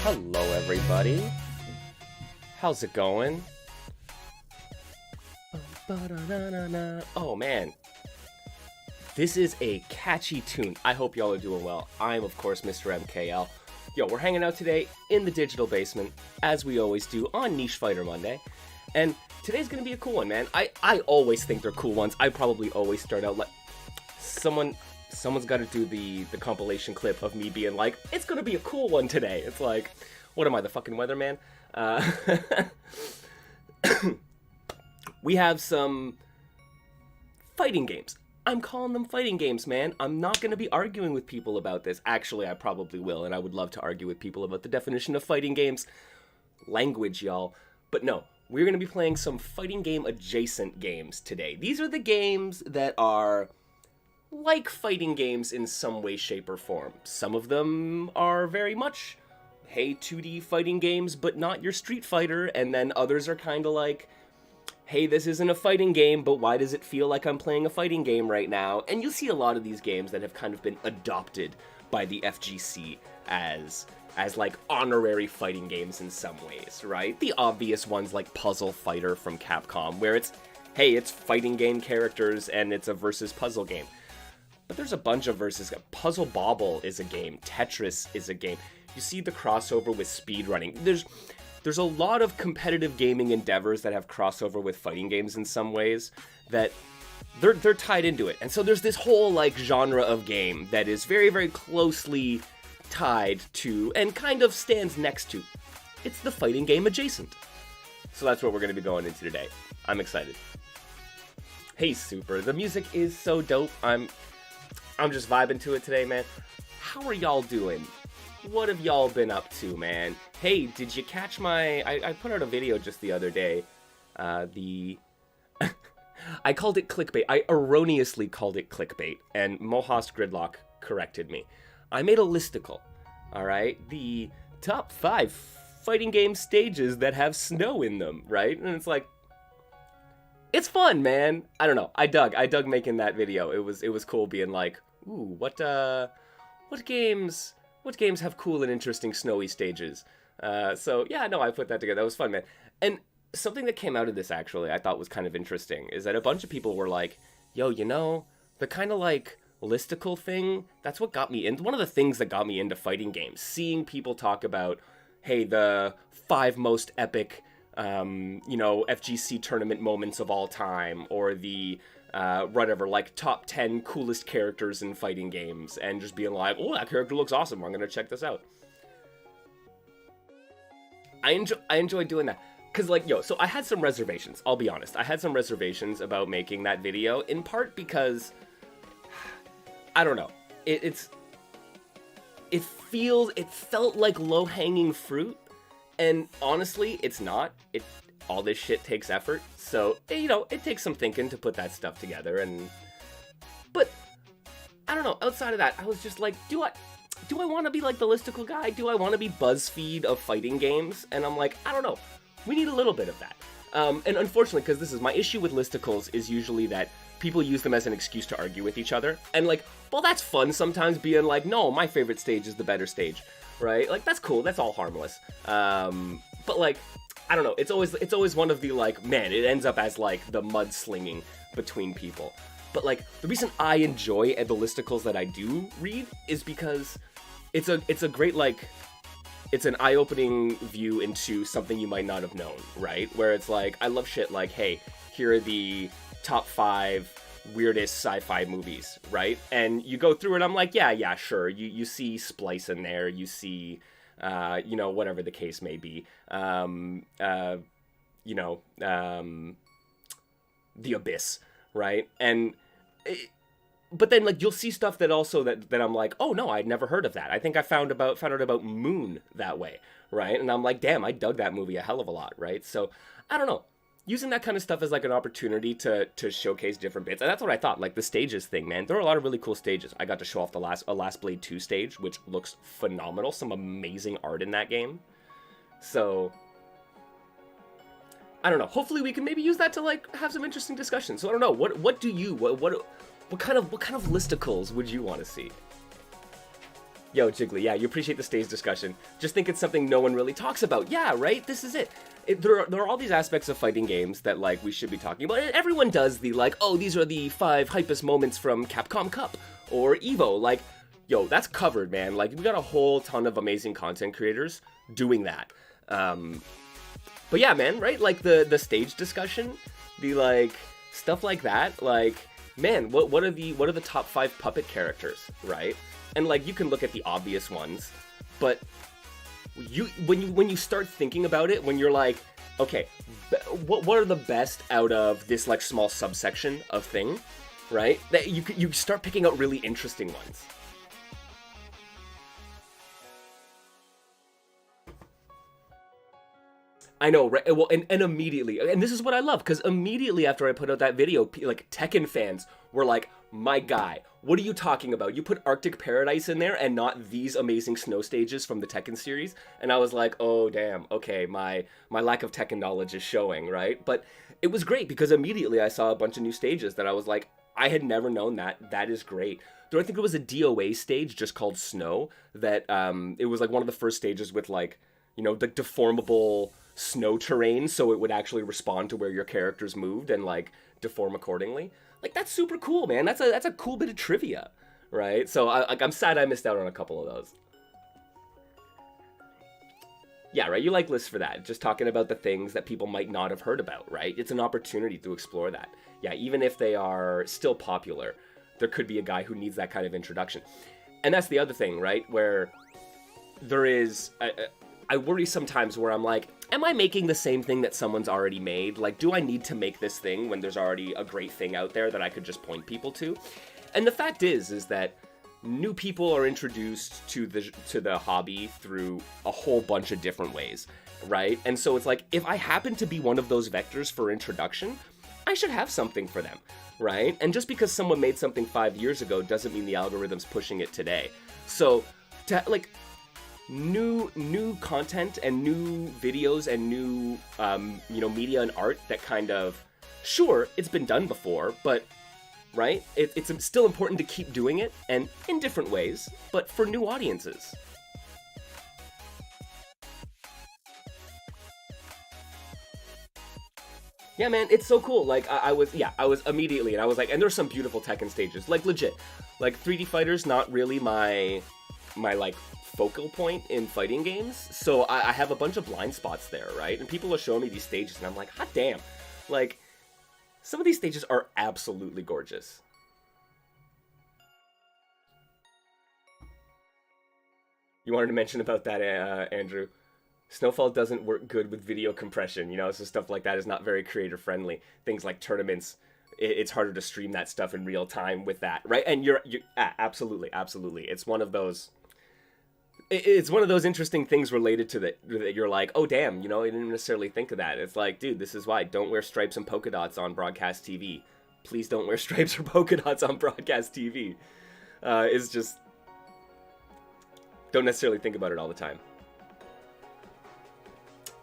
Hello, everybody. How's it going? Oh, man. This is a catchy tune. I hope y'all are doing well. I'm, of course, Mr. MKL. Yo, we're hanging out today in the digital basement, as we always do on Niche Fighter Monday. And today's gonna be a cool one, man. I always think they're cool ones. I probably always start out like... Someone's got to do the compilation clip of me being like, it's gonna be a cool one today. It's like, What am I, the fucking weatherman? We have some fighting games. I'm calling them fighting games, man. I'm not going to be arguing with people about this. Actually, I probably will, and I would love to argue with people about the definition of fighting games. Language, y'all. But no, we're going to be playing some fighting game adjacent games today. These are the games that are like fighting games in some way, shape, or form. Some of them are very much, hey, 2D fighting games, but not your Street Fighter, and then others are kind of like, hey, this isn't a fighting game, but why does it feel like I'm playing a fighting game right now? And you'll see a lot of these games that have kind of been adopted by the FGC as like honorary fighting games in some ways, right? The obvious ones like Puzzle Fighter from Capcom, where it's, hey, it's fighting game characters and it's a versus puzzle game. But there's a bunch of versus. Puzzle Bobble is a game. Tetris is a game. You see the crossover with speedrunning. There's a lot of competitive gaming endeavors that have crossover with fighting games in some ways that they're tied into it. And so there's this whole like genre of game that is very, very closely tied to and kind of stands next to. It's the fighting game adjacent. So that's what we're going to be going into today. I'm excited. Hey, Super. The music is so dope. I'm just vibing to it today, man. How are y'all doing? What have y'all been up to, man? Hey, did you catch my... I put out a video just the other day. I called it clickbait. I erroneously called it clickbait, and Mohast Gridlock corrected me. I made a listicle, alright? The top 5 fighting game stages that have snow in them, right? And it's like... It's fun, man. I don't know. I dug making that video. It was cool being like, ooh, what games have cool and interesting snowy stages? So yeah, no, I put that together. That was fun, man. And something that came out of this actually I thought was kind of interesting is that a bunch of people were like, yo, you know, the kind of like listicle thing, that's what got me in. One of the things that got me into fighting games, seeing people talk about, hey, the 5 most epic, FGC tournament moments of all time, or the whatever, like top 10 coolest characters in fighting games, and just being like, oh, that character looks awesome, I'm gonna check this out. I enjoy doing that. Cause like, so I had some reservations, I'll be honest. I had some reservations about making that video, in part because, I don't know, it felt like low-hanging fruit, and honestly, it's not. All this shit takes effort, so, it takes some thinking to put that stuff together, but, I don't know, outside of that, I was just like, do I want to be like the listicle guy? Do I want to be BuzzFeed of fighting games? And I'm like, I don't know, we need a little bit of that. And unfortunately, because this is my issue with listicles, is usually that people use them as an excuse to argue with each other, and like, well, that's fun sometimes, being like, no, my favorite stage is the better stage, right? Like, that's cool, that's all harmless, but like, I don't know, it's always one of the, like, man, it ends up as, like, the mudslinging between people. But, like, the reason I enjoy the listicles that I do read is because it's a great, like, it's an eye-opening view into something you might not have known, right? Where it's like, I love shit like, hey, here are the top 5 weirdest sci-fi movies, right? And you go through it, I'm like, yeah, sure, you see Splice in there, you see... whatever the case may be, The Abyss, right? But then, like, you'll see stuff that also that I'm like, oh no, I'd never heard of that. I think I found out about Moon that way, right? And I'm like, damn, I dug that movie a hell of a lot, right? So, I don't know. Using that kind of stuff as, like, an opportunity to showcase different bits. And that's what I thought, like, the stages thing, man. There are a lot of really cool stages. I got to show off the Last Blade 2 stage, which looks phenomenal. Some amazing art in that game. So, I don't know. Hopefully we can maybe use that to, like, have some interesting discussions. So, I don't know. What kind of listicles would you want to see? Yo, Jiggly, yeah, you appreciate the stage discussion. Just think it's something no one really talks about. Yeah, right? This is it. There are all these aspects of fighting games that, like, we should be talking about. And everyone does the, like, oh, these are the 5 hypest moments from Capcom Cup or EVO. Like, yo, that's covered, man. Like, we got a whole ton of amazing content creators doing that. But yeah, man, right? Like, the stage discussion, the, like, stuff like that. Like, man, what are the top 5 puppet characters, right? And, like, you can look at the obvious ones, but when you start thinking about it, when you're like, okay, what are the best out of this like small subsection of thing, right? That you start picking out really interesting ones. I know, right? Well, and immediately, and this is what I love, because immediately after I put out that video, like Tekken fans were like, "My guy, what are you talking about? You put Arctic Paradise in there and not these amazing snow stages from the Tekken series?" And I was like, "Oh damn, okay, my lack of Tekken knowledge is showing, right?" But it was great because immediately I saw a bunch of new stages that I was like, I had never known that. That is great. Though I think it was a DOA stage just called Snow that it was like one of the first stages with like, you know, the deformable snow terrain, so it would actually respond to where your characters moved and like deform accordingly. Like, that's super cool, man. That's a cool bit of trivia, right? So I'm sad I missed out on a couple of those. Yeah, right, you like lists for that, just talking about the things that people might not have heard about, right? It's an opportunity to explore that. Yeah, even if they are still popular, there could be a guy who needs that kind of introduction. And that's the other thing, right, where there is I worry sometimes where I'm like, am I making the same thing that someone's already made? Like, do I need to make this thing when there's already a great thing out there that I could just point people to? And the fact is that new people are introduced to the hobby through a whole bunch of different ways, right? And so it's like, if I happen to be one of those vectors for introduction, I should have something for them, right? And just because someone made something 5 years ago doesn't mean the algorithm's pushing it today. So, like, new content and new videos and new media and art that kind of, sure, it's been done before, but right, it's still important to keep doing it, and in different ways, but for new audiences. Yeah, man, it's so cool. Like, I was immediately, and I was like, and there's some beautiful Tekken stages, like, legit. Like, 3D Fighter's not really my like, focal point in fighting games, so I have a bunch of blind spots there, right? And people are showing me these stages, and I'm like, hot damn. Like, some of these stages are absolutely gorgeous. You wanted to mention about that, Andrew? Snowfall doesn't work good with video compression, you know, so stuff like that is not very creator friendly. Things like tournaments, it's harder to stream that stuff in real time with that, right? And you're absolutely. It's one of those interesting things related to that you're like, oh damn, you know, I didn't necessarily think of that. It's like, dude, this is why don't wear stripes and polka dots on broadcast TV. Please don't wear stripes or polka dots on broadcast TV. It's just, don't necessarily think about it all the time.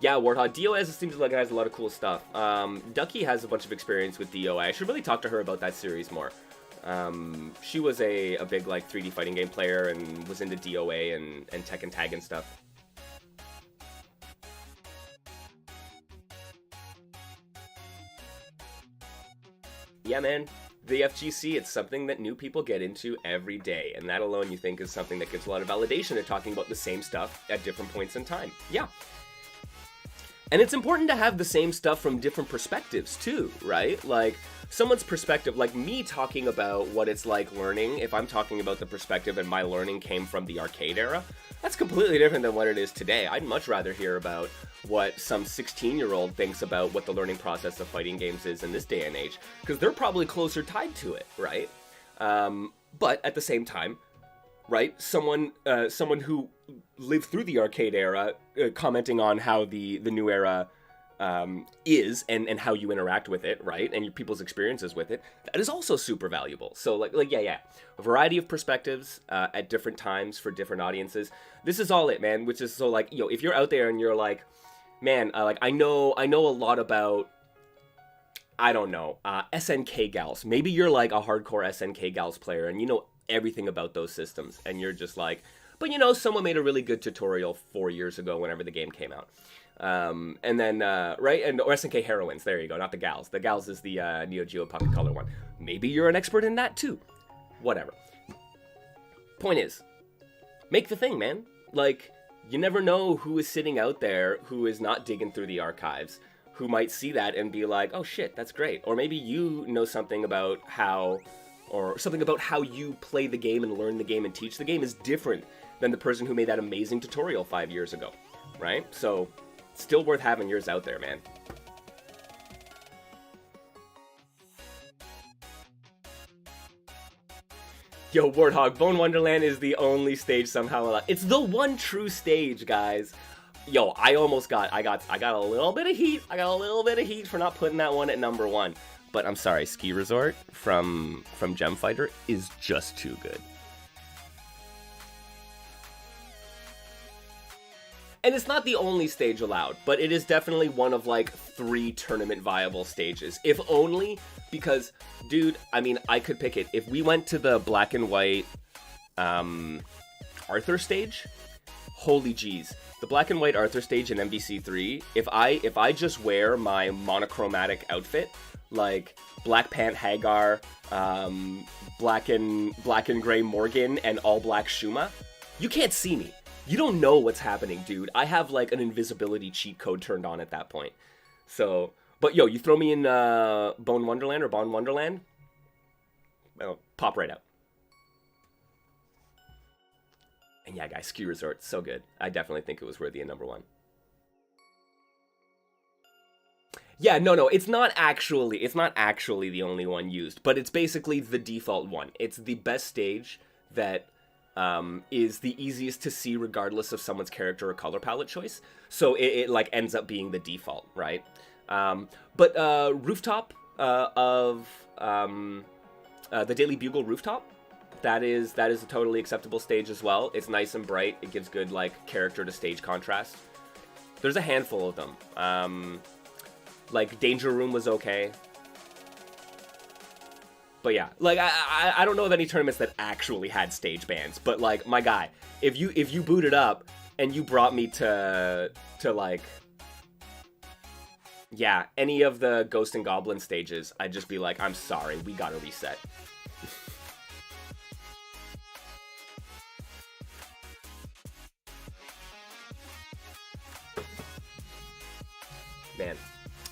Yeah, Warthog. DOA seems like it has a lot of cool stuff. Ducky has a bunch of experience with DOA. I should really talk to her about that series more. She was a big, like, 3D fighting game player and was into DOA and Tekken Tag and stuff. Yeah, man. The FGC, it's something that new people get into every day, and that alone, you think, is something that gives a lot of validation to talking about the same stuff at different points in time. Yeah. And it's important to have the same stuff from different perspectives, too, right? Like, someone's perspective, like me talking about what it's like learning, if I'm talking about the perspective and my learning came from the arcade era, that's completely different than what it is today. I'd much rather hear about what some 16-year-old thinks about what the learning process of fighting games is in this day and age, because they're probably closer tied to it, right? But at the same time, right, someone who lived through the arcade era, commenting on how the new era is and how you interact with it, right, and your people's experiences with it, that is also super valuable. So like yeah, a variety of perspectives at different times for different audiences. This is all it, man. Which is so, like, you know, if you're out there and you're like, man, like I know a lot about, I don't know, SNK Gals. Maybe you're like a hardcore SNK Gals player and you know everything about those systems, and you're just like, but you know, someone made a really good tutorial 4 years ago whenever the game came out. And then, right, and or SNK Heroines, there you go, not the Gals. The Gals is the Neo Geo Pocket Color one. Maybe you're an expert in that too. Whatever. Point is, make the thing, man. Like, you never know who is sitting out there who is not digging through the archives, who might see that and be like, oh shit, that's great. Or maybe you know something about how, or something about how you play the game and learn the game and teach the game is different than the person who made that amazing tutorial 5 years ago, right? So, still worth having yours out there, man. Yo, Warthog, Bone Wonderland is the only stage somehow allowed. It's the one true stage, guys. Yo, I got a little bit of heat. I got a little bit of heat for not putting that one at number 1. But I'm sorry, Ski Resort from Gem Fighter is just too good. And it's not the only stage allowed, but it is definitely one of like 3 tournament viable stages. If only because, dude, I mean, I could pick it. If we went to the black and white Arthur stage, holy jeez. The black and white Arthur stage in MVC3, if I just wear my monochromatic outfit, like black pant Hagar, black and gray Morgan, and all black Shuma, you can't see me. You don't know what's happening, dude. I have like an invisibility cheat code turned on at that point. So, but yo, you throw me in Bone Wonderland or Bon Wonderland, I'll pop right out. And yeah, guys, Ski Resort, so good. I definitely think it was worthy of number 1. Yeah, no, it's not actually the only one used, but it's basically the default one. It's the best stage that is the easiest to see regardless of someone's character or color palette choice. So it like ends up being the default, right? But Rooftop of the Daily Bugle Rooftop, that is a totally acceptable stage as well. It's nice and bright. It gives good like character to stage contrast. There's a handful of them. Like Danger Room was okay. But yeah, like I don't know of any tournaments that actually had stage bans, but like my guy, if you booted up and you brought me to like, yeah, any of the Ghost and Goblin stages, I'd just be like, I'm sorry, we gotta reset. Man.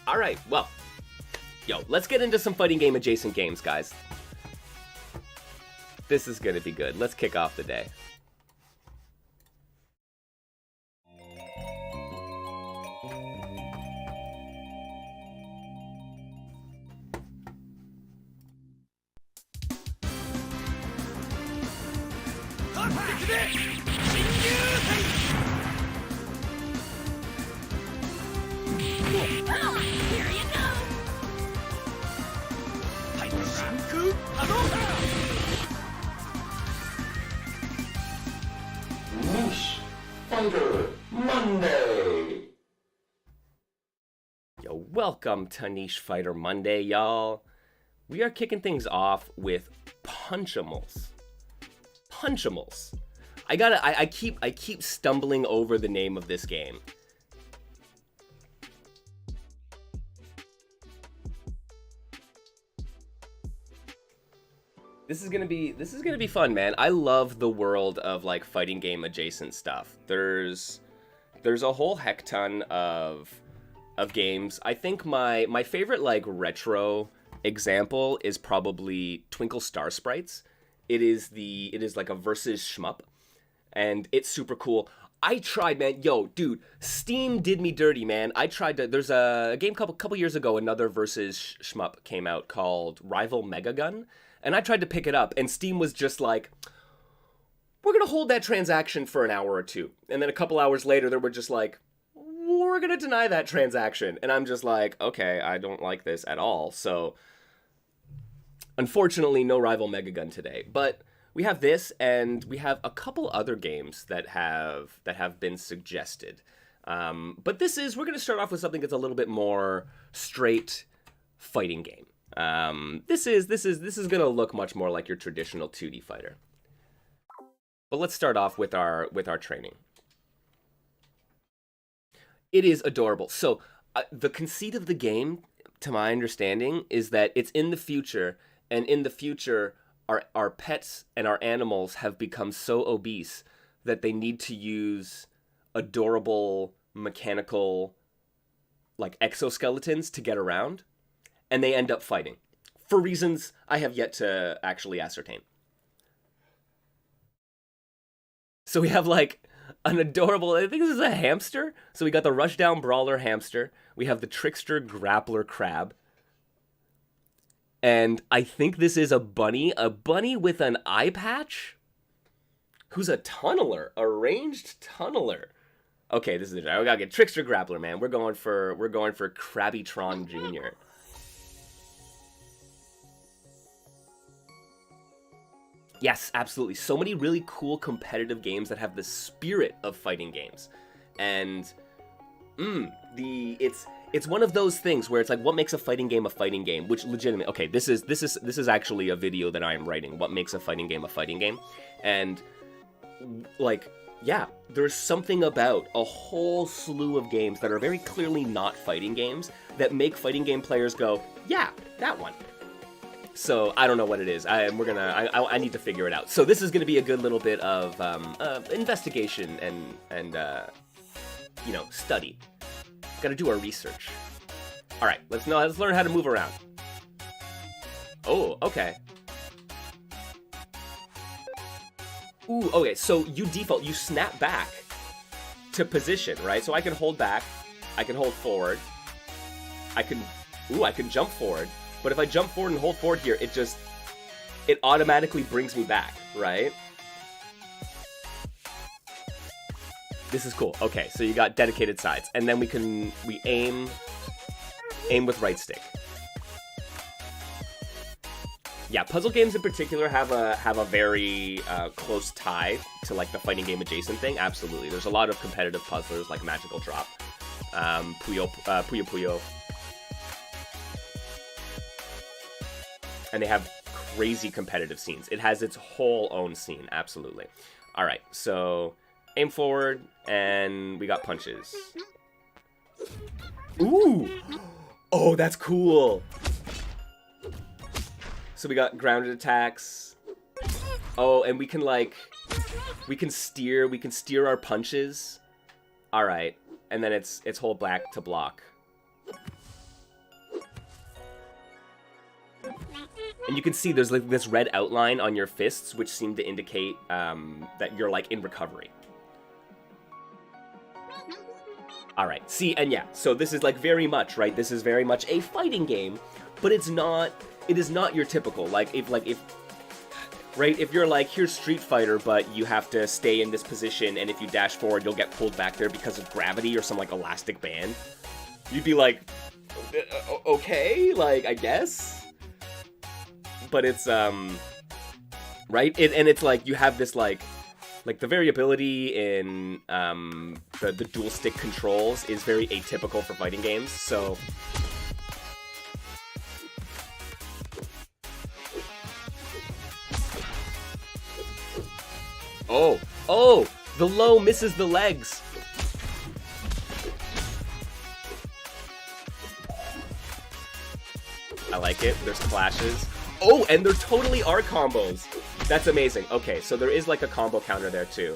Alright, well, yo, let's get into some fighting game adjacent games, guys. This is gonna be good. Let's kick off the day. Fighter Monday! Yo, welcome to Niche Fighter Monday, y'all. We are kicking things off with Punchimals. Punchimals. I keep stumbling over the name of this game. This is gonna be fun, man. I love the world of like fighting game adjacent stuff. There's a whole heck ton of games. I think my favorite like retro example is probably Twinkle Star Sprites. It is like a versus shmup, and it's super cool. I tried, man. Yo, dude, Steam did me dirty, man. I tried to. There's a game couple years ago. Another versus shmup came out called Rival Mega Gun. And I tried to pick it up, and Steam was just like, we're going to hold that transaction for an hour or two. And then a couple hours later, they were just like, we're going to deny that transaction. And I'm just like, okay, I don't like this at all. So, unfortunately, no Rival Mega Gun today. But we have this, and we have a couple other games that have been suggested. But we're going to start off with something that's a little bit more straight fighting game. This is gonna look much more like your traditional 2D fighter. But let's start off with our training. It is adorable. So the conceit of the game, to my understanding, is that it's in the future, and in the future, our pets and our animals have become so obese that they need to use adorable mechanical like exoskeletons to get around. And they end up fighting, for reasons I have yet to actually ascertain. So we have like an adorable, I think this is a hamster. So we got the Rushdown Brawler hamster. We have the Trickster Grappler crab. And I think this is a bunny with an eye patch, who's a tunneler, a ranged tunneler. Okay, this is it. I gotta get Trickster Grappler, man. We're going for Krabbytron Jr. Yes, absolutely. So many really cool competitive games that have the spirit of fighting games, and it's one of those things where it's like, what makes a fighting game a fighting game? Which legitimately, okay, this is actually a video that I am writing. What makes a fighting game a fighting game? And like, yeah, there's something about a whole slew of games that are very clearly not fighting games that make fighting game players go, yeah, that one. So I don't know what it is. I need to figure it out. So this is gonna be a good little bit of investigation and you know, study. Got to do our research. All right, let's learn how to move around. Oh, okay. Ooh, okay. So you snap back to position, right? So I can hold back, I can hold forward, I can jump forward. But if I jump forward and hold forward here, it automatically brings me back, right? This is cool. Okay, so you got dedicated sides, and then we aim with right stick. Yeah, puzzle games in particular have a very close tie to like the fighting game adjacent thing. Absolutely, there's a lot of competitive puzzlers like Magical Drop, Puyo Puyo. And they have crazy competitive scenes. It has its whole own scene, absolutely. All right, so aim forward, and we got punches. Ooh! Oh, that's cool! So we got grounded attacks. Oh, and we can steer our punches. All right, and then it's hold back to block. And you can see there's like this red outline on your fists, which seem to indicate that you're like in recovery. All right, see, and yeah, so this is like very much, right? This is very much a fighting game, but it is not your typical, like if you're like, here's Street Fighter, but you have to stay in this position, and if you dash forward, you'll get pulled back there because of gravity or some like elastic band. You'd be like, okay, like, I guess. But it's right, and it's like you have this like the variability in the dual stick controls is very atypical for fighting games. So oh, the low misses the legs. I like it. There's clashes. Oh, and there totally are combos. That's amazing. Okay, so there is like a combo counter there too.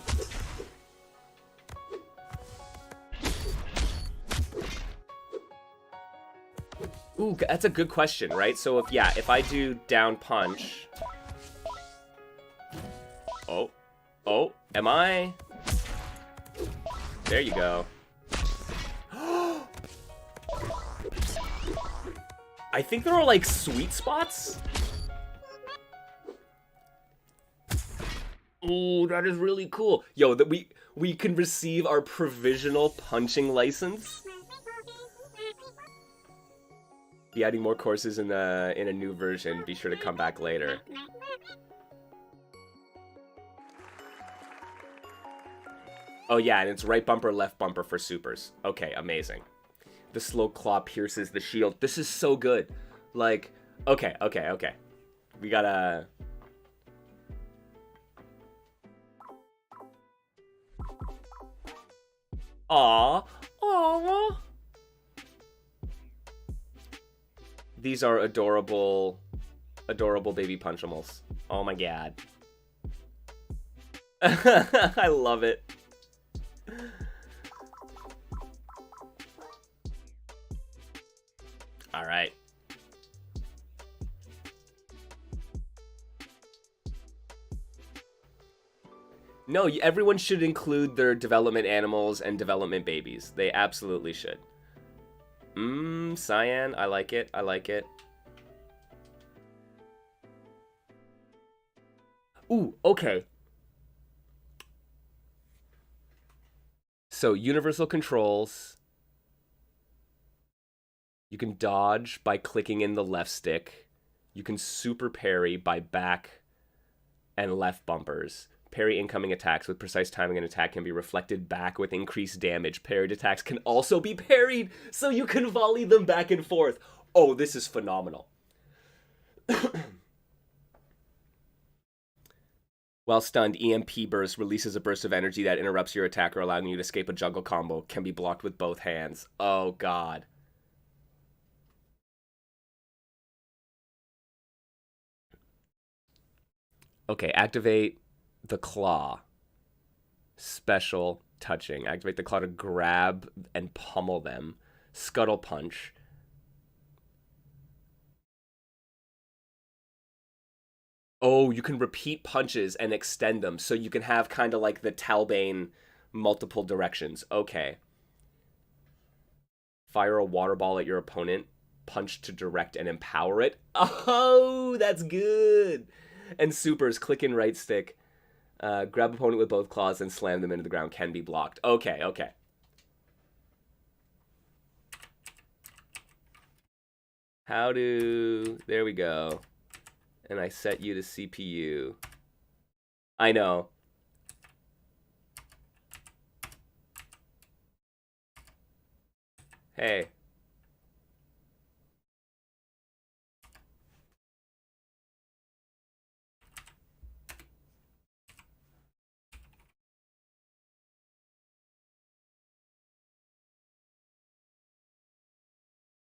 Ooh, that's a good question, right? So if I do down punch. Oh, am I? There you go. I think there are like sweet spots. Ooh, that is really cool. Yo, that we can receive our provisional punching license. Be adding more courses in a new version. Be sure to come back later. Oh yeah, and it's right bumper, left bumper for supers. Okay, amazing. The slow claw pierces the shield. This is so good. Like, okay. We gotta... Aww. These are adorable baby Punchimals. Oh my god. I love it. All right. No, everyone should include their development animals and development babies. They absolutely should. Cyan, I like it, I like it. Ooh, okay. So, universal controls. You can dodge by clicking in the left stick. You can super parry by back and left bumpers. Parry incoming attacks with precise timing. An attack can be reflected back with increased damage. Parried attacks can also be parried, so you can volley them back and forth. Oh, this is phenomenal. While stunned, EMP burst releases a burst of energy that interrupts your attacker, allowing you to escape a juggle combo. Can be blocked with both hands. Oh, God. Okay, activate the claw. Special touching. Activate the claw to grab and pummel them. Scuttle punch. Oh, you can repeat punches and extend them, so you can have kind of like the Talbane multiple directions. Okay. Fire a water ball at your opponent. Punch to direct and empower it. Oh, that's good. And supers, click in right stick. Grab opponent with both claws and slam them into the ground. Can be blocked. Okay, okay. How to... There we go. And I set you to CPU. I know. Hey.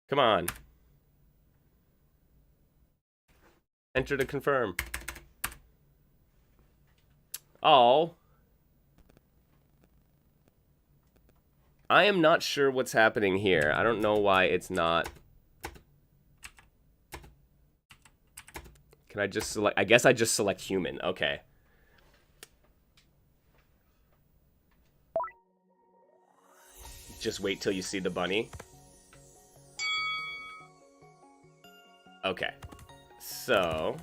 Come on. Enter to confirm. Oh. I am not sure what's happening here. I don't know why it's not. Can I just select? I guess I just select human. Okay. Just wait till you see the bunny. Okay. So...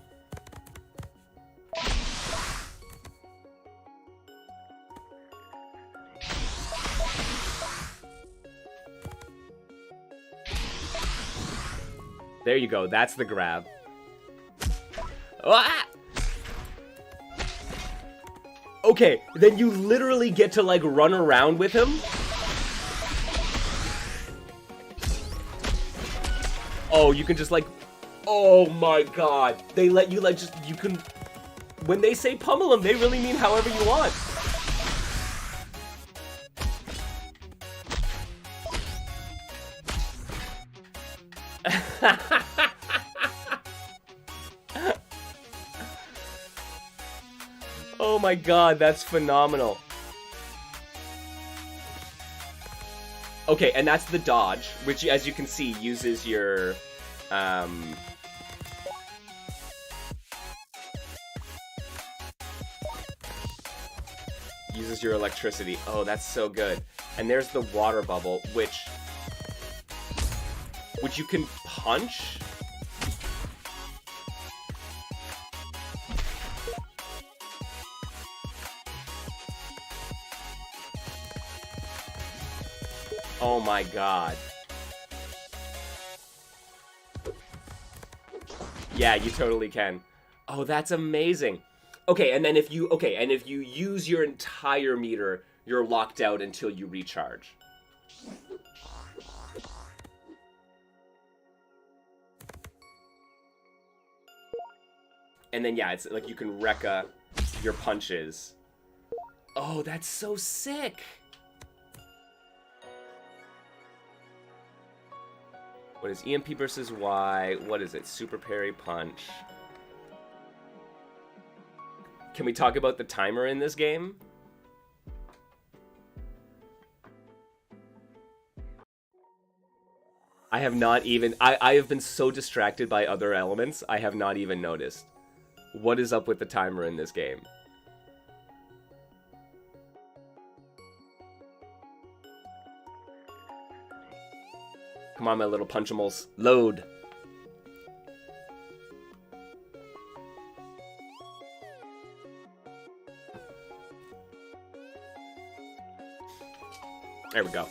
There you go. That's the grab. Ah! Okay, then you literally get to, like, run around with him. Oh, you can just, like... Oh my god. They let you, like, just... You can... When they say pummel him, they really mean however you want. Oh my god, that's phenomenal. Okay, and that's the dodge, which, as you can see, uses your, uses your electricity. Oh, that's so good. And there's the water bubble, which you can punch. Oh my god. Yeah, you totally can. Oh, that's amazing. Okay, and then if you use your entire meter, you're locked out until you recharge. And then yeah, it's like you can Rekka your punches. Oh, that's so sick. What is EMP versus Y? What is it? Super parry punch. Can we talk about the timer in this game? I have not even... I have been so distracted by other elements, I have not even noticed. What is up with the timer in this game? Come on, my little Punchimals. Load. There we go.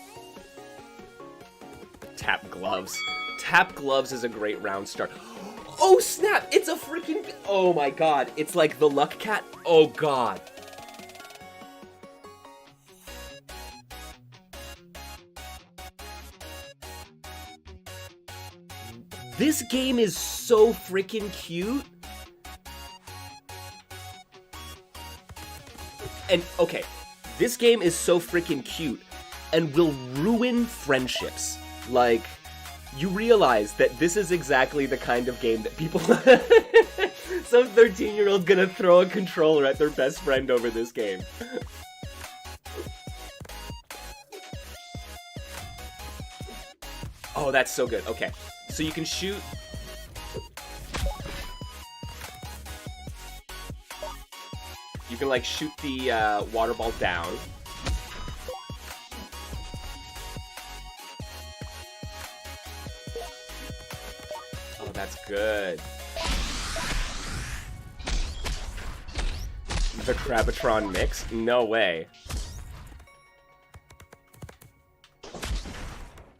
Tap gloves. Tap gloves is a great round start. Oh snap! It's a freaking... Oh my god. It's like the luck cat. Oh god. This game is so freaking cute. And okay, this game is so freaking cute and will ruin friendships. Like, you realize that this is exactly the kind of game that people... Some 13-year-old's gonna throw a controller at their best friend over this game. Oh, that's so good. Okay, so you can shoot... You can, like, shoot the water ball down. Oh, that's good. The Crabitron mix? No way.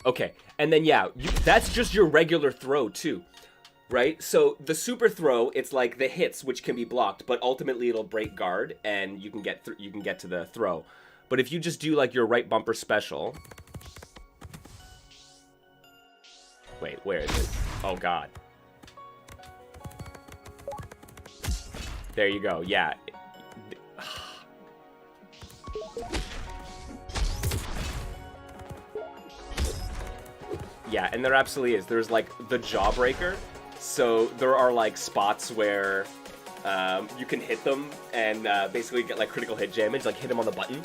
Okay, and then yeah, that's just your regular throw too, right? So the super throw, it's like the hits which can be blocked, but ultimately it'll break guard and you can get to the throw. But if you just do like your right bumper special, wait, where is it? Oh god. There you go. Yeah. Yeah, and there absolutely is. There's, like, the Jawbreaker. So there are, like, spots where you can hit them and basically get, like, critical hit damage. Like, hit them on the button.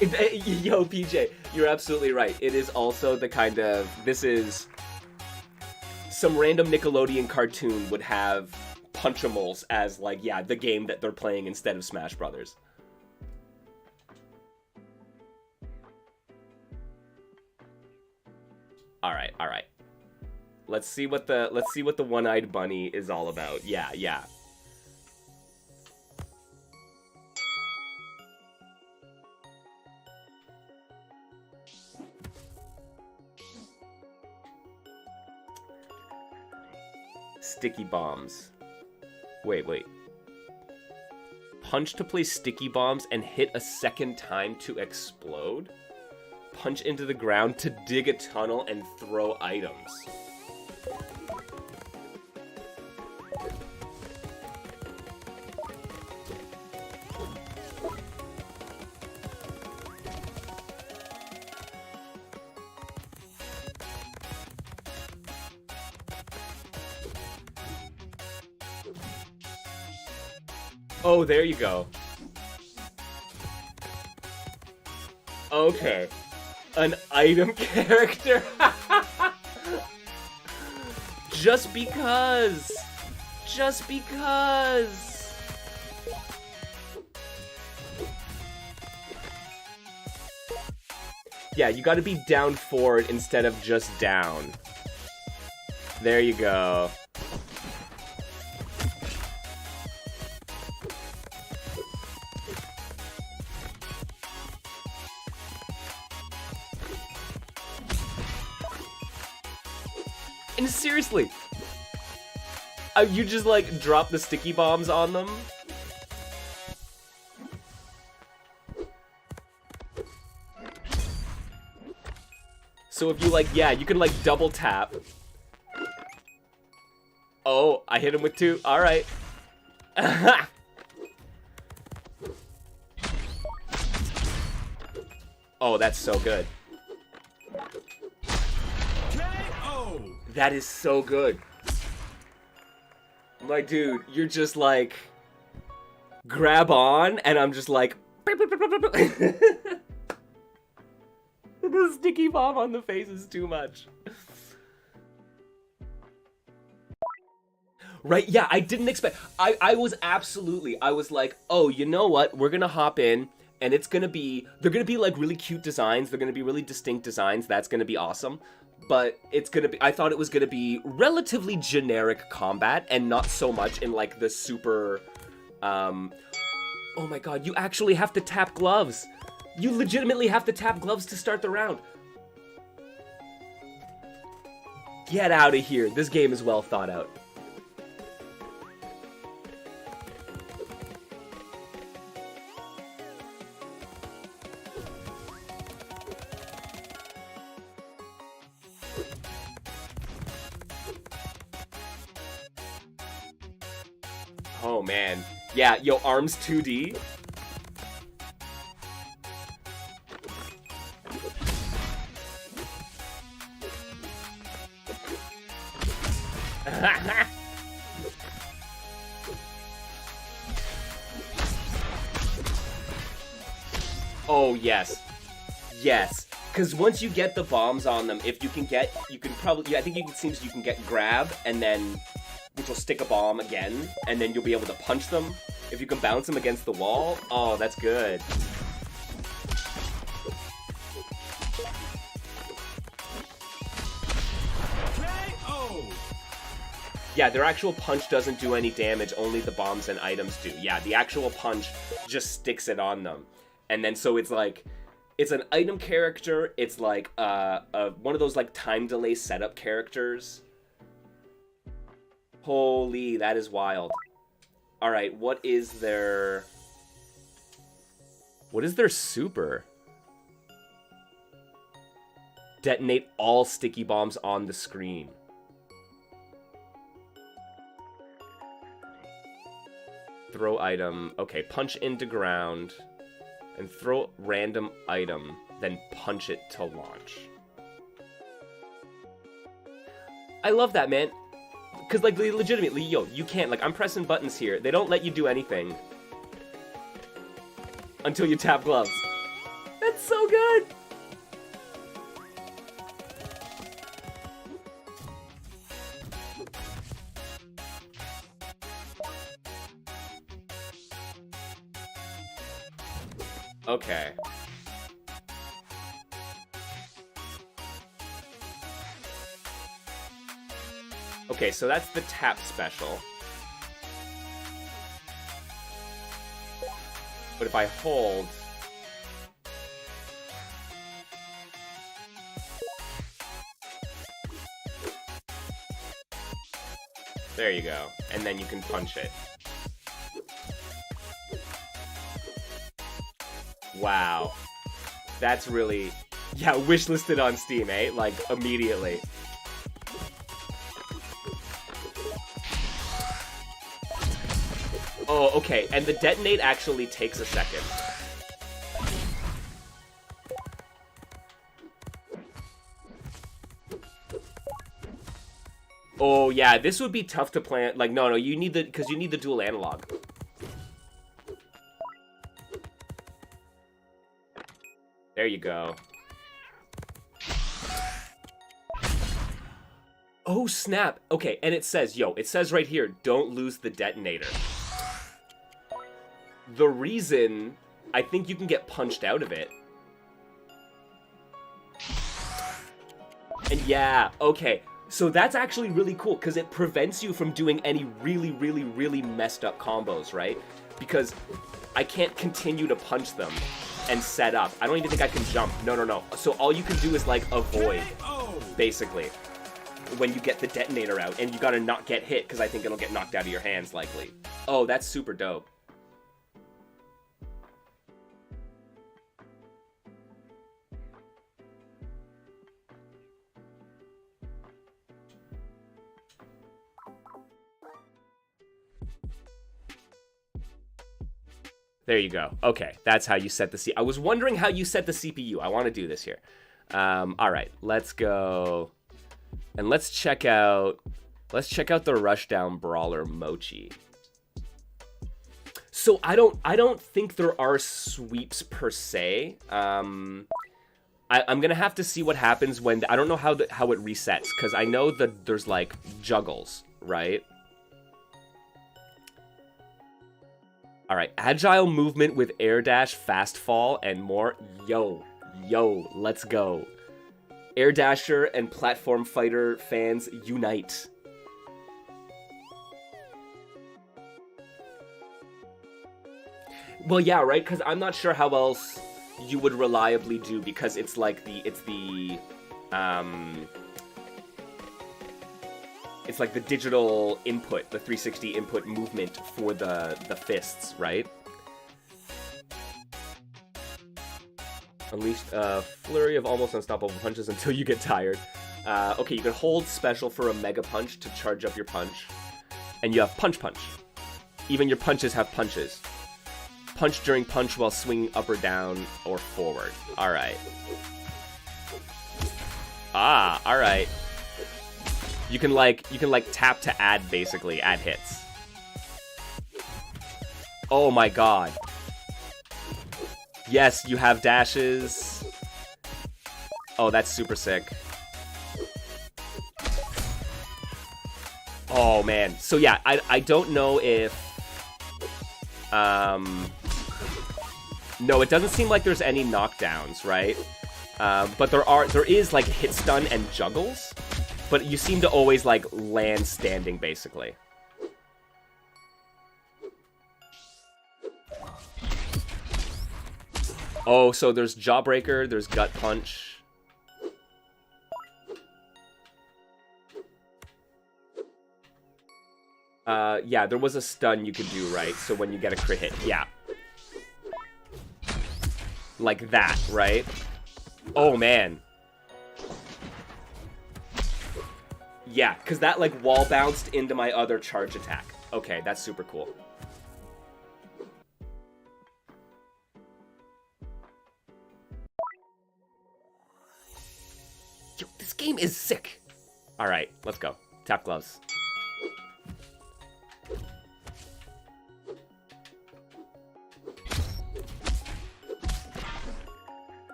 Yo, PJ, you're absolutely right. It is also the kind of... This is... Some random Nickelodeon cartoon would have Punchimals as, like, yeah, the game that they're playing instead of Smash Brothers. Alright, alright. Let's see what the one-eyed bunny is all about. Yeah, yeah. Sticky bombs. Wait, wait. Punch to place sticky bombs and hit a second time to explode? Punch into the ground to dig a tunnel and throw items. Oh, there you go. Okay. An item character. Just because. Just because. Yeah, you gotta be down forward instead of just down. There you go. And seriously, you just like drop the sticky bombs on them. So if you like, yeah, you can like double tap. Oh, I hit him with two. All right. Oh, that's so good. That is so good. My dude, you're just like, grab on, and I'm just like, the sticky bomb on the face is too much. Right, yeah, I didn't expect, I was like, oh, you know what, we're gonna hop in, and it's gonna be, they're gonna be like really cute designs, they're gonna be really distinct designs, that's gonna be awesome, but it's gonna be, I thought it was gonna be relatively generic combat, and not so much in like the super, oh my god, you actually have to tap gloves! You legitimately have to tap gloves to start the round! Get out of here, this game is well thought out. Oh man. Yeah, yo, arms 2D. Oh yes. Yes. Because once you get the bombs on them, if you can get, you can probably, yeah, I think you can, seems you can get grab, and then which will stick a bomb again, and then you'll be able to punch them. If you can bounce them against the wall, oh, that's good. Yeah, their actual punch doesn't do any damage, only the bombs and items do. Yeah, the actual punch just sticks it on them. And then so it's like, it's an item character, it's like one of those like time delay setup characters. Holy, that is wild. Alright, what is their super? Detonate all sticky bombs on the screen. Throw item. Okay, punch into ground. And throw random item. Then punch it to launch. I love that, man. Because, like, legitimately, yo, you can't, like, I'm pressing buttons here. They don't let you do anything. Until you tap gloves. That's so good! Okay. Okay, so that's the tap special. But if I hold... There you go. And then you can punch it. Wow. That's really... Yeah, wishlisted on Steam, eh? Like, immediately. Oh, okay, and the detonate actually takes a second. Oh, yeah, this would be tough to plan. Like, no, you need the... Because you need the dual analog. There you go. Oh, snap. Okay, and it says, yo, it says right here, don't lose the detonator. The reason, I think you can get punched out of it. And yeah, okay. So that's actually really cool, because it prevents you from doing any really, really, really messed up combos, right? Because I can't continue to punch them and set up. I don't even think I can jump. No. So all you can do is, like, avoid, basically, when you get the detonator out. And you gotta not get hit, because I think it'll get knocked out of your hands, likely. Oh, that's super dope. There you go. Okay, that's how you set the C. I was wondering how you set the CPU. I want to do this here. All right, let's go, and let's check out the Rushdown Brawler Mochi. So I don't think there are sweeps per se. I'm gonna have to see what happens when I don't know how it resets, because I know that there's like juggles, right? All right, agile movement with air dash, fast fall, and more. Yo, let's go. Air dasher and platform fighter fans unite. Well, yeah, right, because I'm not sure how else you would reliably do, because it's like it's like the digital input, the 360 input movement for the fists, right? Unleash a flurry of almost unstoppable punches until you get tired. Okay, you can hold special for a mega punch to charge up your punch. And you have punch. Even your punches have punches. Punch during punch while swinging up or down or forward. Alright. Alright. You can tap to add, basically, add hits. Oh my god. Yes, you have dashes. Oh, that's super sick. Oh man. So yeah, I don't know if no, it doesn't seem like there's any knockdowns, right? But there is like hit stun and juggles, but you seem to always like land standing, basically. Oh, so there's Jawbreaker, there's Gut Punch. Yeah, there was a stun you could do, right? So when you get a crit hit, yeah. Like that, right? Oh, man. Yeah, because that, like, wall bounced into my other charge attack. Okay, that's super cool. Yo, this game is sick. All right, let's go. Tap gloves.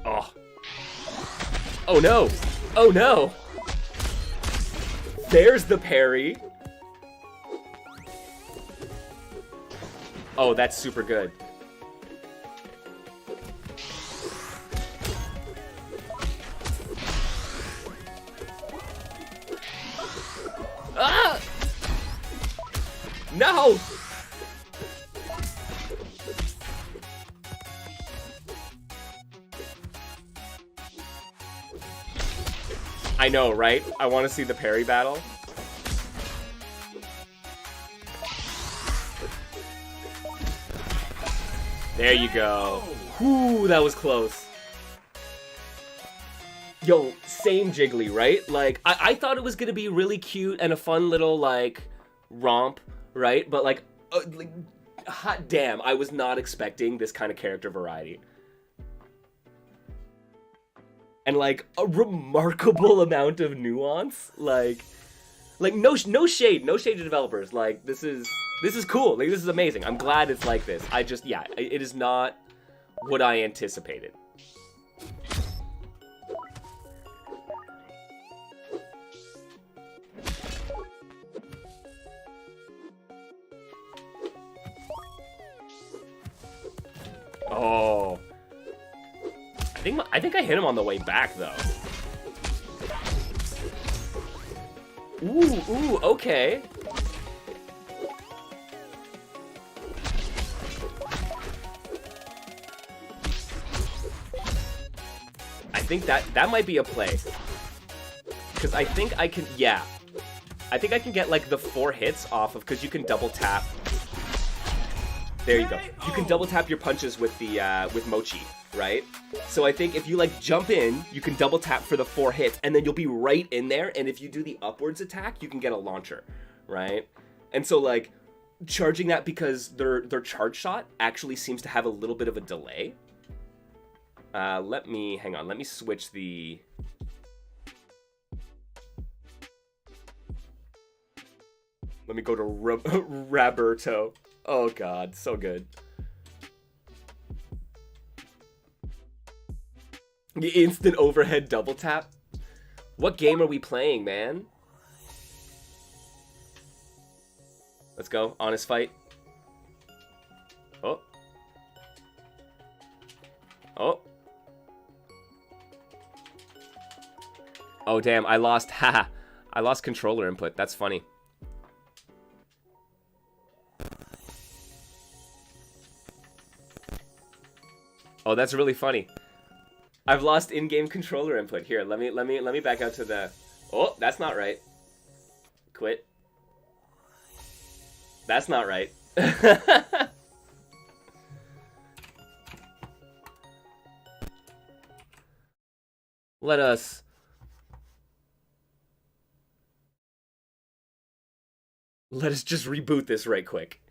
Oh. Oh no. Oh no. There's the parry. Oh, that's super good. Ah! No! I know, right? I want to see the parry battle. There you go. Whew, that was close. Yo, same Jiggly, right? Like, I thought it was gonna be really cute and a fun little, like, romp, right? But, like, hot damn, I was not expecting this kind of character variety. And, like, a remarkable amount of nuance. Like no shade to developers. Like, this is cool. Like, this is amazing. I'm glad it's like this. I just, yeah, it is not what I anticipated. Oh. I think I hit him on the way back, though. Ooh, okay. I think that might be a play. Because I think I can, yeah. I think I can get, like, the 4 hits off of, because you can double tap. There you go. You can double tap your punches with the, with Mochi, right? So I think if you, like, jump in, you can double tap for the 4 hits, and then you'll be right in there, and if you do the upwards attack, you can get a launcher, right? And so, like, charging that because their charge shot actually seems to have a little bit of a delay. Hang on, let me switch the... Let me go to Roberto. Oh god, so good. The instant overhead double tap. What game are we playing, man? Let's go. Honest fight. Oh. Oh. Oh, damn. I lost... Haha. I lost controller input. That's funny. Oh, that's really funny. I've lost in-game controller input. Here, let me back out to the... Oh, that's not right. Quit. That's not right. Let us just reboot this right quick.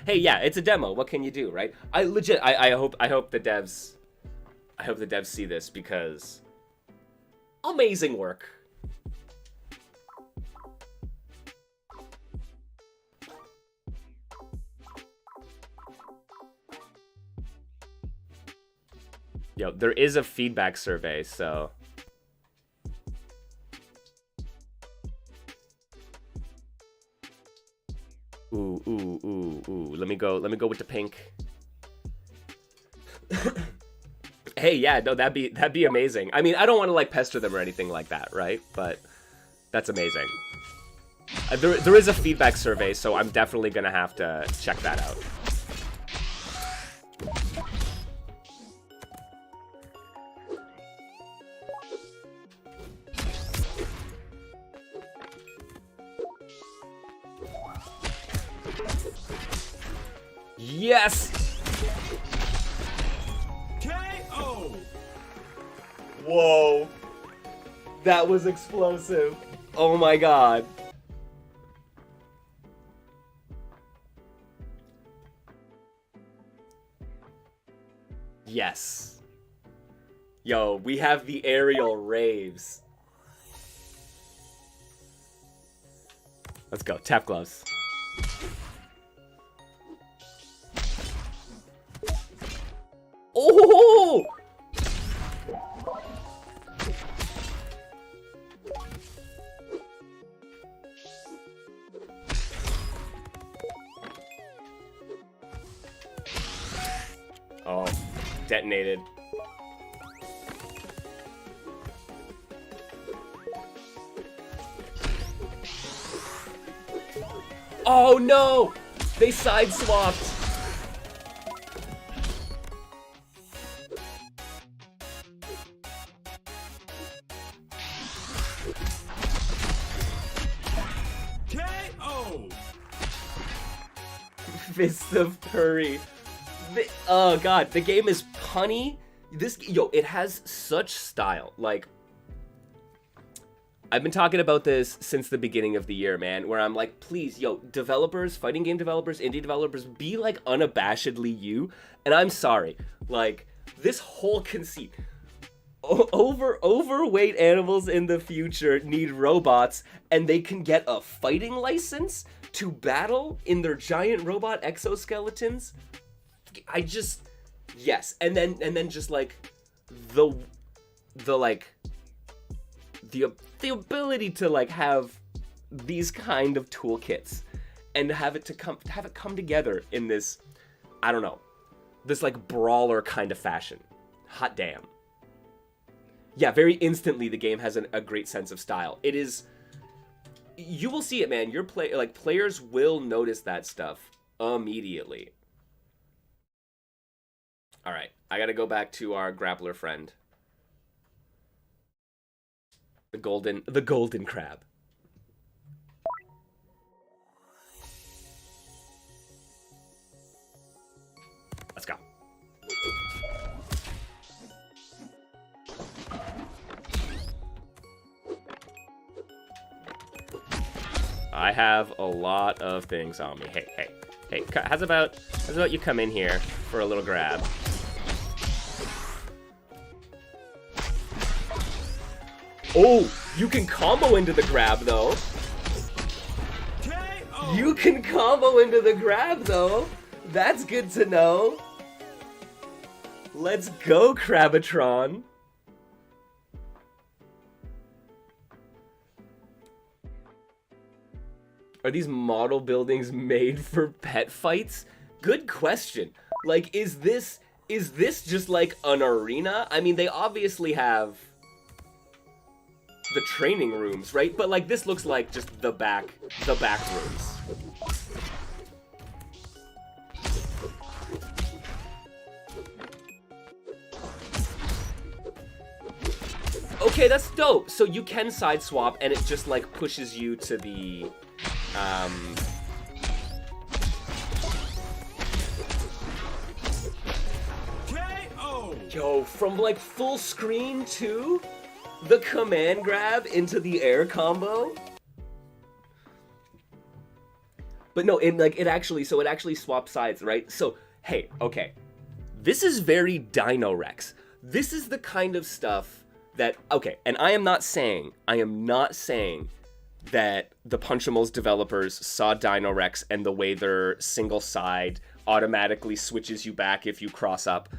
Hey, yeah, it's a demo. What can you do, right? I hope the devs see this, because amazing work. Yo, there is a feedback survey, so Ooh. Let me go with the pink. Hey, yeah, no, that'd be amazing. I mean, I don't want to like pester them or anything like that, right? But that's amazing. There is a feedback survey, so I'm definitely gonna have to check that out. Yes! KO! Whoa. That was explosive. Oh my god. Yes. Yo, we have the aerial raves. Let's go. Tap gloves. Oh! Oh, detonated. Oh no! They side swapped. Fists of Curry. Oh god, the game is punny. It has such style. Like, I've been talking about this since the beginning of the year, man, where I'm like, please, developers, fighting game developers, indie developers, be like unabashedly you. And I'm sorry, like, this whole conceit. Overweight animals in the future need robots, and they can get a fighting license to battle in their giant robot exoskeletons. Yes, and then just like the ability to like have these kind of toolkits and have it come together in this, I don't know, this like brawler kind of fashion. Hot damn. Yeah, very instantly the game has a great sense of style. It is, you will see it, man. Players will notice that stuff immediately. All right, I gotta go back to our grappler friend, the golden crab. Let's go. I have a lot of things on me. Hey, how's about you come in here for a little grab? Oh, you can combo into the grab though. You can combo into the grab though. That's good to know. Let's go, Krabatron. Are these model buildings made for pet fights? Good question. Like, is this just like an arena? I mean, they obviously have the training rooms, right? But like, this looks like just the back rooms. Okay, that's dope. So you can side swap, and it just like pushes you to the, KO! Yo, from like full screen to the command grab into the air combo. But no, it actually swaps sides, right? So, hey, okay. This is very Dino Rex. This is the kind of stuff that, okay, and I am not saying that the Punchimals developers saw Dino Rex and the way their single side automatically switches you back if you cross up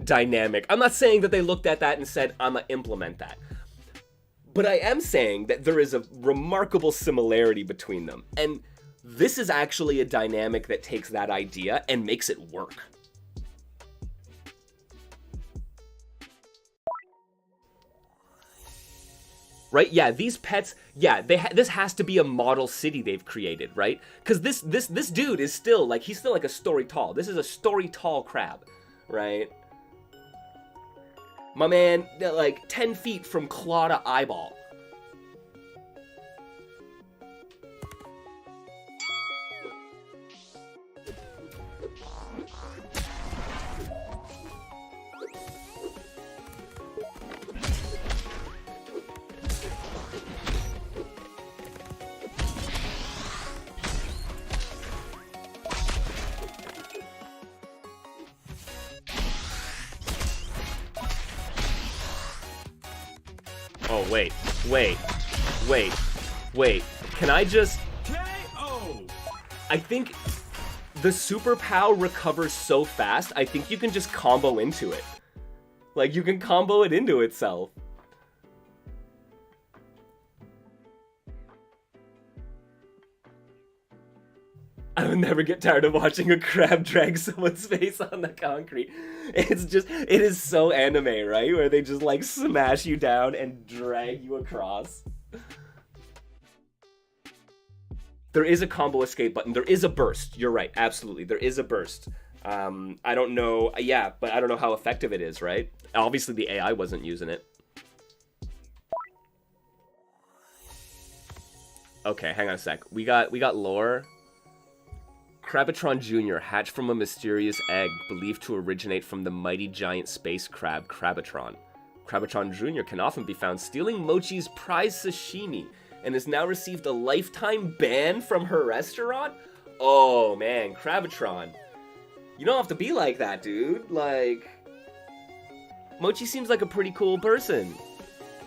dynamic. I'm not saying that they looked at that and said, I'm gonna implement that. But I am saying that there is a remarkable similarity between them. And this is actually a dynamic that takes that idea and makes it work. Right? Yeah, these pets, yeah, this has to be a model city they've created, right? Because this dude is still, like, he's still like a story tall. This is a story tall crab, right? My man, like, 10 feet from claw to eyeball. Oh, wait. Can I just... KO! I think the Super Pow recovers so fast, I think you can just combo into it. Like, you can combo it into itself. I would never get tired of watching a crab drag someone's face on the concrete. It's just, it is so anime, right? Where they just like smash you down and drag you across. There is a combo escape button. There is a burst. You're right. Absolutely. There is a burst. I don't know. Yeah, but I don't know how effective it is, right? Obviously the AI wasn't using it. Okay, hang on a sec. We got lore. Crabitron Jr. hatched from a mysterious egg believed to originate from the mighty giant space crab Crabitron. Crabitron Jr. can often be found stealing Mochi's prize sashimi and has now received a lifetime ban from her restaurant? Oh man, Crabitron. You don't have to be like that, dude. Like, Mochi seems like a pretty cool person.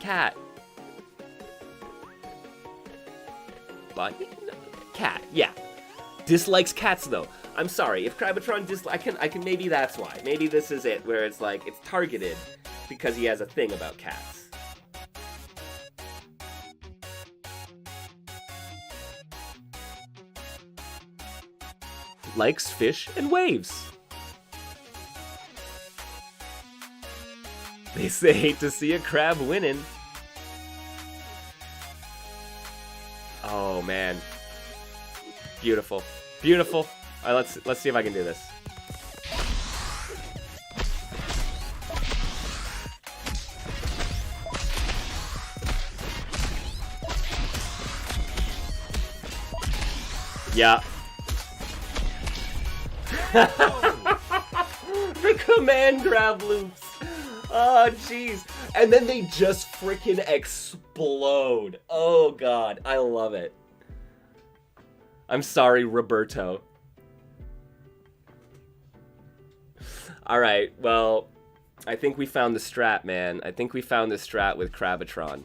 Cat. But, cat, yeah. Dislikes cats though. I'm sorry, if Crabitron I can maybe that's why. Maybe this is it, where it's like, it's targeted because he has a thing about cats. Likes fish and waves. They say hate to see a crab winning. Oh man. Beautiful. Beautiful. All right, let's see if I can do this. Yeah. The command grab loops. Oh, jeez. And then they just freaking explode. Oh, God. I love it. I'm sorry, Roberto. Alright, well, I think we found the strat, man. I think we found the strat with Crabitron.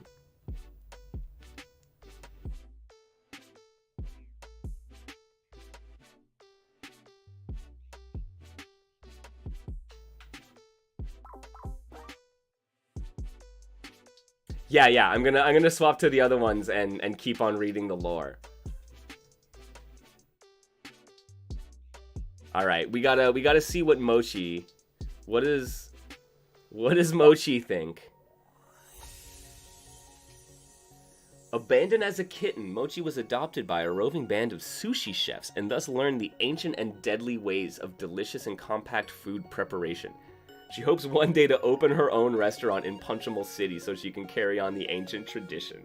Yeah, I'm gonna swap to the other ones and keep on reading the lore. All right, we gotta see what Mochi. What does Mochi think? Abandoned as a kitten, Mochi was adopted by a roving band of sushi chefs and thus learned the ancient and deadly ways of delicious and compact food preparation. She hopes one day to open her own restaurant in Punchable City so she can carry on the ancient tradition.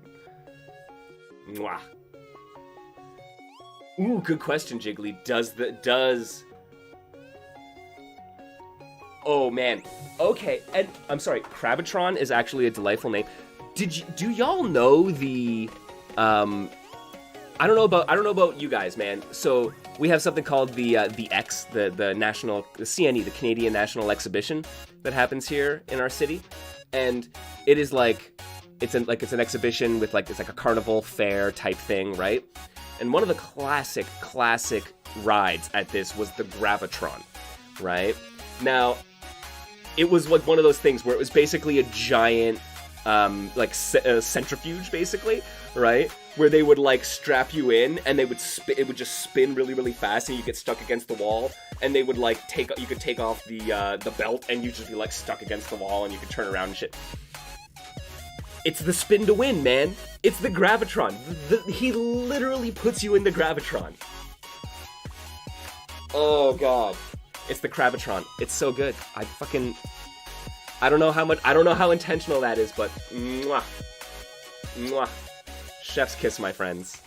Mwah. Ooh, good question, Jiggly. Oh man. Okay, and I'm sorry, Crabitron is actually a delightful name. Do y'all know the I don't know about you guys, man. So we have something called the X, the CNE, the Canadian National Exhibition that happens here in our city, and it is like it's an exhibition with it's like a carnival fair type thing, right? And one of the classic rides at this was the Gravitron, right? Now, it was like one of those things where it was basically a giant centrifuge, basically, right? Where they would strap you in, and it would just spin really, really fast, and you get stuck against the wall. And they would you could take off the belt, and you'd just be stuck against the wall, and you could turn around and shit. It's the spin to win, man. It's the Gravitron. He literally puts you in the Gravitron. Oh god, it's the Crabitron. It's so good. I don't know how intentional that is, but mwah, mwah. Chef's kiss, my friends.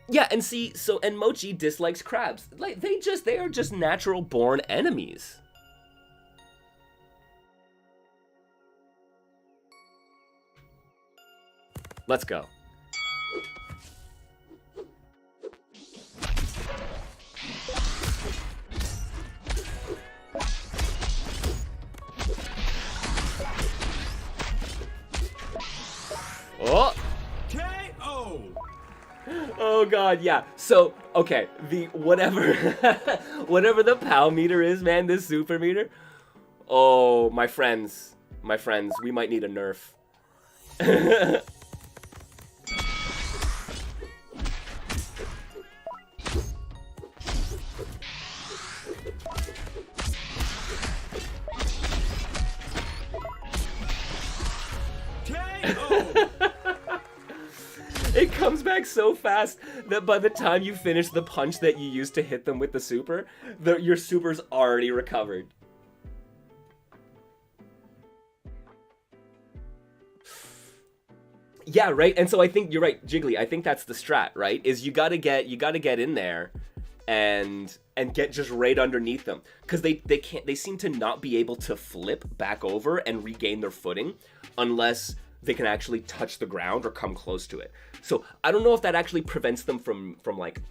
Yeah, and see, and Mochi dislikes crabs. They are just natural born enemies. Let's go. Oh! KO! Oh god, yeah. So, okay, whatever the POW meter is, man, this super meter. Oh, my friends, we might need a nerf. It comes back so fast that by the time you finish the punch that you used to hit them with the super, your super's already recovered. Yeah, right? And so I think you're right, Jiggly. I think that's the strat, right? Is you gotta get in there and get just right underneath them. Because they seem to not be able to flip back over and regain their footing unless they can actually touch the ground or come close to it. So I don't know if that actually prevents them from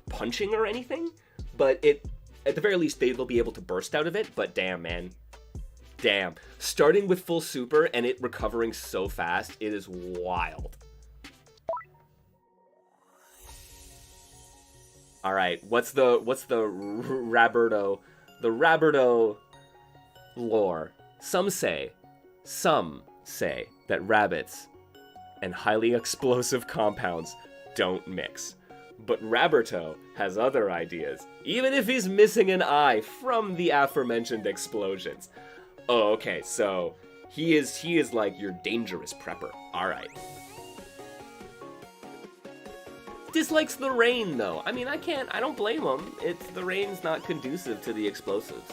punching or anything, but at the very least they'll be able to burst out of it. But damn, man, damn, starting with full super and it recovering so fast, it is wild. All right, what's the Raberto lore? Some say that rabbits and highly explosive compounds don't mix. But Raberto has other ideas, even if he's missing an eye from the aforementioned explosions. Oh, okay, so he is like your dangerous prepper. All right. Dislikes the rain, though. I mean, I don't blame him. The rain's not conducive to the explosives.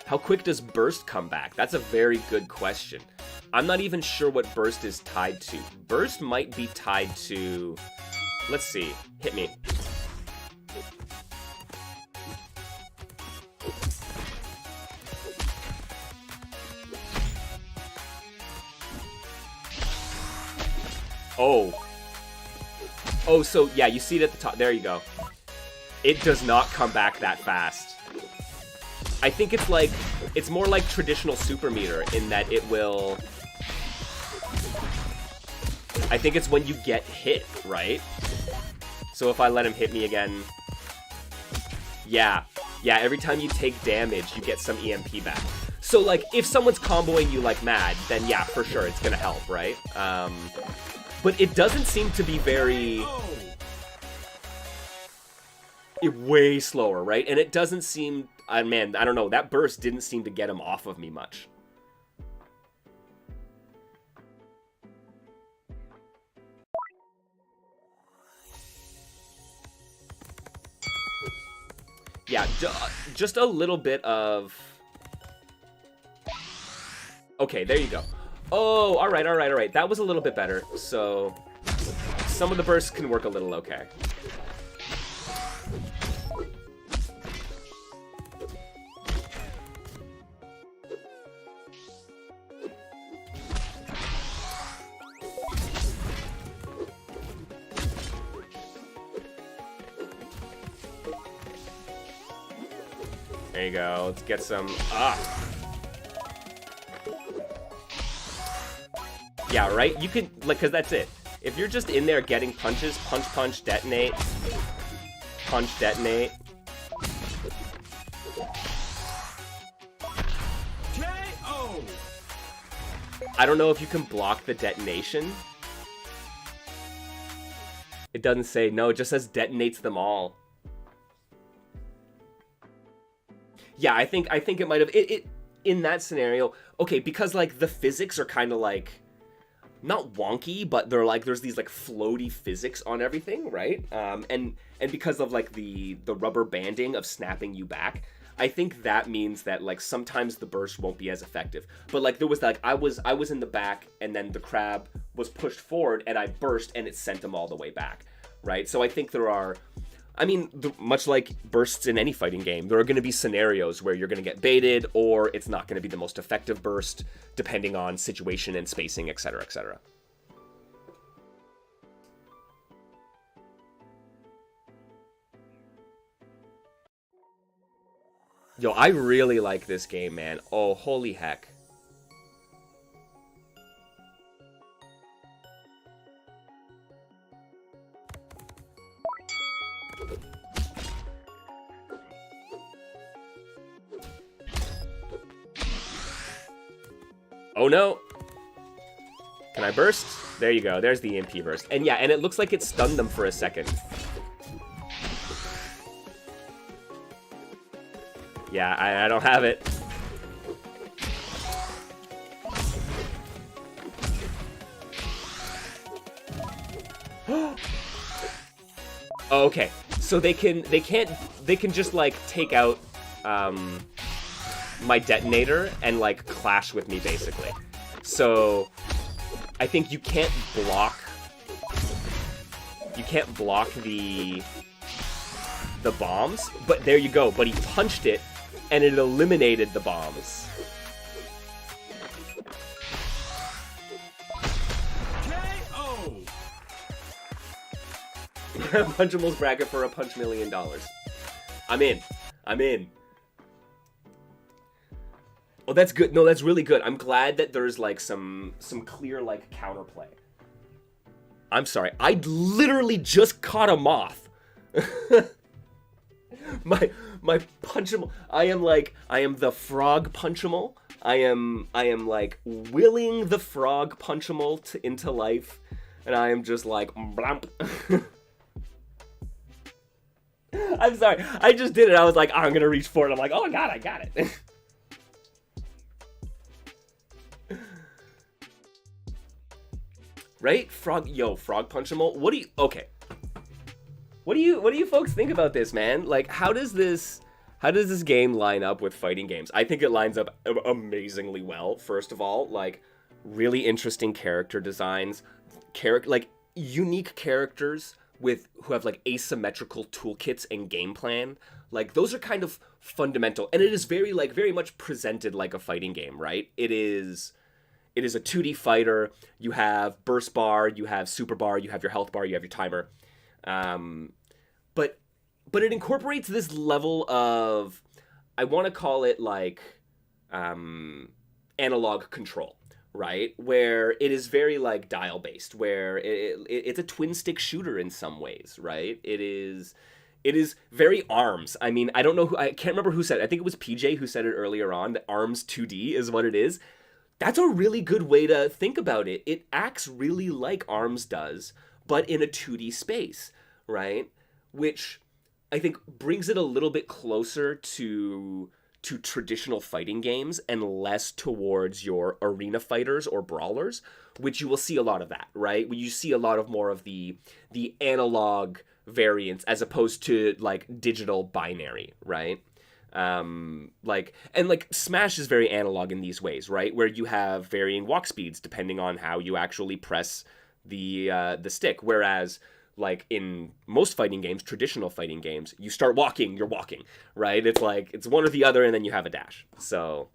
How quick does burst come back? That's a very good question. I'm not even sure what burst is tied to. Burst might be tied to... Let's see. Hit me. Oh, so yeah, you see it at the top. There you go. It does not come back that fast. I think it's more like traditional super meter in that it will... I think it's when you get hit, right? So if I let him hit me again... Yeah, every time you take damage, you get some EMP back. So, like, if someone's comboing you like mad, then yeah, for sure, it's gonna help, right? But it doesn't seem to be very... way slower, right? And it doesn't seem... man, I don't know, that burst didn't seem to get him off of me much. Yeah, just a little bit of... Okay, there you go. Oh, alright, alright, alright. That was a little bit better. So, some of the bursts can work a little okay. There you go. Let's get some... Yeah, right? You can... Like, because that's it. If you're just in there getting punches, punch, punch, detonate. Punch, detonate. KO! I don't know if you can block the detonation. It doesn't say. No, it just says detonates them all. Yeah, I think it might have it in that scenario. Okay, because like the physics are kind of like not wonky, but they're like there's these like floaty physics on everything, right? And because of like the rubber banding of snapping you back, I think that means that like sometimes the burst won't be as effective. But like there was like I was in the back and then the crab was pushed forward and I burst and it sent them all the way back, right? So I think there are... I mean, much like bursts in any fighting game, there are going to be scenarios where you're going to get baited, or it's not going to be the most effective burst, depending on situation and spacing, etc., etc. Yo, I really like this game, man. Oh, holy heck. Oh no! Can I burst? There you go, there's the EMP burst. And yeah, and it looks like it stunned them for a second. Yeah, I don't have it. Okay, so they can just like take out my detonator and like clash with me basically. So I think you can't block the bombs, but there you go. But he punched it and it eliminated the bombs. KO! Punchables bracket for a punch $1 million. I'm in. I'm in. Oh, that's good. No, that's really good. I'm glad that there's like some clear like counterplay. I'm sorry. I literally just caught a moth. my punchable. I am the frog punchable. I am like willing the frog punchable into life, and I am just like blamp. I'm sorry. I just did it. I was like, oh, I'm gonna reach for it. I'm like, oh god, I got it. Right? Frog punchable. What do you... Okay. What do you folks think about this, man? Like, how does this game line up with fighting games? I think it lines up amazingly well, first of all. Like, really interesting character designs. Like, unique characters who have, like, asymmetrical toolkits and game plan. Like, those are kind of fundamental. And it is very much presented like a fighting game, right? It is a 2D fighter. You have burst bar, you have super bar, you have your health bar, you have your timer. But it incorporates this level of, I want to call it like analog control, right? Where it is very like dial based, where it's a twin stick shooter in some ways, right? It is It is very ARMS. I mean, I don't know who, I can't remember who said it. I think it was PJ who said it earlier on, that ARMS 2D is what it is. That's a really good way to think about it. It acts really like ARMS does, but in a 2D space, right? Which I think brings it a little bit closer to traditional fighting games and less towards your arena fighters or brawlers, which you will see a lot of that, right? When you see a lot of more of the analog variants as opposed to like digital binary, right? Like Smash is very analog in these ways, right? Where you have varying walk speeds depending on how you actually press the stick, whereas like in most fighting games, traditional fighting games, you start walking, you're walking, right? It's like it's one or the other, and then you have a dash. So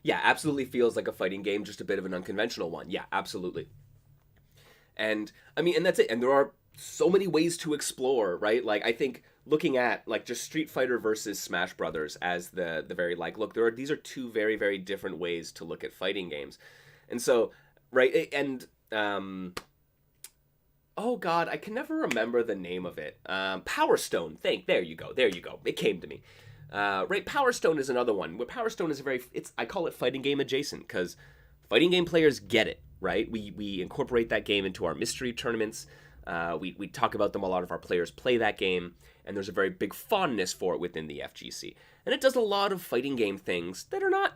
yeah, absolutely feels like a fighting game, just a bit of an unconventional one. Yeah, absolutely. And I mean, and that's it. And there are so many ways to explore, right? Like I think looking at like just Street Fighter versus Smash Brothers as the very like look, there are these are two very different ways to look at fighting games. And so, right, and oh god, I can never remember the name of it. Power Stone. There you go. There you go. It came to me. Right, Power Stone is another one. Where Power Stone is a very it's I call it fighting game adjacent because fighting game players get it, right? We incorporate that game into our mystery tournaments. We talk about them. A lot of our players play that game, and there's a very big fondness for it within the FGC. And it does a lot of fighting game things that are not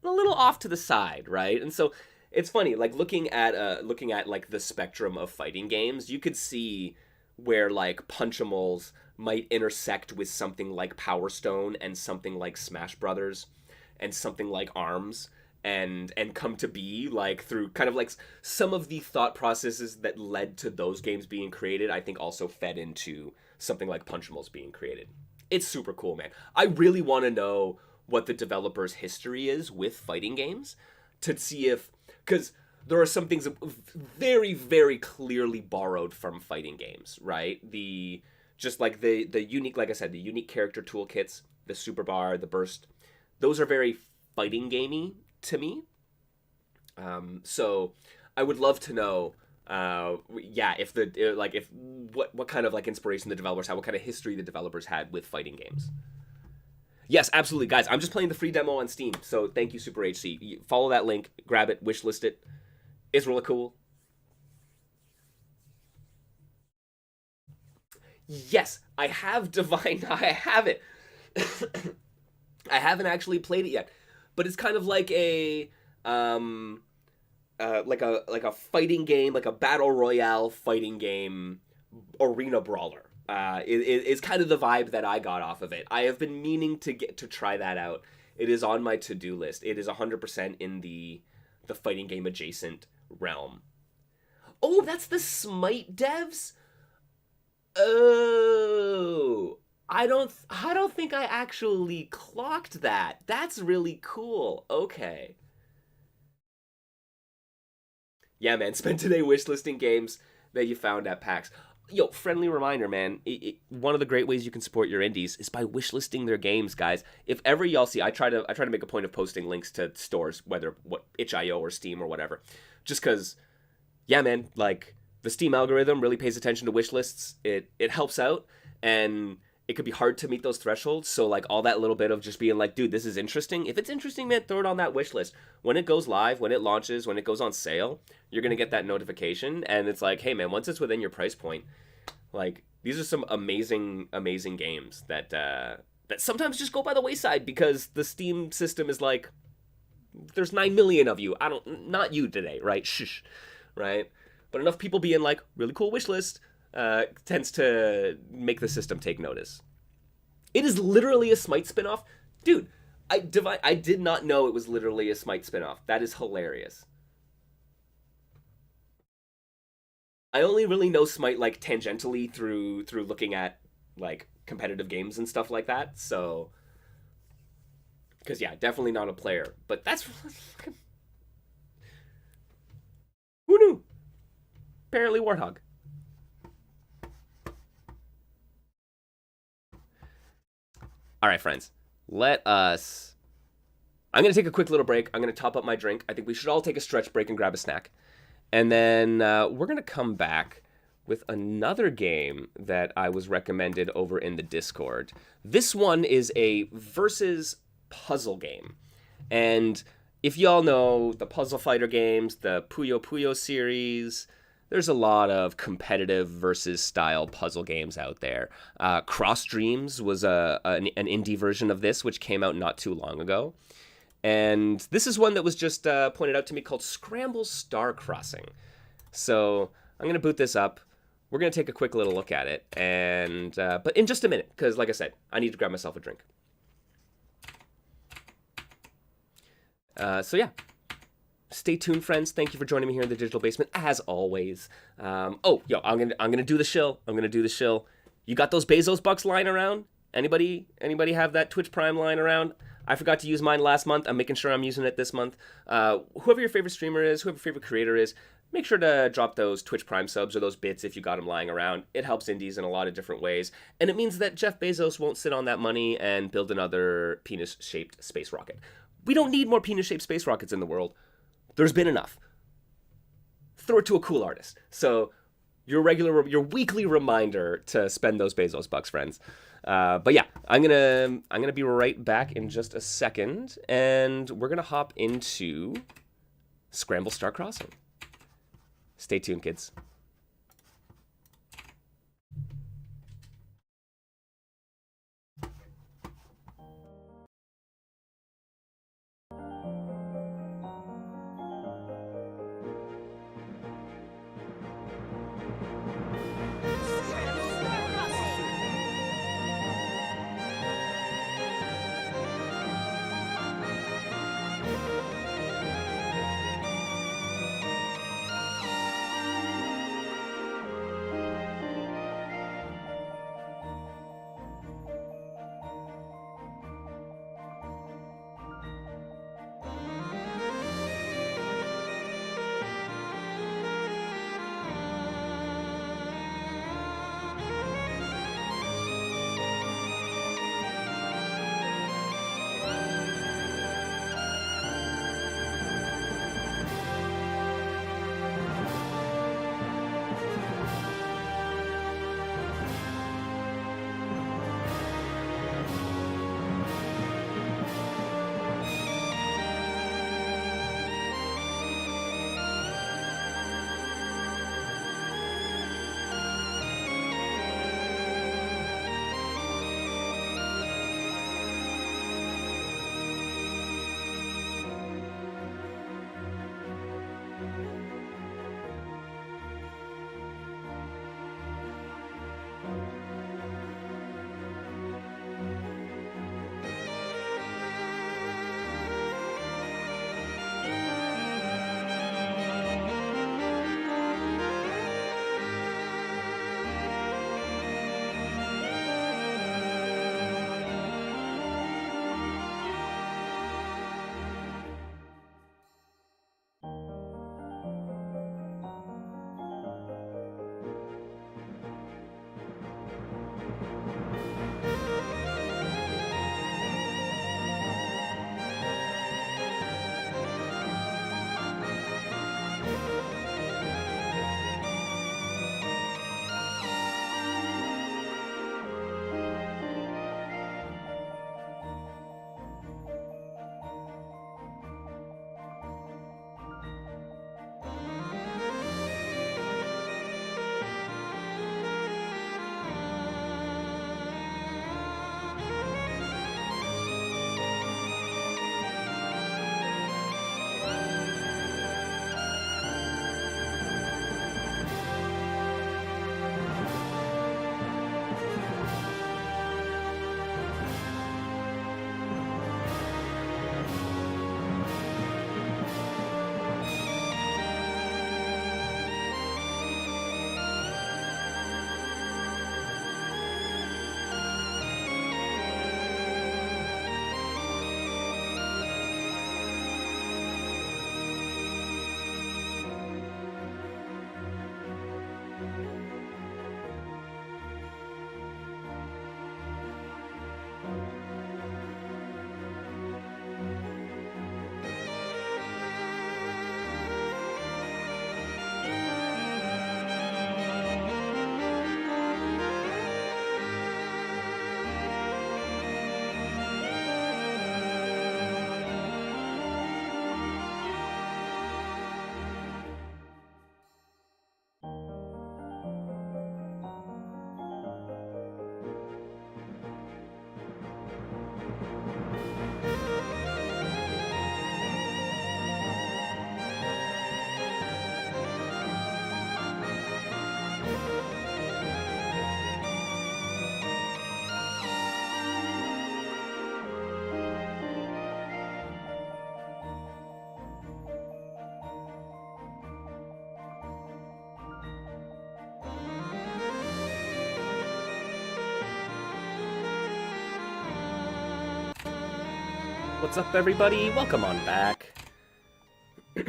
a little off to the side, right? And so it's funny, like looking at like the spectrum of fighting games, you could see where like Punchamals might intersect with something like Power Stone and something like Smash Brothers and something like Arms and come to be like through kind of like some of the thought processes that led to those games being created. I think also fed into something like Punchamals being created. It's super cool, man. I really want to know what the developer's history is with fighting games to see if because there are some things that very clearly borrowed from fighting games, right? The just like the unique, like I said, the unique character toolkits, the super bar, the burst, those are very fighting gamey to me. So I would love to know, yeah, if the like if what kind of like inspiration the developers had, what kind of history the developers had with fighting games. Yes, absolutely, guys. I'm just playing the free demo on Steam, so thank you, Super HC. Follow that link, grab it, wishlist it. It's really cool. Yes, I have Divine. I have it. I haven't actually played it yet, but it's kind of um like a fighting game, like a battle royale fighting game, arena brawler. Is kind of the vibe that I got off of it. I have been meaning to get to try that out. It is on my to do list. It is 100% in the fighting game adjacent realm. Oh, that's the Smite devs. Oh, I don't think I actually clocked that. That's really cool. Okay. Yeah, man. Spend today wishlisting games that you found at PAX. Yo, friendly reminder, man. One of the great ways you can support your indies is by wishlisting their games, guys. If ever y'all see, I try to make a point of posting links to stores, whether what itch.io or Steam or whatever, just because yeah, man, like the Steam algorithm really pays attention to wish lists. It helps out, and it could be hard to meet those thresholds. So like all that little bit of just being like, dude, this is interesting. If it's interesting, man, throw it on that wish list. When it goes live, when it launches, when it goes on sale, you're gonna get that notification, and it's like, hey, man, once it's within your price point, like these are some amazing games that sometimes just go by the wayside because the Steam system is like, there's 9 million of you. I don't, not you today, right? Shh, right? But enough people being like really cool wish list tends to make the system take notice. It is literally a Smite spinoff, dude. I did not know it was literally a Smite spinoff. That is hilarious. I only really know Smite like tangentially through looking at like competitive games and stuff like that. So, because yeah, definitely not a player. But that's who knew? Apparently, Warthog. All right, friends. Let us I'm going to take a quick little break. I'm going to top up my drink. I think we should all take a stretch break and grab a snack. And then we're going to come back with another game that I was recommended over in the Discord. This one is a versus puzzle game. And if y'all know the Puzzle Fighter games, the Puyo Puyo series, there's a lot of competitive versus style puzzle games out there. Cross Dreams was an indie version of this, which came out not too long ago. And this is one that was just pointed out to me called Scramble Star Crossing. So I'm going to boot this up. We're going to take a quick little look at it. And but in just a minute, because like I said, I need to grab myself a drink. So yeah. Stay tuned, friends. Thank you for joining me here in the Digital Basement, as always. I'm gonna do the shill. You got those Bezos bucks lying around? Anybody have that Twitch Prime lying around? I forgot to use mine last month. I'm making sure I'm using it this month. Whoever your favorite streamer is, whoever your favorite creator is, make sure to drop those Twitch Prime subs or those bits if you got them lying around. It helps indies in a lot of different ways, and it means that Jeff Bezos won't sit on that money and build another penis-shaped space rocket. We don't need more penis-shaped space rockets in the world. There's been enough. Throw it to a cool artist. So your weekly reminder to spend those Bezos bucks, friends. But yeah, I'm gonna be right back in just a second, and we're gonna hop into Scramble Star Crossing. Stay tuned, kids. What's up, everybody? Welcome on back. We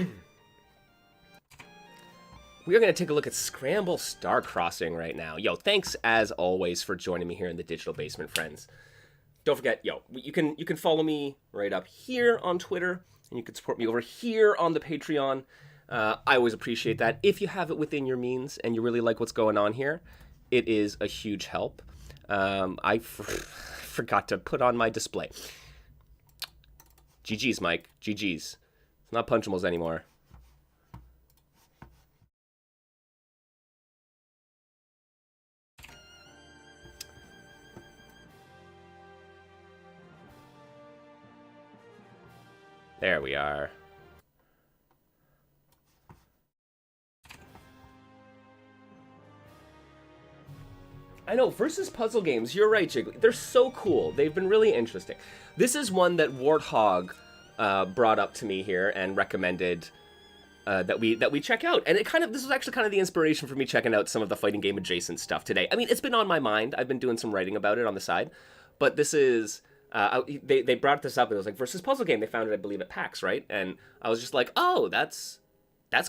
are going to take a look at Scramble Star Crossing right now. Yo, thanks as always for joining me here in the Digital Basement, friends. Don't forget, yo, you can follow me right up here on Twitter, and you can support me over here on the Patreon. I always appreciate that. If you have it within your means and you really like what's going on here, it is a huge help. I forgot to put on my display. GG's, Mike. GG's. It's not Punchimals anymore. There we are. I know, versus puzzle games, you're right, Jiggly. They're so cool. They've been really interesting. This is one that Warthog brought up to me here and recommended that we check out. And this was actually kind of the inspiration for me checking out some of the fighting game adjacent stuff today. I mean, it's been on my mind. I've been doing some writing about it on the side. But this is... they brought this up, and it was like, versus puzzle game. They found it, I believe, at PAX, right? And I was just like, oh, that's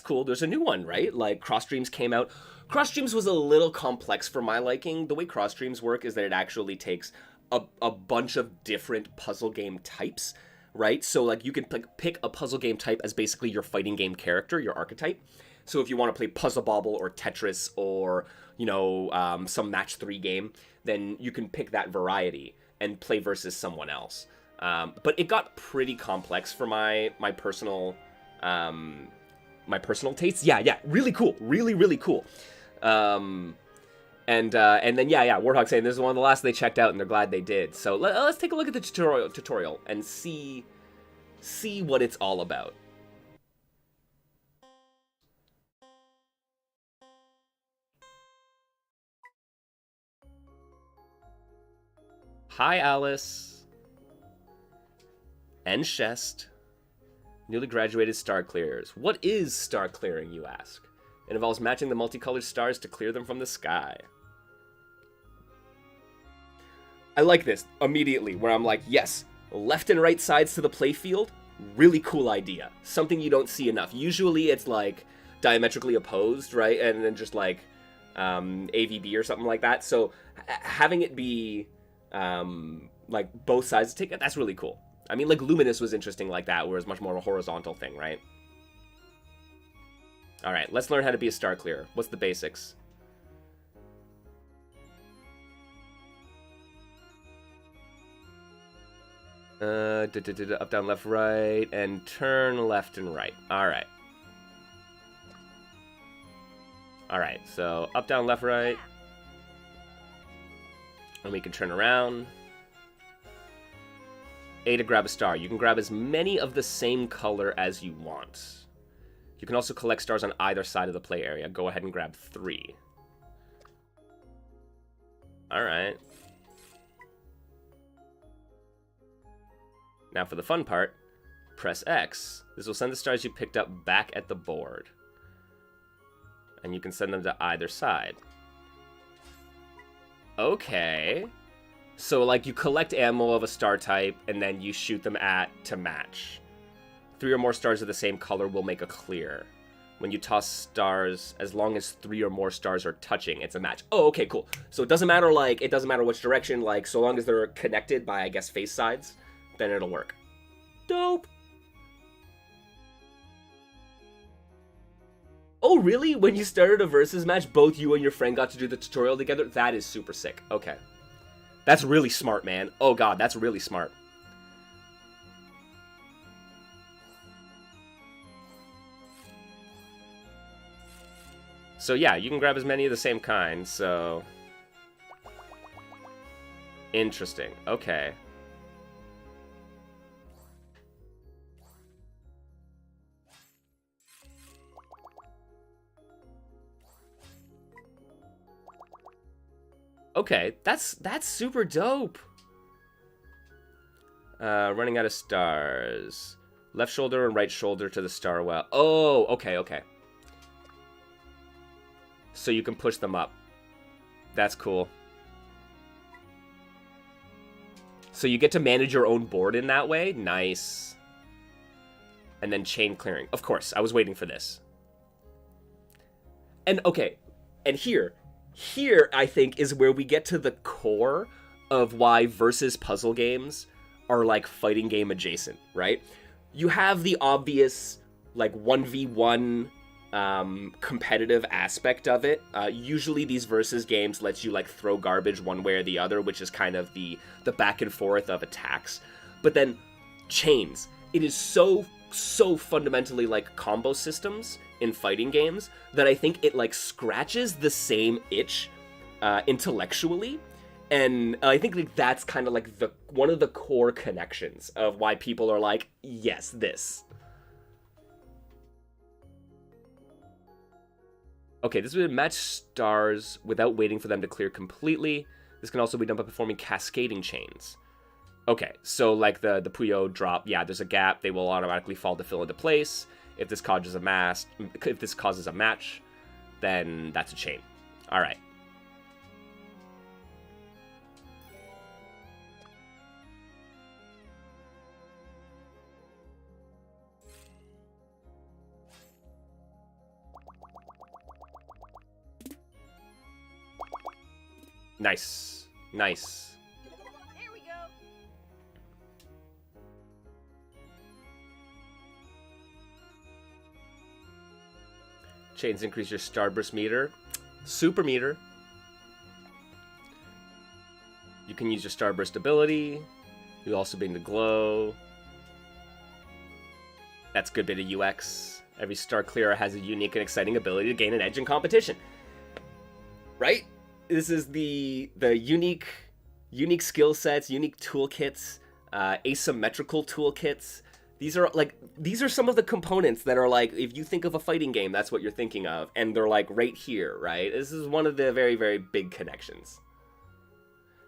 cool. There's a new one, right? Like, Cross Streams came out. Cross Streams was a little complex for my liking. The way Cross Streams work is that it actually takes a bunch of different puzzle game types, right? So, like, you can pick a puzzle game type as basically your fighting game character, your archetype. So if you want to play Puzzle Bobble or Tetris or, you know, some Match 3 game, then you can pick that variety and play versus someone else. But it got pretty complex for my personal tastes. Yeah, really cool. Really cool. And then Warthog saying this is one of the last they checked out and they're glad they did. So let's take a look at the tutorial and see what it's all about. Hi, Alice. And Shest. Newly graduated star clearers. What is star clearing, you ask? It involves matching the multicolored stars to clear them from the sky. I like this immediately, where I'm like, yes, left and right sides to the playfield, really cool idea. Something you don't see enough. Usually it's like diametrically opposed, right? And then just like AVB or something like that. So having it be like both sides to take it, that's really cool. I mean, like Luminous was interesting like that, where it's much more of a horizontal thing, right? Alright, let's learn how to be a star clearer. What's the basics? Up, down, left, right, and turn left and right. Alright. Alright, so up, down, left, right. And we can turn around. A to grab a star. You can grab as many of the same color as you want. You can also collect stars on either side of the play area. Go ahead and grab 3. Alright. Now for the fun part, press X. This will send the stars you picked up back at the board. And you can send them to either side. Okay. So, like, you collect ammo of a star type, and then you shoot them to match. 3 or more stars of the same color will make a clear. When you toss stars, as long as 3 or more stars are touching, it's a match. Oh, okay, cool. So it doesn't matter, like, it doesn't matter which direction, like, so long as they're connected by, I guess, face sides, then it'll work. Dope! Oh, really? When you started a versus match, both you and your friend got to do the tutorial together? That is super sick. Okay. That's really smart, man. Oh god, that's really smart. So yeah, you can grab as many of the same kind, so... Interesting. Okay. Okay, that's super dope. Running out of stars. Left shoulder and right shoulder to the star well. Oh, okay, okay. So you can push them up. That's cool. So you get to manage your own board in that way. Nice. And then chain clearing. Of course, I was waiting for this. And okay, and here I think is where we get to the core of why versus puzzle games are like fighting game adjacent, right? You have the obvious like 1v1 competitive aspect of it. Usually these versus games lets you like throw garbage one way or the other, which is kind of the back and forth of attacks. But then chains, it is so fundamentally like combo systems in fighting games that I think it like scratches the same itch intellectually. And I think like that's kind of like one of the core connections of why people are like, yes, this. Okay, this would match stars without waiting for them to clear completely. This can also be done by performing cascading chains. Okay, so like the Puyo drop, yeah, there's a gap. They will automatically fall to fill into place. If this causes a match, then that's a chain. All right. Nice. Nice. Here we go. Chains increase your starburst meter. Super meter. You can use your starburst ability. You'll also bring the glow. That's a good bit of UX. Every star clearer has a unique and exciting ability to gain an edge in competition. Right? This is the unique skill sets, unique toolkits, asymmetrical toolkits. These are some of the components that are like, if you think of a fighting game, that's what you're thinking of, and they're like right here, right? This is one of the very, very big connections.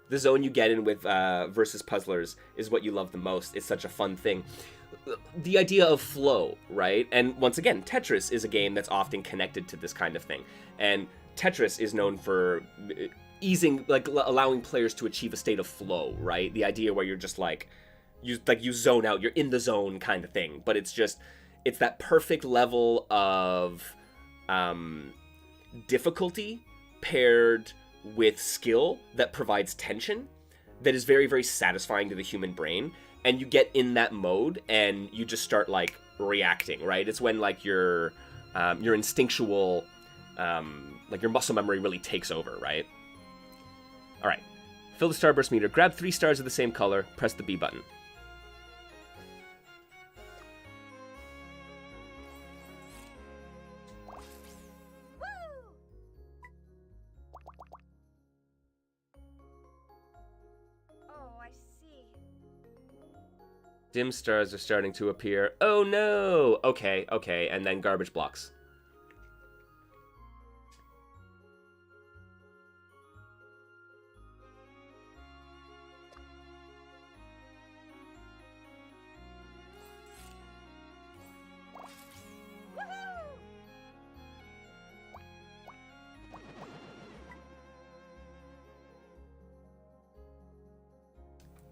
The zone you get in with versus puzzlers is what you love the most. It's such a fun thing. The idea of flow, right? And once again, Tetris is a game that's often connected to this kind of thing. And Tetris is known for easing, like allowing players to achieve a state of flow, right? The idea where you're just like you zone out, you're in the zone kind of thing. But it's that perfect level of difficulty paired with skill that provides tension that is very, very satisfying to the human brain. And you get in that mode and you just start like reacting, right? It's when like your instinctual like your muscle memory really takes over, right? All right, fill the starburst meter. Grab 3 stars of the same color. Press the B button. Oh, I see. Dim stars are starting to appear. Oh no! Okay, and then garbage blocks.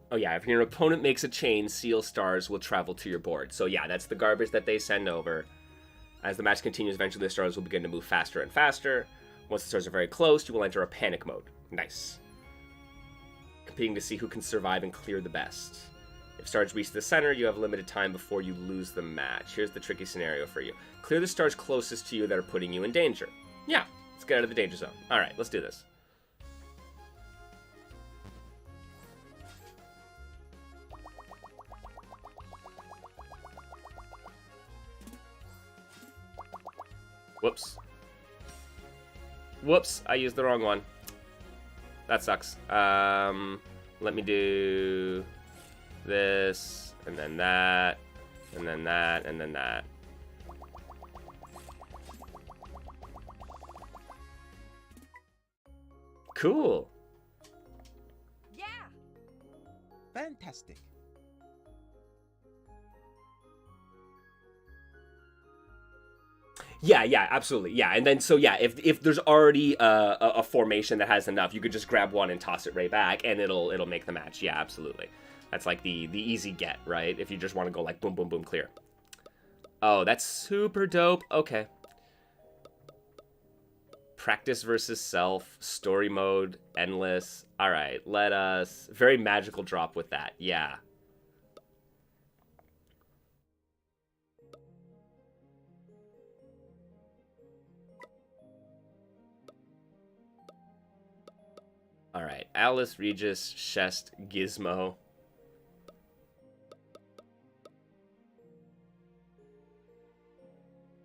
Oh yeah, if your opponent makes a chain, seal stars will travel to your board. So yeah, that's the garbage that they send over. As the match continues, eventually the stars will begin to move faster and faster. Once the stars are very close, you will enter a panic mode. Nice. Competing to see who can survive and clear the best. If stars reach the center, you have limited time before you lose the match. Here's the tricky scenario for you. Clear the stars closest to you that are putting you in danger. Yeah, let's get out of the danger zone. Alright, let's do this. Whoops. Whoops, I used the wrong one. That sucks. Let me do this, and then that, and then that, and then that. Cool. Yeah. Fantastic. Yeah, yeah, absolutely. Yeah, and then so yeah, if there's already a formation that has enough, you could just grab one and toss it right back, and it'll make the match. Yeah, absolutely. That's like the easy get, right? If you just want to go like boom, boom, boom, clear. Oh, that's super dope. Okay. Practice versus self, story mode, endless. All right, let us... Very magical drop with that. Yeah. All right, Alice, Regis, Shest, Gizmo.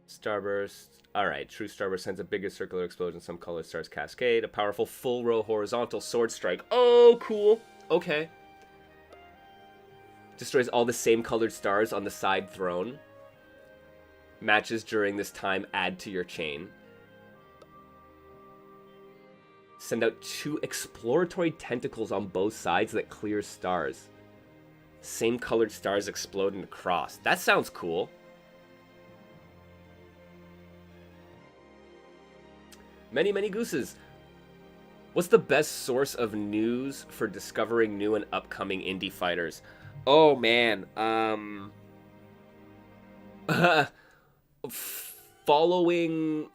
Starburst. All right, true Starburst sends a bigger circular explosion. Some colored stars cascade. A powerful full row horizontal sword strike. Oh, cool. Okay. Destroys all the same colored stars on the side throne. Matches during this time add to your chain. Send out 2 exploratory tentacles on both sides that clear stars. Same colored stars explode into cross. That sounds cool. Many, many gooses. What's the best source of news for discovering new and upcoming indie fighters? Oh, man. Following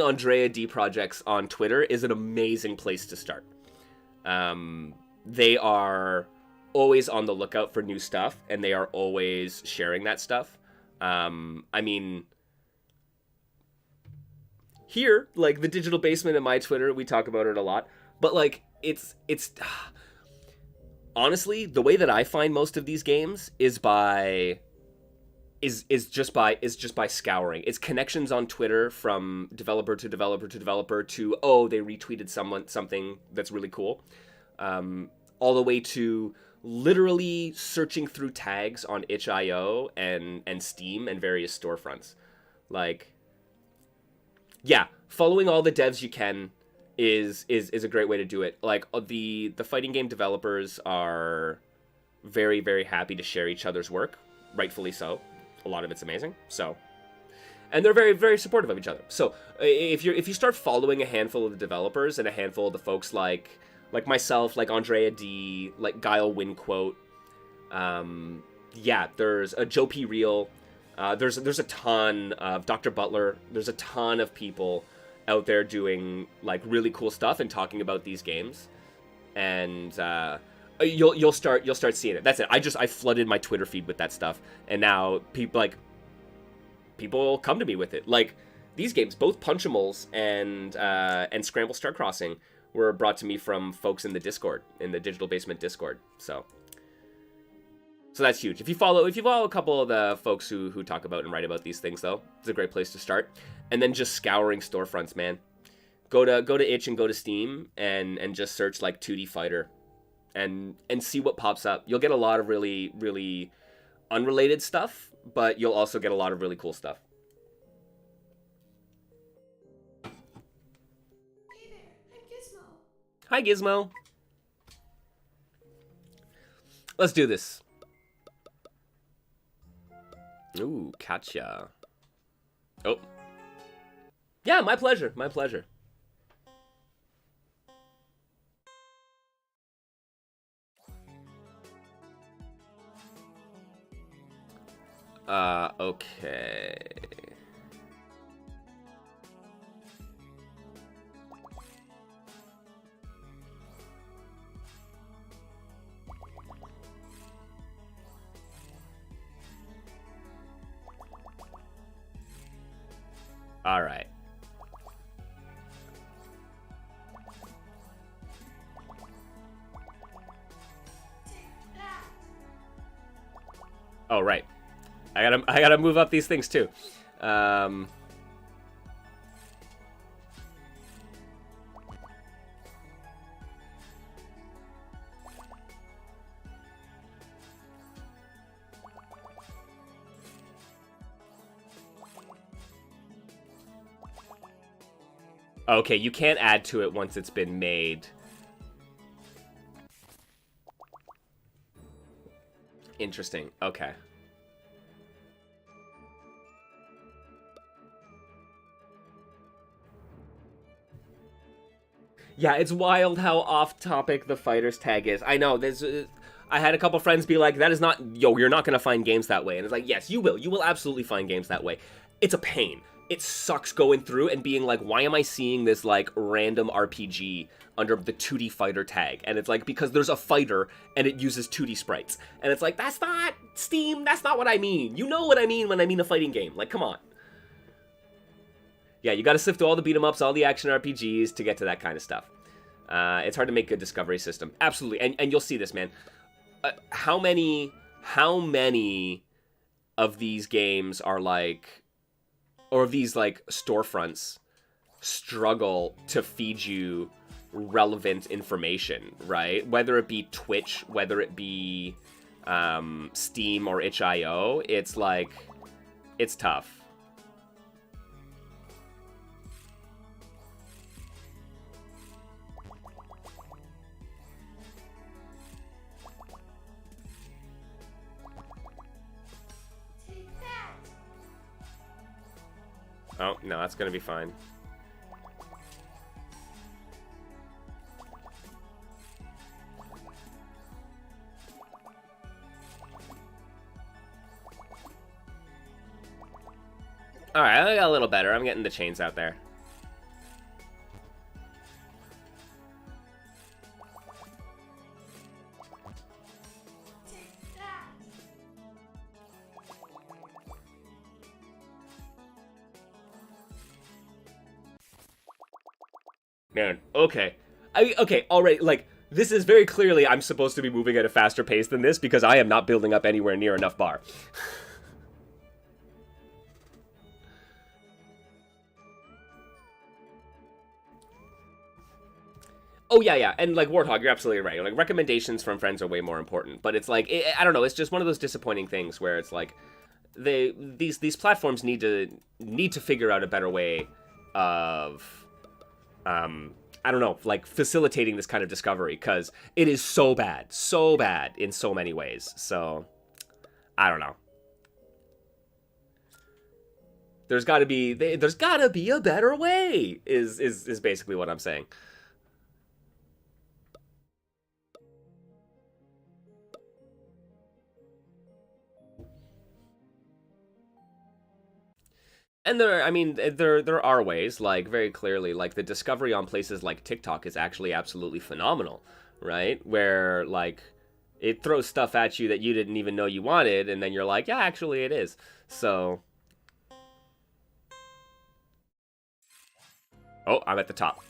Andrea D projects on Twitter is an amazing place to start. They are always on the lookout for new stuff, and they are always sharing that stuff. I mean, here, like the Digital Basement in my Twitter, we talk about it a lot. But like, it's honestly, the way that I find most of these games is just by scouring. It's connections on Twitter from developer to developer to developer to, oh, they retweeted something that's really cool, all the way to literally searching through tags on itch.io and Steam and various storefronts. Like, yeah, following all the devs you can is a great way to do it. Like, the fighting game developers are very, very happy to share each other's work, rightfully so. A lot of it's amazing. So, and they're very, very supportive of each other. So if you start following a handful of the developers and a handful of the folks like myself, like Andrea D, like Guile Winquote, yeah, there's a Joe P. Real, there's a ton of Dr. Butler. There's a ton of people out there doing like really cool stuff and talking about these games, and you'll start seeing it. That's it. I flooded my Twitter feed with that stuff, and now people come to me with it. Like, these games, both Punchimals and Scramble Star Crossing, were brought to me from folks in the Discord, in the Digital Basement Discord. So that's huge. If you follow a couple of the folks who talk about and write about these things, though, it's a great place to start. And then just scouring storefronts, man. Go to itch and go to Steam and just search like 2D fighter. And see what pops up. You'll get a lot of really, really unrelated stuff, but you'll also get a lot of really cool stuff. Hey there, I'm Gizmo. Hi, Gizmo. Let's do this. Ooh, Katya. Oh. Yeah, my pleasure. My pleasure. Okay. All right. Oh, right. I gotta move up these things too. Okay, you can't add to it once it's been made. Interesting. Okay. Yeah, it's wild how off-topic the fighter's tag is. I know, there's... I had a couple friends be like, that is not... Yo, you're not going to find games that way. And it's like, yes, you will. You will absolutely find games that way. It's a pain. It sucks going through and being like, why am I seeing this, like, random RPG under the 2D fighter tag? And it's like, because there's a fighter and it uses 2D sprites. And it's like, that's not Steam. That's not what I mean. You know what I mean when I mean a fighting game. Like, come on. Yeah, you gotta sift through all the beat-em-ups, all the action RPGs to get to that kind of stuff. It's hard to make a good discovery system. Absolutely, and you'll see this, man. How many of these games are like, or of these like storefronts struggle to feed you relevant information, right? Whether it be Twitch, whether it be Steam or itch.io, it's like, it's tough. Oh, no, that's gonna be fine. Alright, I got a little better. I'm getting the chains out there. Man, okay. Okay, alright, like, this is very clearly I'm supposed to be moving at a faster pace than this because I am not building up anywhere near enough bar. Oh, yeah, and, like, Warthog, you're absolutely right. Like, recommendations from friends are way more important. But it's like, I don't know, it's just one of those disappointing things where it's like, these platforms need to figure out a better way of... I don't know, like, facilitating this kind of discovery, because it is so bad in so many ways. So, I don't know. There's gotta be a better way, is basically what I'm saying. And there are ways, like, very clearly, like, the discovery on places like TikTok is actually absolutely phenomenal, right? Where, like, it throws stuff at you that you didn't even know you wanted, and then you're like, yeah, actually it is. So... Oh, I'm at the top.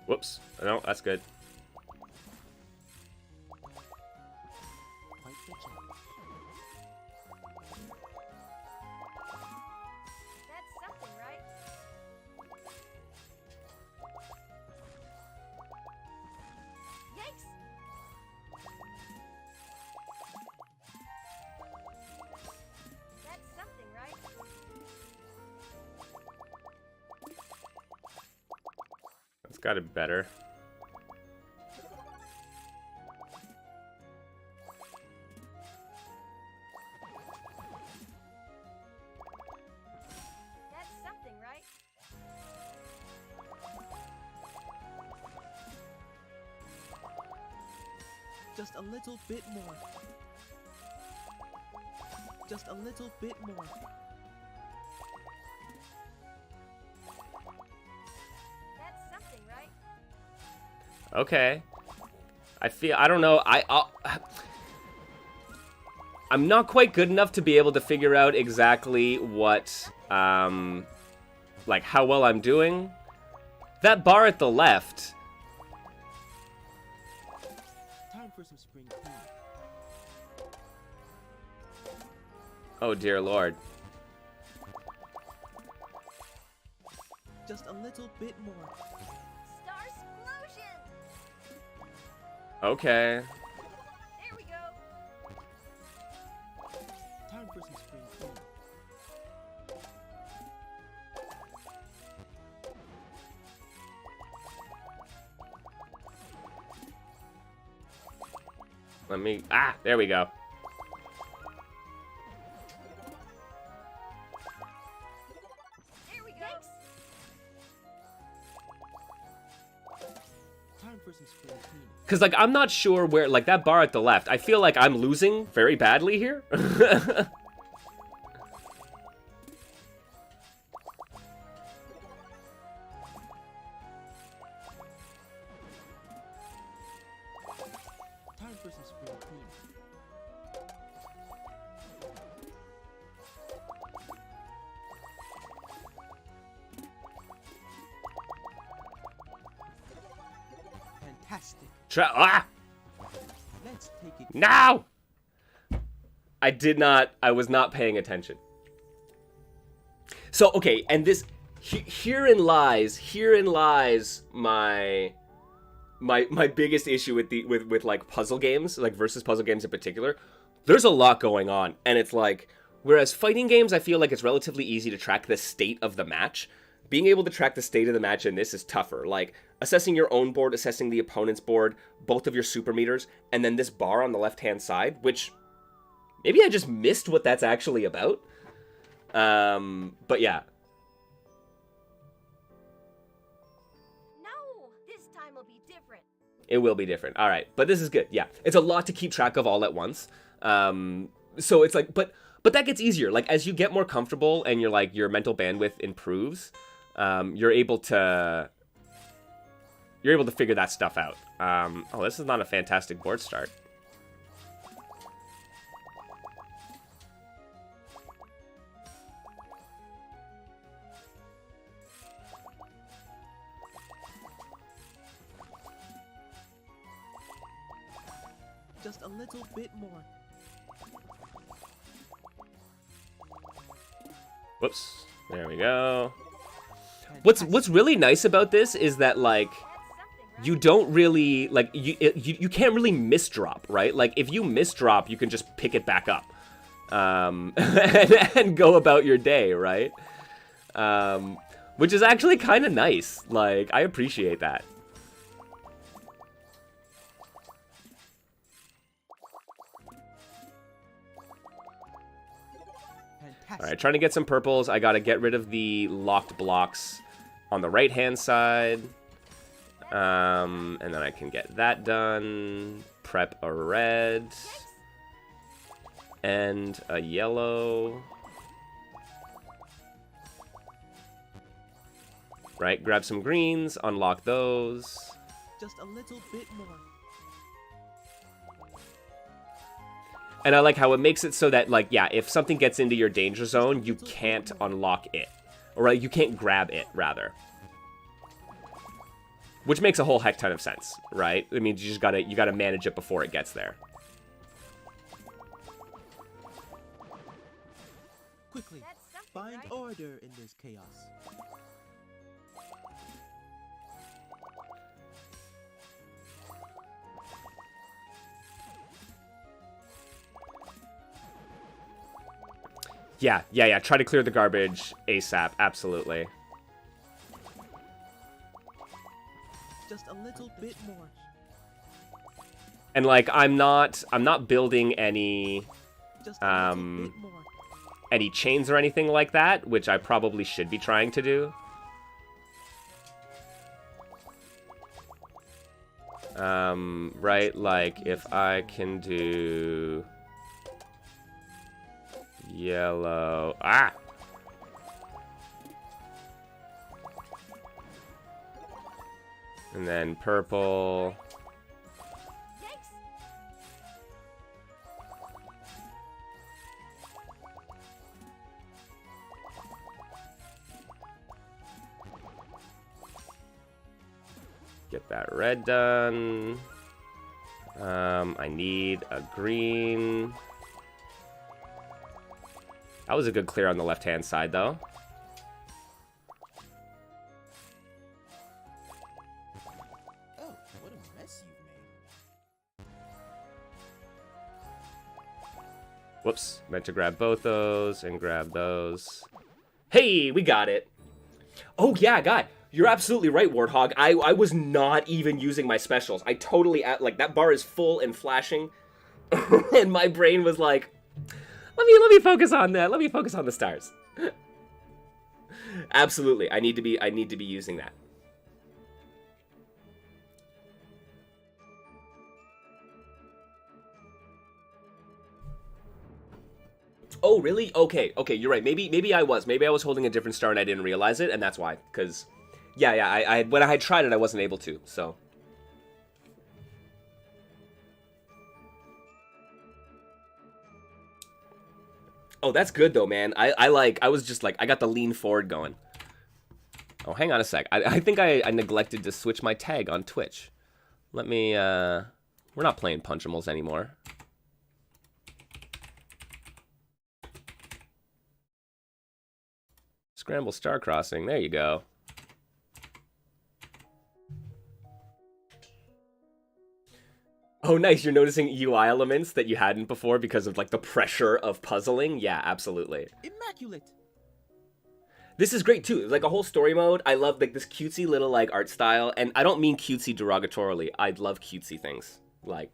Whoops. No, that's good. That's something, right? Yikes! That's something, right? It's got it better. That's something, right? Just a little bit more. Just a little bit more. That's something, right? Okay. I don't know, I'm not quite good enough to be able to figure out exactly what, like, how well I'm doing. That bar at the left... Time for some spring cleaning. Oh, dear Lord. Just a little bit more. Star explosion! Okay. There we go! Time for some spring cleaning. Let me... Ah, there we go. There we go. Time for some spring cleaning. Because, like, I'm not sure where... Like, that bar at the left, I feel like I'm losing very badly here. Time for some spring cleaning. Fantastic. Ah! Let's take it. No! I was not paying attention. So, okay, and this, herein lies my biggest issue with like puzzle games, like versus puzzle games in particular. There's a lot going on, and it's like, whereas fighting games, I feel like it's relatively easy to track the state of the match. Being able to track the state of the match in this is tougher. Like, assessing your own board, assessing the opponent's board, both of your super meters, and then this bar on the left-hand side, which maybe I just missed what that's actually about. But yeah. No, this time will be different. It will be different. All right, but this is good. Yeah, it's a lot to keep track of all at once. So it's like, but that gets easier. Like, as you get more comfortable and your mental bandwidth improves, you're able to figure that stuff out. Oh, this is not a fantastic board start. Just a little bit more. Whoops. There we go. What's really nice about this is that, like, That's something, right? you don't really, like, you can't really misdrop, right? Like, if you misdrop, you can just pick it back up, and go about your day, right? Which is actually kind of nice. Like, I appreciate that. Fantastic. All right, trying to get some purples. I got to get rid of the locked blocks on the right-hand side. And then I can get that done. Prep a red. And a yellow. Right, grab some greens, unlock those. Just a little bit more. And I like how it makes it so that, like, yeah, if something gets into your danger zone, you can't unlock it. Or you can't grab it, rather. Which makes a whole heck ton of sense, right? I mean, you gotta manage it before it gets there. Quickly, That's something, find right? order in this chaos. Yeah. Try to clear the garbage ASAP. Absolutely. Just a little bit more. And like, I'm not building any Just a little bit more. chains or anything like that, which I probably should be trying to do. Right, like if I can do yellow. Ah! And then purple. Yikes! Get that red done. I need a green. That was a good clear on the left-hand side, though. Oh, what a mess you've made. Whoops. Meant to grab both those and grab those. Hey, we got it. Oh, yeah, guy. You're absolutely right, Warthog. I was not even using my specials. I totally, like, that bar is full and flashing. And my brain was like, let me focus on that. Let me focus on the stars. Absolutely. I need to be using that. Oh, really? Okay, you're right. Maybe I was holding a different star and I didn't realize it, and that's why. Because, yeah, I when I had tried it, I wasn't able to. So. Oh, that's good though, man. I was just like, I got the lean forward going. Oh, hang on a sec. I think I neglected to switch my tag on Twitch. Let me, we're not playing Punchimals anymore. Scramble Star Crossing, there you go. Oh, nice, you're noticing UI elements that you hadn't before because of, like, the pressure of puzzling? Yeah, absolutely. Immaculate. This is great, too. Like, a whole story mode. I love, like, this cutesy little, like, art style. And I don't mean cutesy derogatorily. I love cutesy things. Like,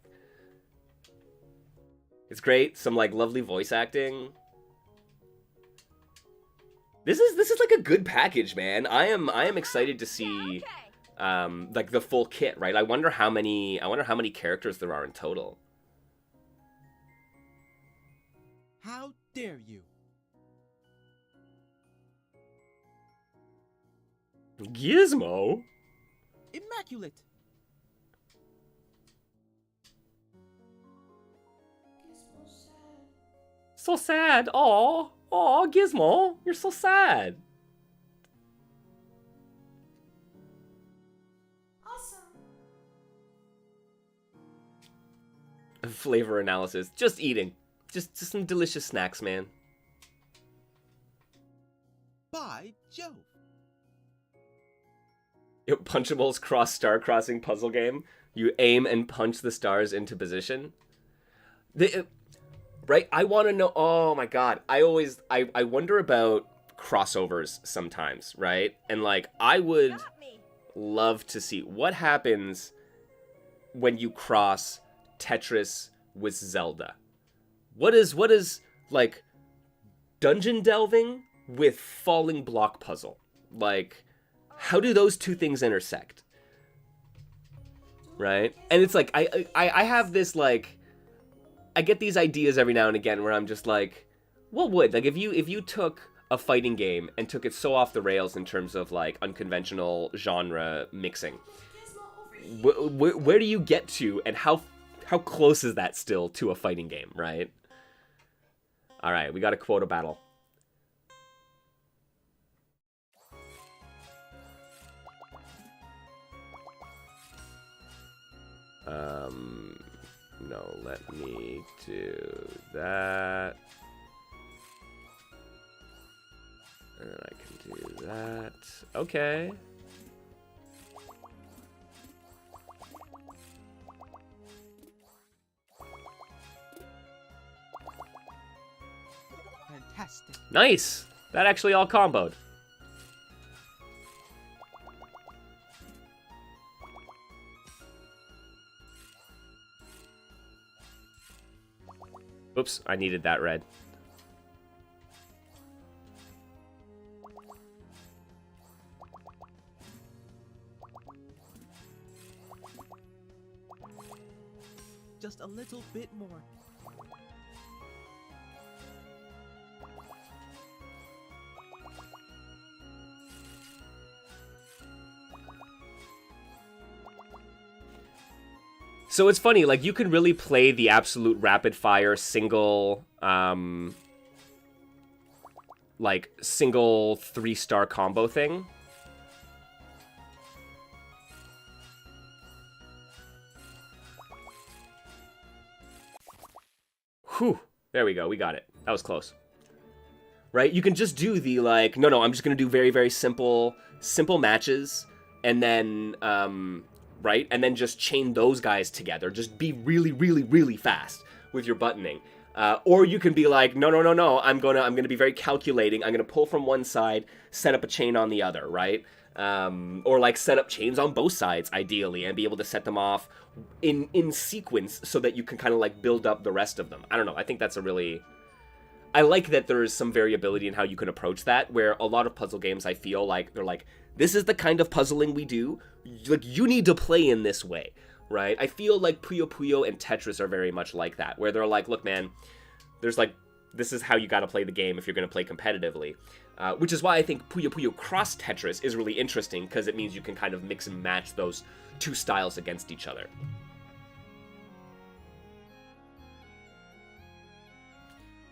it's great. Some, like, lovely voice acting. This is like a good package, man. I am excited to see like the full kit, right? I wonder how many characters there are in total. How dare you? Gizmo? Immaculate. So sad. Aw, Gizmo, you're so sad. Flavor analysis. Just eating. Just some delicious snacks, man. By Jove. Yo, Punchables cross star crossing puzzle game. You aim and punch the stars into position. Right? I want to know. Oh my god. I wonder about crossovers sometimes, right? And like, I would love to see what happens when you cross Tetris with Zelda. What is like dungeon delving with falling block puzzle? Like, how do those two things intersect? Right? And it's like I have this, like, I get these ideas every now and again where I'm just like, what would, like, if you took a fighting game and took it so off the rails in terms of, like, unconventional genre mixing, where do you get to, and how close is that still to a fighting game, right? All right, we got a quota battle. No, let me do that. And I can do that. Okay. Fantastic. Nice! That actually all comboed. Oops, I needed that red. Just a little bit more. So it's funny, like, you can really play the absolute rapid-fire single, like, single 3-star combo thing. Whew. There we go, we got it. That was close. Right? You can just do the, like, no, I'm just gonna do very, very simple matches, and then, right? And then just chain those guys together. Just be really, really, really fast with your buttoning. Or you can be like, no, no, no, no. I'm gonna be very calculating. I'm gonna pull from one side, set up a chain on the other, right? Or like set up chains on both sides, ideally, and be able to set them off in sequence so that you can kind of like build up the rest of them. I don't know. I think that's a really... I like that there is some variability in how you can approach that, where a lot of puzzle games, I feel like, they're like, this is the kind of puzzling we do. Like, you need to play in this way, right? I feel like Puyo Puyo and Tetris are very much like that, where they're like, look, man, there's like, this is how you gotta play the game if you're gonna play competitively. Which is why I think Puyo Puyo Cross Tetris is really interesting, because it means you can kind of mix and match those two styles against each other.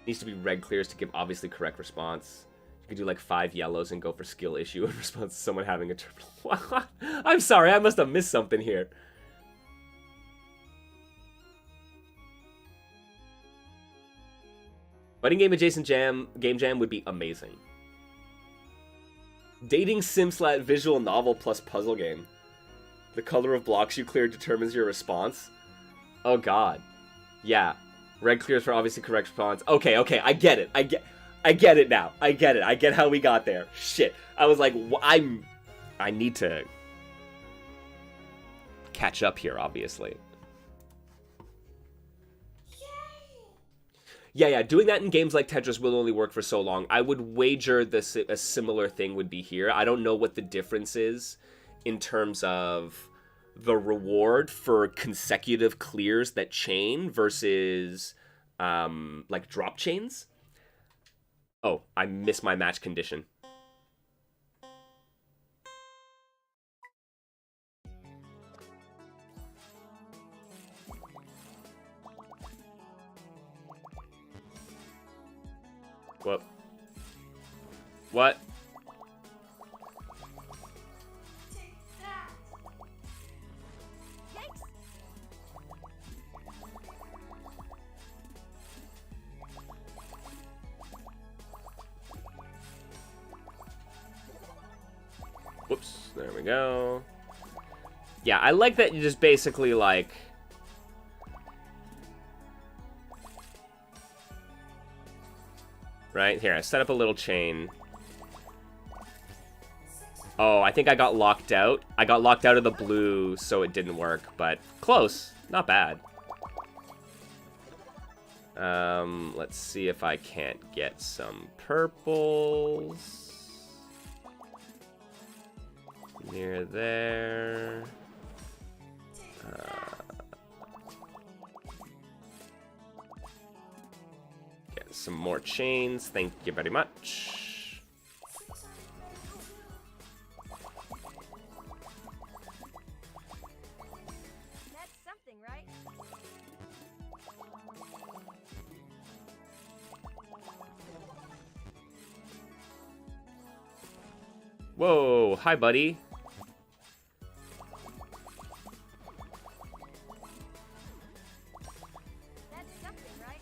Needs to be red clears to give obviously correct response. You could do like 5 yellows and go for skill issue in response to someone having a terminal. I'm sorry, I must have missed something here. Fighting game adjacent game jam would be amazing. Dating sim / visual novel plus puzzle game. The color of blocks you clear determines your response. Oh god. Yeah. Red clears for obviously correct response. Okay, I get it. I get it now. I get it. I get how we got there. Shit. I was like, I need to catch up here, obviously. Yeah, doing that in games like Tetris will only work for so long. I would wager a similar thing would be here. I don't know what the difference is in terms of the reward for consecutive clears that chain versus like drop chains. Oh, I missed my match condition. What? What? Whoops, there we go. Yeah, I like that you just basically, like... Right, here, I set up a little chain. Oh, I think I got locked out. I got locked out of the blue, so it didn't work, but close. Not bad. Let's see if I can't get some purples. Near there. Get some more chains. Thank you very much. That's something, right? Whoa, hi buddy. That's something, right?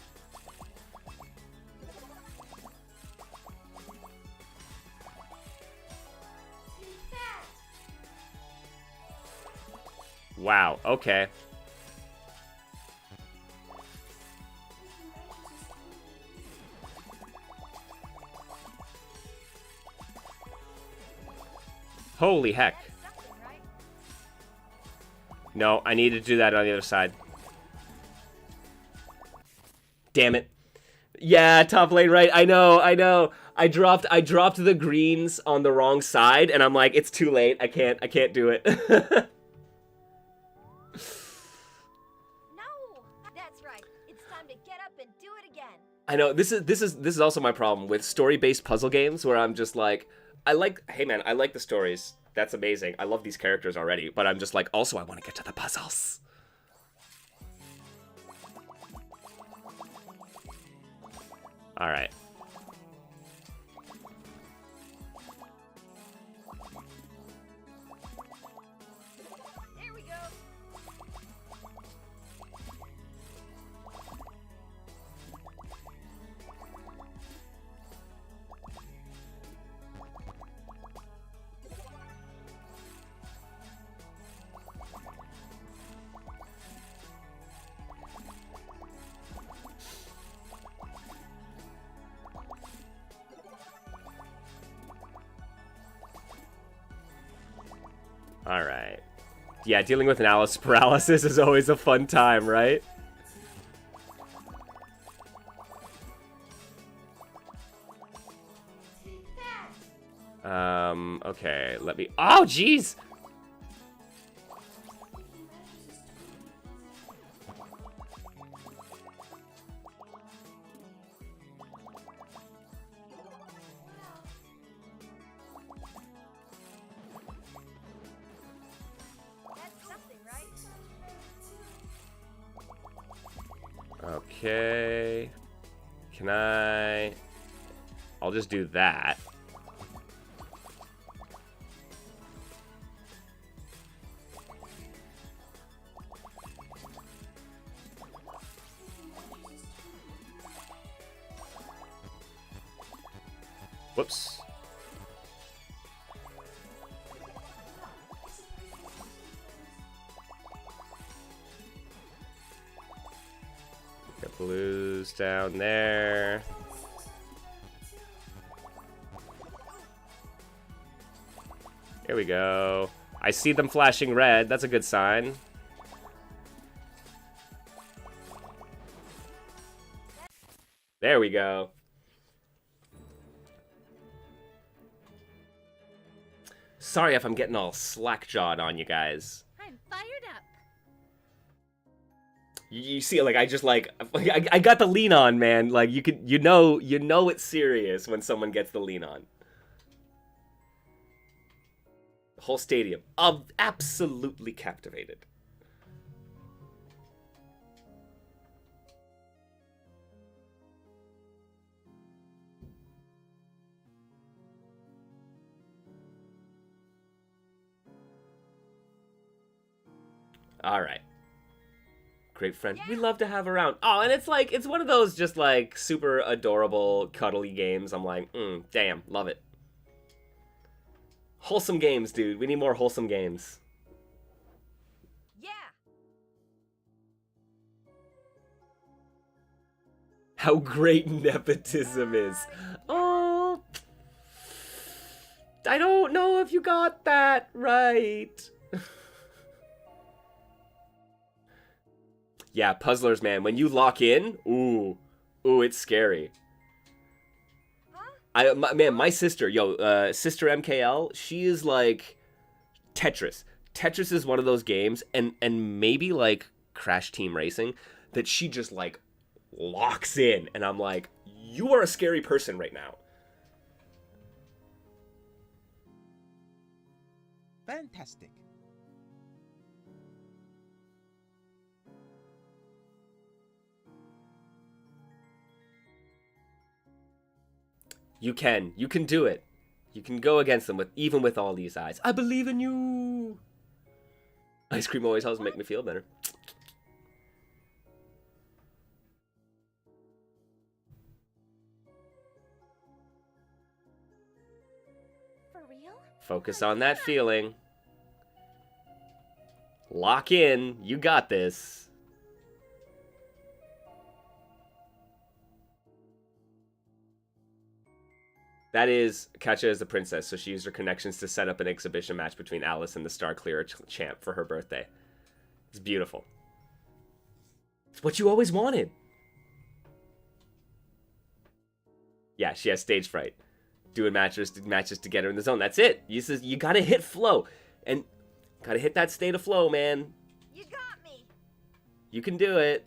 Wow, okay. Holy heck. That's something, right? No, I need to do that on the other side. Damn it. Yeah, top lane right. I know. I dropped the greens on the wrong side and I'm like, it's too late. I can't do it. No, that's right. It's time to get up and do it again. I know this is also my problem with story-based puzzle games where I'm just like, hey man, I like the stories. That's amazing. I love these characters already, but I'm just like, also I want to get to the puzzles. All right. There we go. Yeah, dealing with analysis paralysis is always a fun time, right? Okay, let me... Oh, jeez! That's something, right? Okay. Can I... I'll just do that. Whoops. Get blues down there. Here we go. I see them flashing red. That's a good sign. There we go. Sorry if I'm getting all slack-jawed on you guys. I'm fired up. You see, like, I just, like, I got the lean on, man. Like, you know it's serious when someone gets the lean on. The whole stadium, absolutely captivated. All right. Great friend. We love to have around. Oh, and it's like, it's one of those just like super adorable, cuddly games. I'm like, damn, love it. Wholesome games, dude. We need more wholesome games. Yeah. How great nepotism is. Oh, I don't know if you got that right. Yeah, puzzlers, man. When you lock in, ooh, it's scary. My sister, sister MKL, she is like Tetris. Tetris is one of those games, and maybe like Crash Team Racing, that she just like locks in, and I'm like, you are a scary person right now. Fantastic. You can do it. You can go against them even with all these eyes. I believe in you. Ice cream always helps make me feel better. For real? Focus on that feeling. Lock in. You got this. That is Katja as the princess, so she used her connections to set up an exhibition match between Alice and the Star Clearer champ for her birthday. It's beautiful. It's what you always wanted. Yeah, she has stage fright. Doing matches to get her in the zone. That's it. You gotta hit flow. And gotta hit that state of flow, man. You got me. You can do it.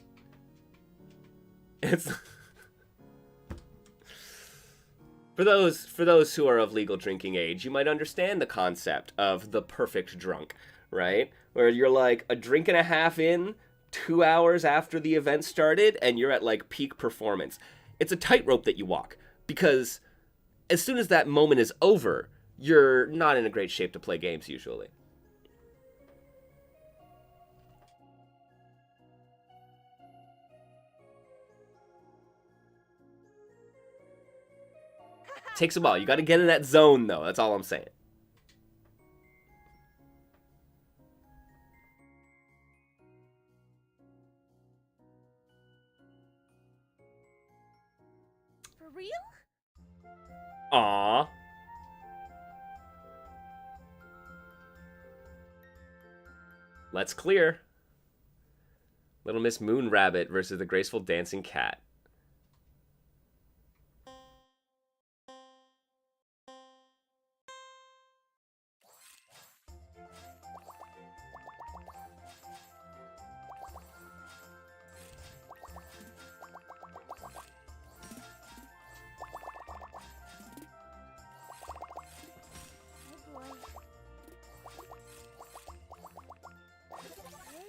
It's... For those who are of legal drinking age, you might understand the concept of the perfect drunk, right? Where you're like a drink and a half in, 2 hours after the event started, and you're at like peak performance. It's a tightrope that you walk, because as soon as that moment is over, you're not in a great shape to play games usually. Takes a while. You got to get in that zone, though. That's all I'm saying. For real? Aww. Let's clear. Little Miss Moon Rabbit versus the Graceful Dancing Cat.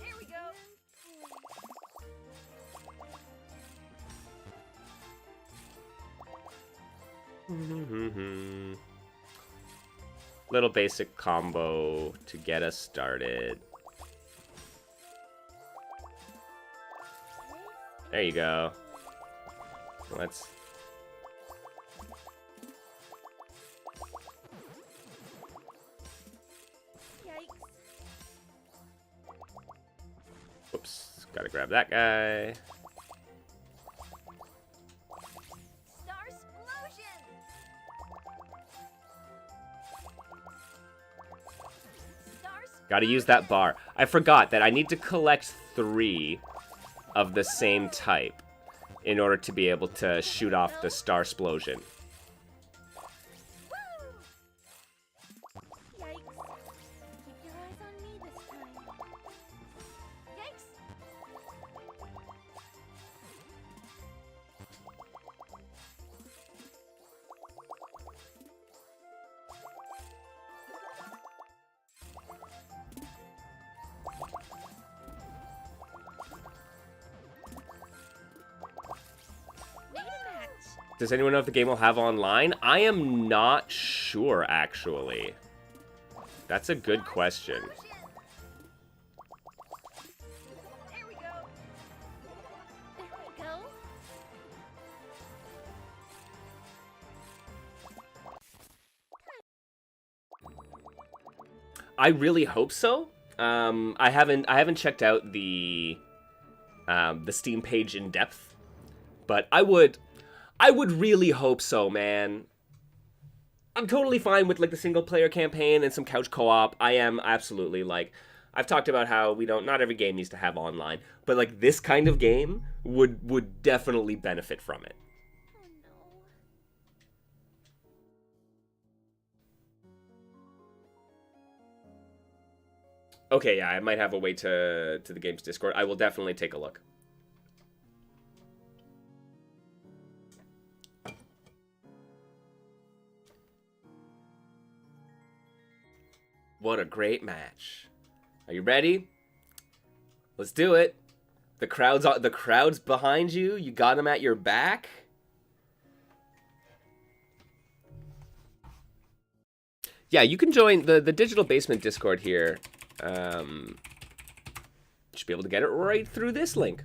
Here we go. Little basic combo to get us started. There you go. Let's... Yikes. Oops, gotta grab that guy. Star explosion. Gotta use that bar. I forgot that I need to collect 3 of the same type in order to be able to shoot off the Star Explosion. Yikes. Keep your eyes on me this time. Yikes. Made a match. Does anyone know if the game will have online? I am not sure, actually. That's a good question. There we go. There we go. I really hope so. I haven't checked out the Steam page in depth, but I would really hope so, man. I'm totally fine with like the single player campaign and some couch co-op. I am absolutely like, I've talked about how not every game needs to have online, but like this kind of game would definitely benefit from it. Oh no. Okay, yeah, I might have a way to the game's Discord. I will definitely take a look. What a great match. Are you ready? Let's do it. The crowd's behind you. You got them at your back. Yeah, you can join the Digital Basement Discord here. You should be able to get it right through this link.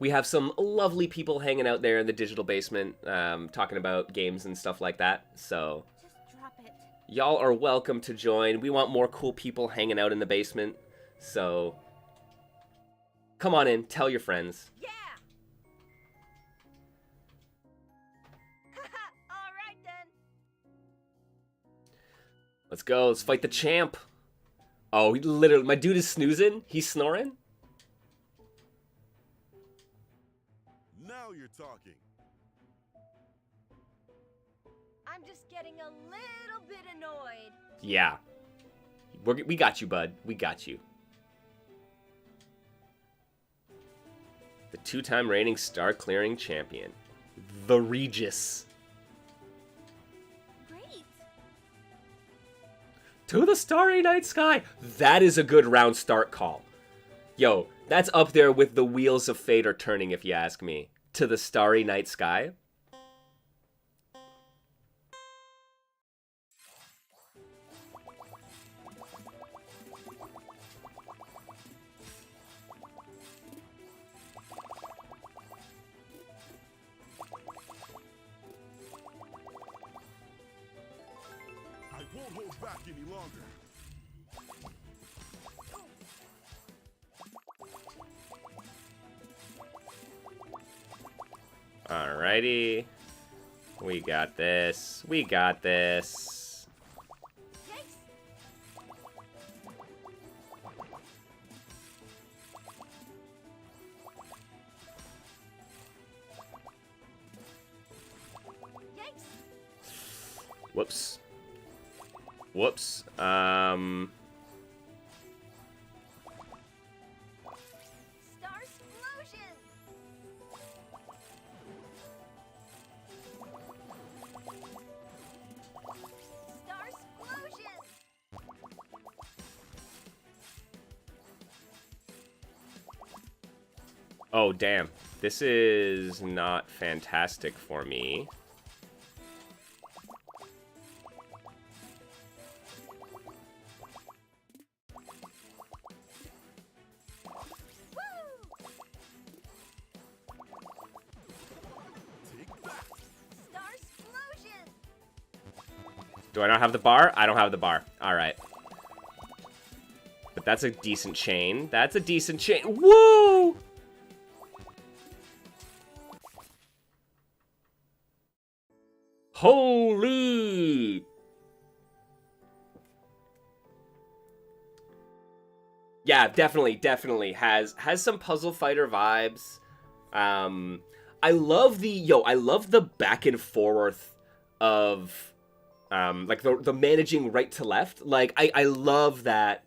We have some lovely people hanging out there in the Digital Basement, talking about games and stuff like that. So, Just drop it. y'all are welcome to join. We want more cool people hanging out in the basement. So, come on in, tell your friends. Yeah. All right then. Let's go, let's fight the champ. Oh, he literally, my dude is snoozing. He's snoring. Now you're talking. I'm just getting a little bit annoyed. Yeah. We got you, bud. We got you. The 2-time reigning star clearing champion. The Regis. Great. To the starry night sky. That is a good round start call. Yo, that's up there with the wheels of fate are turning, if you ask me. To the starry night sky. I won't hold back any longer. Alrighty. We got this. We got this. Whoops. Whoops. Starsplosion! Starsplosion! Oh, damn. This is not fantastic for me. Starsplosion! Do I not have the bar? I don't have the bar. Alright. But that's a decent chain. That's a decent chain. Woo! Holy! Yeah, definitely has some puzzle fighter vibes. I love the back and forth of like the managing right to left. Like I love that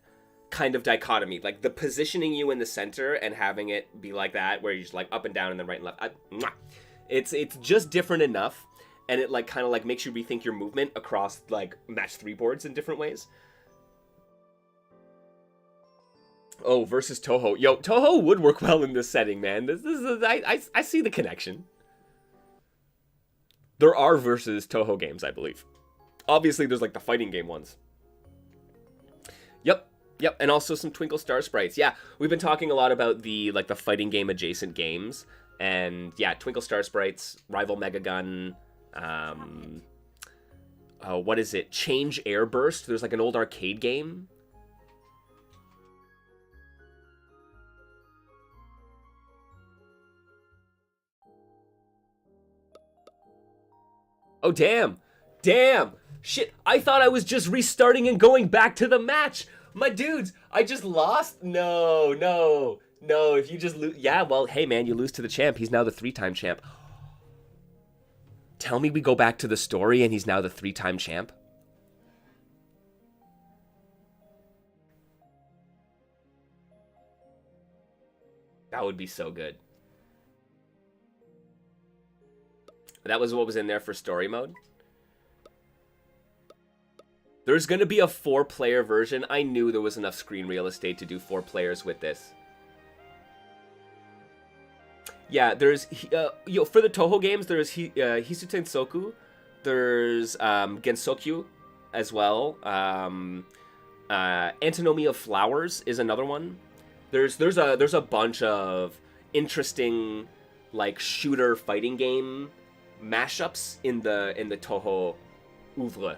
kind of dichotomy, like the positioning you in the center and having it be like that, where you're just like up and down and then right and left. It's just different enough, and it like kind of like makes you rethink your movement across like match 3 boards in different ways. Oh, versus Toho. Yo, Toho would work well in this setting, man. This is I see the connection. There are versus Toho games, I believe. Obviously, there's like the fighting game ones. Yep, and also some Twinkle Star Sprites. Yeah, we've been talking a lot about the like the fighting game adjacent games, and yeah, Twinkle Star Sprites, Rival Mega Gun, what is it? Change Airburst. There's like an old arcade game. Oh, damn. Damn. Shit, I thought I was just restarting and going back to the match. My dudes, I just lost? No. If you just lose... Yeah, well, hey, man, you lose to the champ. He's now the 3-time champ. Tell me we go back to the story and he's now the 3-time champ? That would be so good. That was what was in there for story mode. There's going to be a 4-player version. I knew there was enough screen real estate to do 4 players with this. Yeah, there's... for the Toho games, there's Hisuten Soku. There's Gensokyu as well. Antinomy of Flowers is another one. There's a bunch of interesting like shooter fighting game mashups in the Toho oeuvre.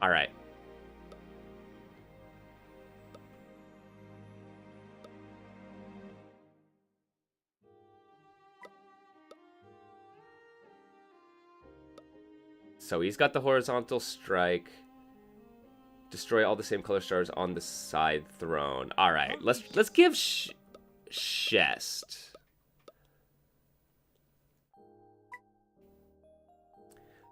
All right. So he's got the horizontal strike. Destroy all the same color stars on the side throne. All right, let's give Chest.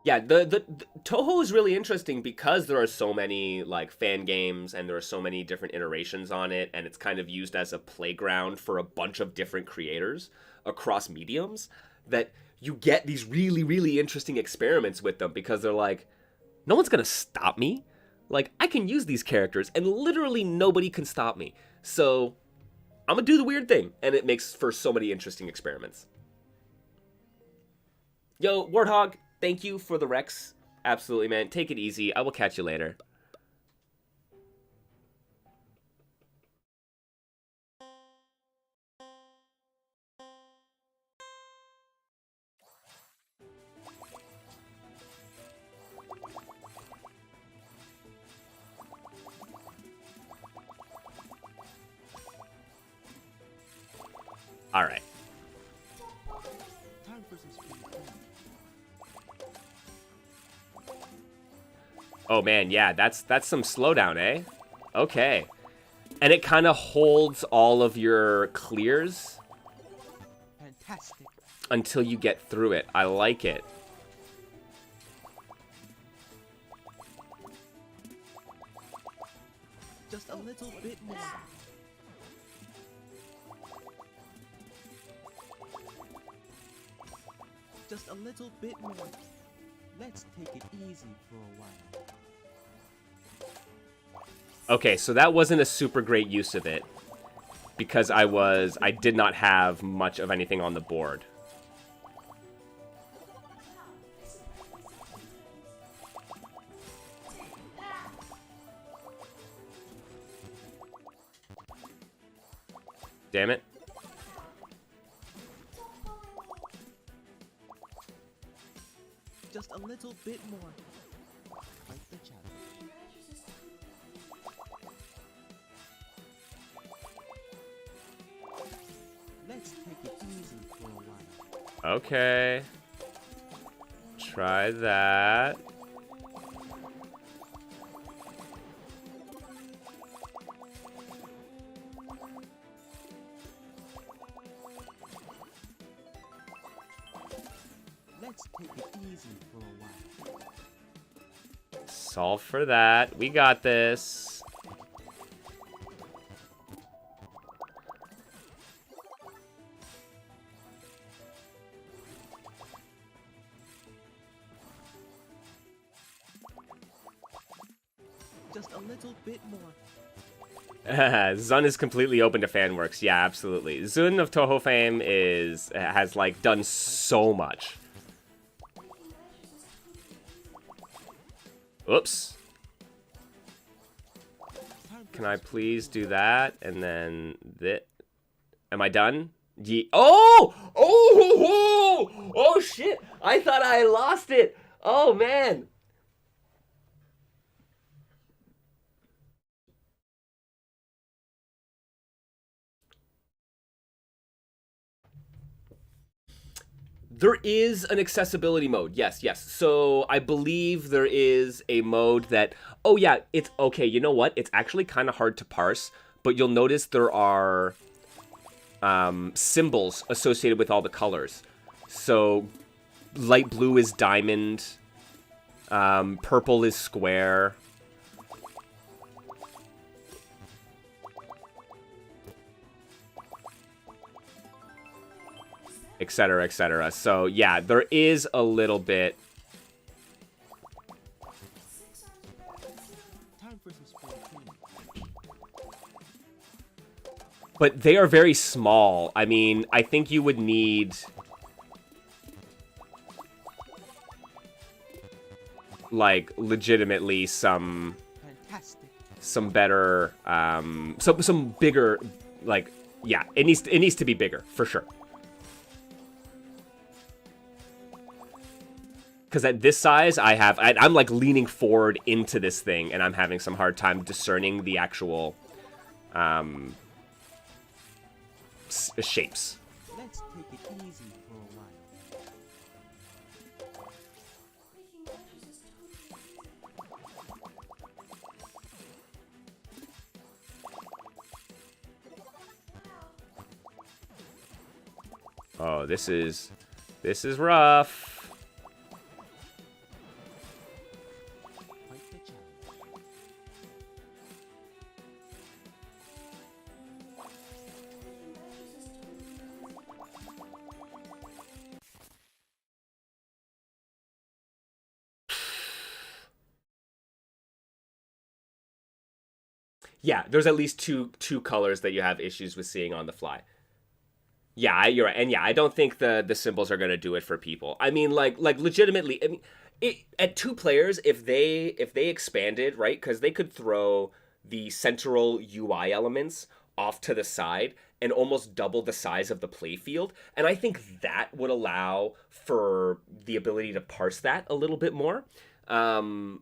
Yeah, the Toho is really interesting because there are so many like fan games and there are so many different iterations on it, and it's kind of used as a playground for a bunch of different creators across mediums, that you get these really, really interesting experiments with them because they're like, no one's gonna stop me. Like, I can use these characters and literally nobody can stop me. So I'm gonna do the weird thing, and it makes for so many interesting experiments. Yo, Warthog, thank you for the Rex. Absolutely, man. Take it easy. I will catch you later. All right. Time for some screen cleaning. Oh man, yeah, that's some slowdown, eh? Okay. And it kind of holds all of your clears. Fantastic. until you get through it. I like it. Just a little bit more. Just a little bit more. Let's take it easy for a while. Okay, so that wasn't a super great use of it because I did not have much of anything on the board. Damn it. Just a little bit more. Fight the challenge. Let's take it easy for a while. Okay. Try that. Let's take it easy for a while. Solve for that. We got this. Just a little bit more. Zun is completely open to fan works. Yeah, absolutely. Zun of Toho fame has like done so much. Oops. Can I please do that? And then that. Am I done? Oh! Oh! Oh! Oh, shit! I thought I lost it! Oh, man! There is an accessibility mode. Yes, yes. So I believe there is a mode that... Oh, yeah, it's... Okay, you know what? It's actually kind of hard to parse, but you'll notice there are symbols associated with all the colors. So light blue is diamond. Purple is square. Etc., etc. So, yeah, there is a little bit. Time for some sport training. But they are very small. I mean, I think you would need... like, legitimately some Fantastic. better, some bigger, like, yeah, it needs to be bigger, for sure. Because at this size, I'm like leaning forward into this thing, and I'm having some hard time discerning the actual shapes. Let's take it easy for a while. Oh, this is rough. Fight the challenge. Yeah, there's at least two colors that you have issues with seeing on the fly. Yeah, you're right. And yeah, I don't think the symbols are going to do it for people. I mean, like legitimately, I mean, at 2 players, if they expanded, right? Because they could throw the central UI elements off to the side and almost double the size of the playfield. And I think that would allow for the ability to parse that a little bit more. But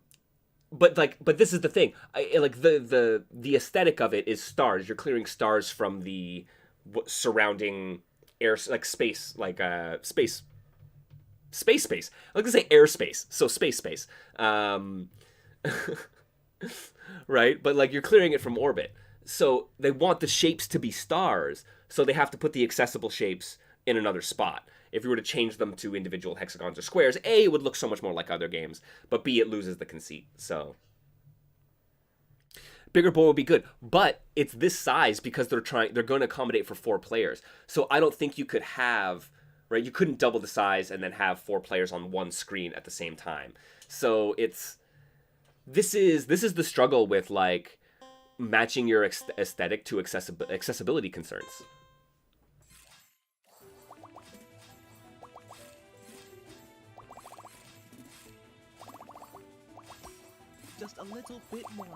this is the thing. The aesthetic of it is stars. You're clearing stars from the surrounding air, like space, like space. I was gonna say airspace, so space. Right? But like you're clearing it from orbit. So they want the shapes to be stars, so they have to put the accessible shapes in another spot. If you were to change them to individual hexagons or squares, A, it would look so much more like other games, but B, it loses the conceit. So bigger board would be good, but it's this size because they're going to accommodate for 4 players. So I don't think you could have, right? You couldn't double the size and then have 4 players on one screen at the same time. So this is the struggle with like matching your aesthetic to accessibility concerns. Just a little bit more.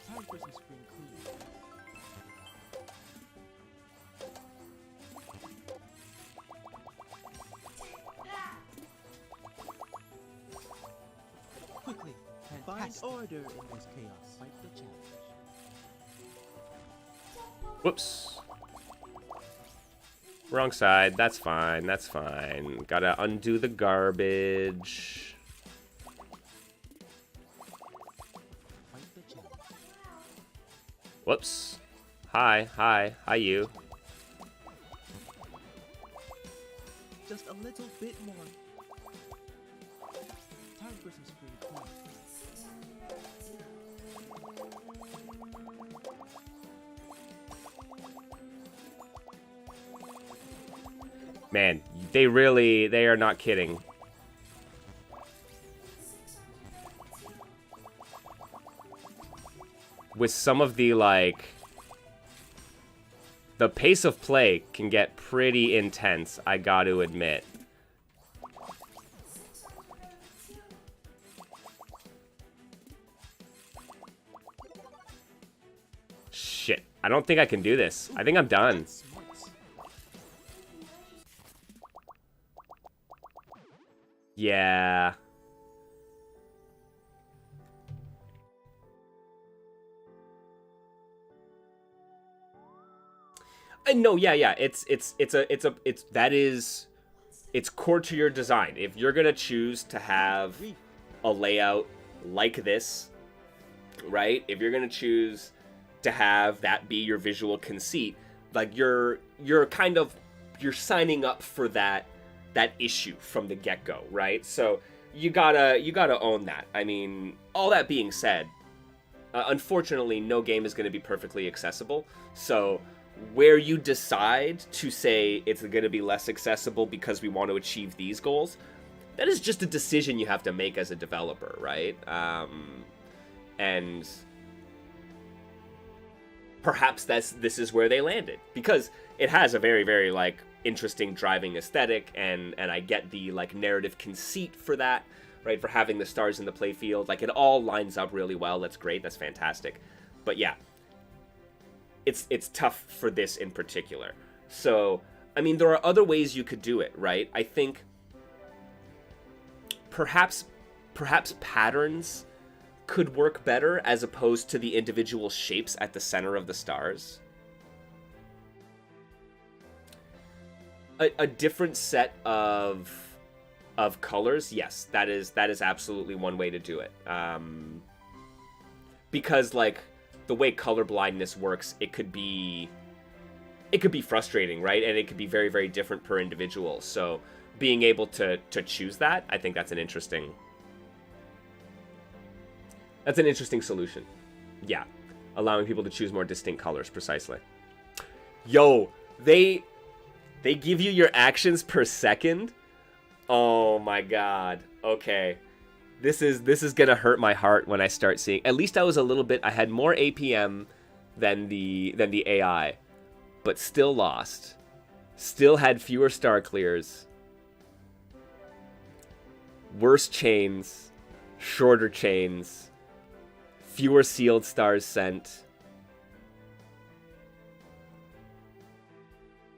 Time for some spring cleaning. Quickly, find order in this chaos. Fight the challenge. Whoops. Wrong side. That's fine. That's fine. Gotta undo the garbage. Fight the challenge. Whoops. Hi. Hi. Hi, you. Just a little bit more. Time for some spring cleaning. Man, they are not kidding. With some of the, like, the pace of play can get pretty intense, I got to admit. Shit, I don't think I can do this. I think I'm done. Yeah. No, yeah. It's core to your design. If you're gonna choose to have a layout like this, right? If you're gonna choose to have that be your visual conceit, like you're signing up for that issue from the get-go, right? So you gotta own that. I mean, all that being said, unfortunately, no game is going to be perfectly accessible. So where you decide to say it's going to be less accessible because we want to achieve these goals, that is just a decision you have to make as a developer, right? And perhaps this is where they landed, because it has a very, very, like, interesting driving aesthetic, and I get the, like, narrative conceit for that, right? For having the stars in the playfield, like, it all lines up really well. That's great. That's fantastic. But yeah, it's tough for this in particular. So, I mean, there are other ways you could do it, right? I think perhaps patterns could work better as opposed to the individual shapes at the center of the stars. A different set of colors, yes, that is absolutely one way to do it. Because, like, the way color blindness works, it could be frustrating, right? And it could be very, very different per individual. So being able to choose that, I think that's an interesting solution. Yeah, allowing people to choose more distinct colors, precisely. Yo, they give you your actions per second. Oh my god. Okay. This is gonna hurt my heart when I start seeing. At least I was a little bit. I had more APM than the AI, but still lost. Still had fewer star clears. Worse chains, shorter chains, fewer sealed stars sent.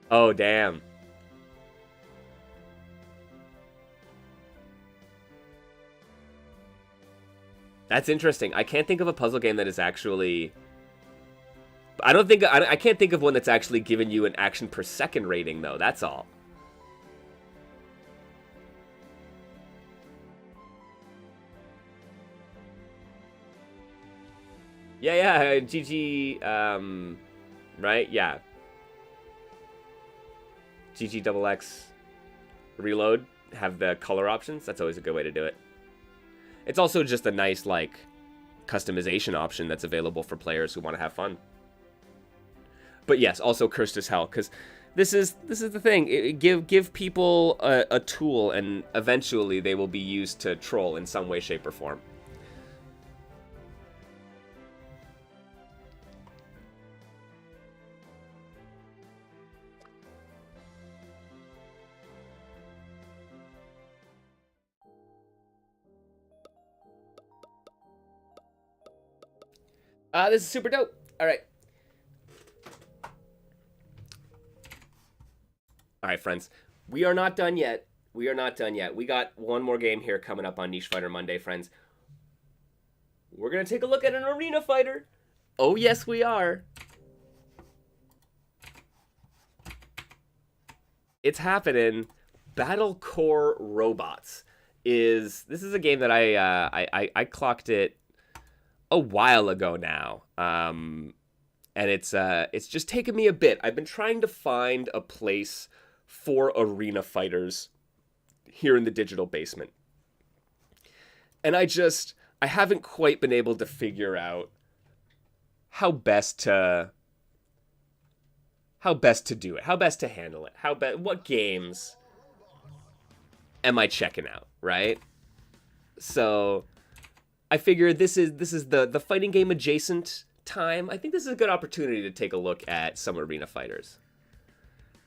Oh, damn. That's interesting. I can't think of a puzzle game that is actually... I can't think of one that's actually given you an action per second rating, though. That's all. Yeah, GG, right? Yeah. GGXX reload, have the color options. That's always a good way to do it. It's also just a nice, like, customization option that's available for players who want to have fun. But yes, also cursed as hell, because this is the thing. Give people a tool, and eventually they will be used to troll in some way, shape, or form. This is super dope. All right. All right, friends. We are not done yet. We are not done yet. We got one more game here coming up on Niche Fighter Monday, friends. We're going to take a look at an arena fighter. Oh, yes, we are. It's happening. Battle Core Robots this is a game that I clocked it a while ago now, and it's just taken me a bit. I've been trying to find a place for arena fighters here in the digital basement, and I haven't quite been able to figure out how best to do it, how best to handle it, what games am I checking out, right? So I figure this is the fighting game adjacent time. I think this is a good opportunity to take a look at some arena fighters.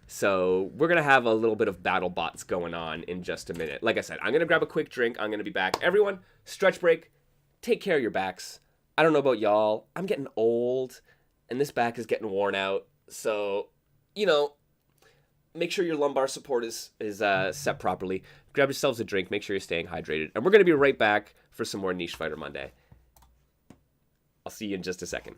So we're going to have a little bit of battle bots going on in just a minute. Like I said, I'm going to grab a quick drink. I'm going to be back. Everyone, stretch break. Take care of your backs. I don't know about y'all. I'm getting old, and this back is getting worn out. So, you know, make sure your lumbar support is set properly. Grab yourselves a drink. Make sure you're staying hydrated. And we're going to be right back for some more Niche Fighter Monday. I'll see you in just a second.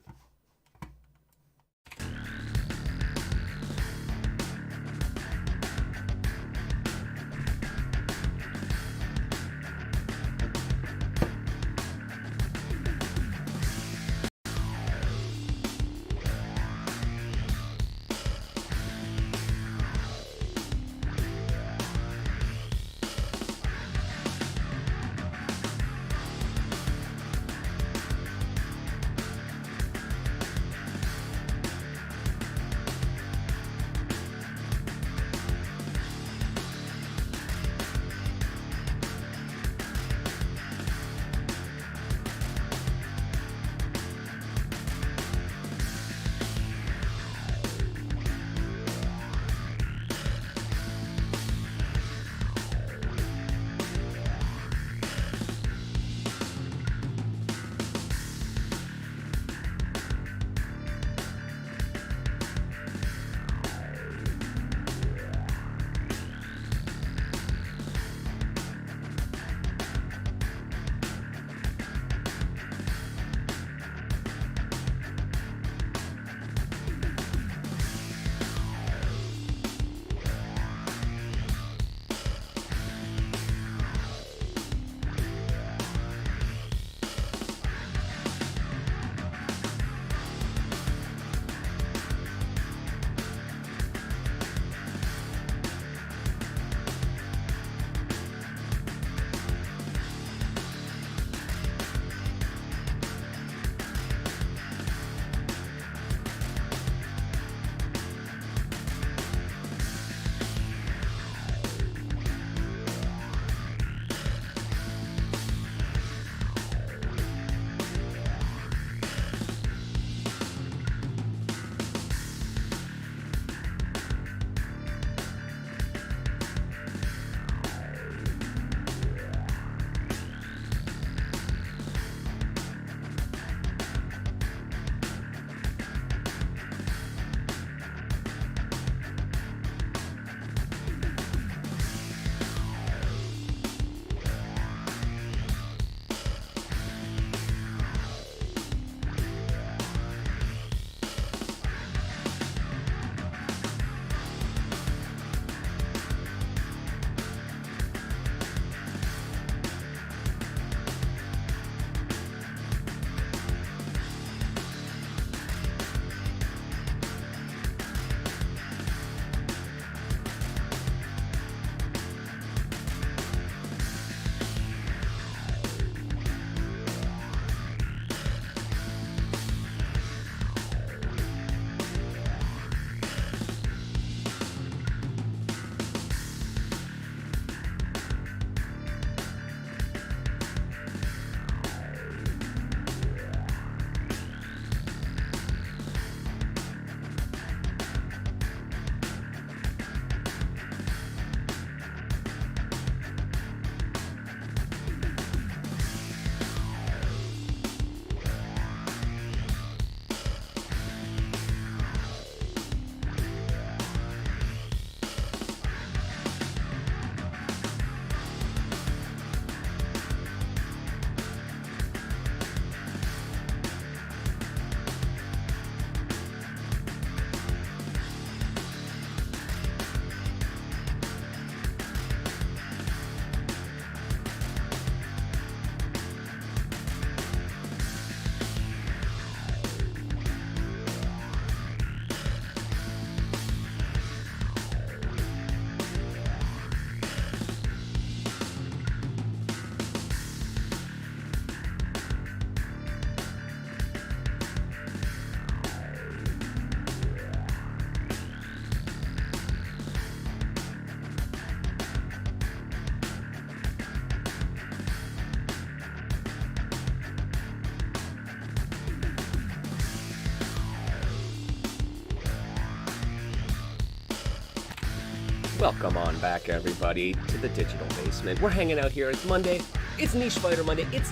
Welcome on back, everybody, to the Digital Basement. We're hanging out here. It's Monday. It's Niche Fighter Monday. It's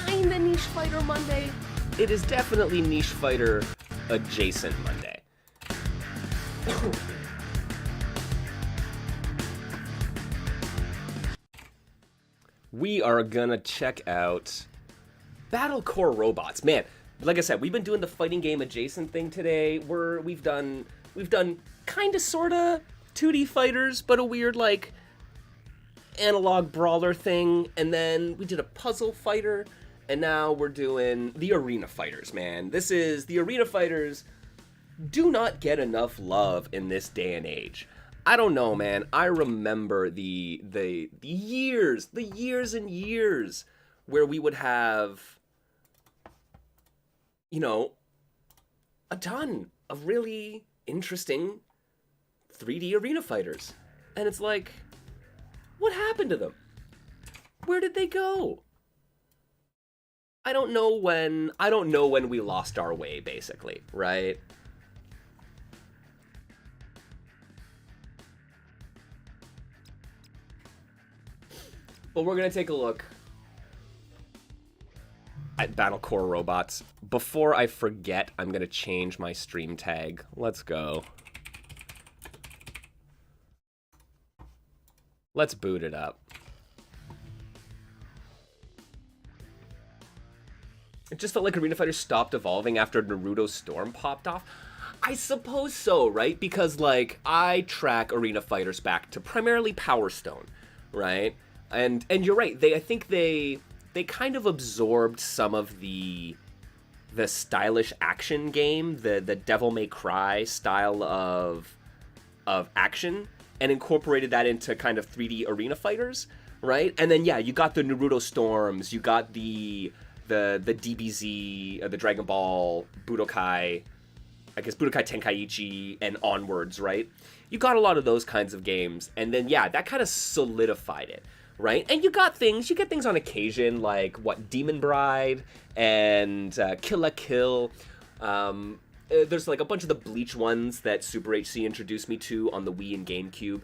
kinda Niche Fighter Monday. It is definitely Niche Fighter adjacent Monday. We are gonna check out Battle Core Robots. Man, like I said, we've been doing the fighting game adjacent thing today. We've done kinda sorta 2D fighters, but a weird like analog brawler thing, and then we did a puzzle fighter, and now we're doing the arena fighters, man. The arena fighters do not get enough love in this day and age. I don't know, man. I remember the years and years where we would have, you know, a ton of really interesting 3D arena fighters. And it's like, what happened to them? Where did they go? I don't know when we lost our way, basically, right? But we're gonna take a look at Battle Core Robots. Before I forget, I'm gonna change my stream tag. Let's go. Let's boot it up. It just felt like Arena Fighter stopped evolving after Naruto Storm popped off. I suppose so, right? Because, like, I track Arena Fighters back to primarily Power Stone, right? And you're right. I think they kind of absorbed some of the stylish action game, the Devil May Cry style of action, and incorporated that into kind of 3D arena fighters, right? And then yeah, you got the Naruto Storms, you got the DBZ, the Dragon Ball, Budokai, I guess Budokai Tenkaichi, and onwards, right? You got a lot of those kinds of games, and then yeah, that kind of solidified it, right? And you get things on occasion, like what, Demon Bride and Kill la Kill. There's like a bunch of the Bleach ones that Super HC introduced me to on the Wii and GameCube,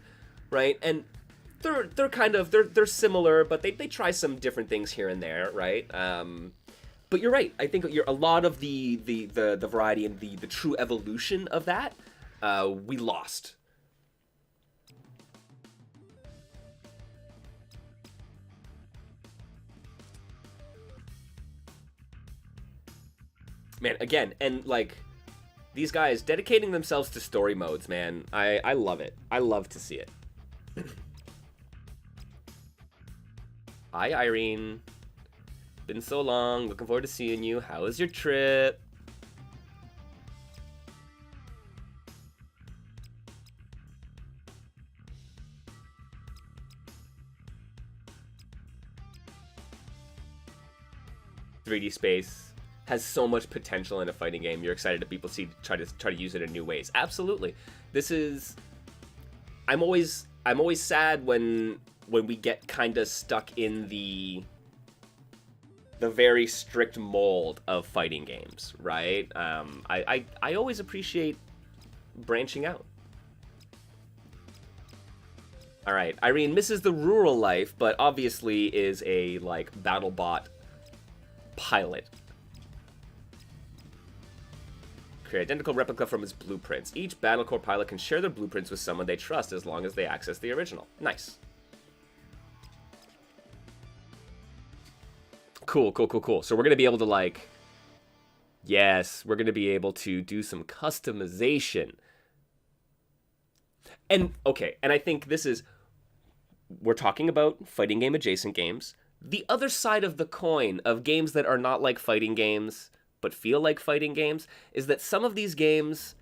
right? And they're kind of they're similar, but they try some different things here and there, right? But you're right. I think a lot of the variety and the true evolution of that we lost. Man, again, and like these guys dedicating themselves to story modes, man. I love it. I love to see it. Hi, Irene. Been so long. Looking forward to seeing you. How was your trip? "3D Space has so much potential in a fighting game. You're excited that people try to use it in new ways." Absolutely. This is. I'm always sad when we get kind of stuck in the very strict mold of fighting games, right? I always appreciate branching out. All right, Irene misses the rural life, but obviously is a like BattleBot pilot. Create identical replica from his blueprints. Each Battlecore pilot can share their blueprints with someone they trust as long as they access the original. Nice. Cool. So we're going to be able to, like... Yes, we're going to be able to do some customization. And, okay, and I think this is... We're talking about fighting game adjacent games. The other side of the coin of games that are not like fighting games, but feel like fighting games, is that some of these games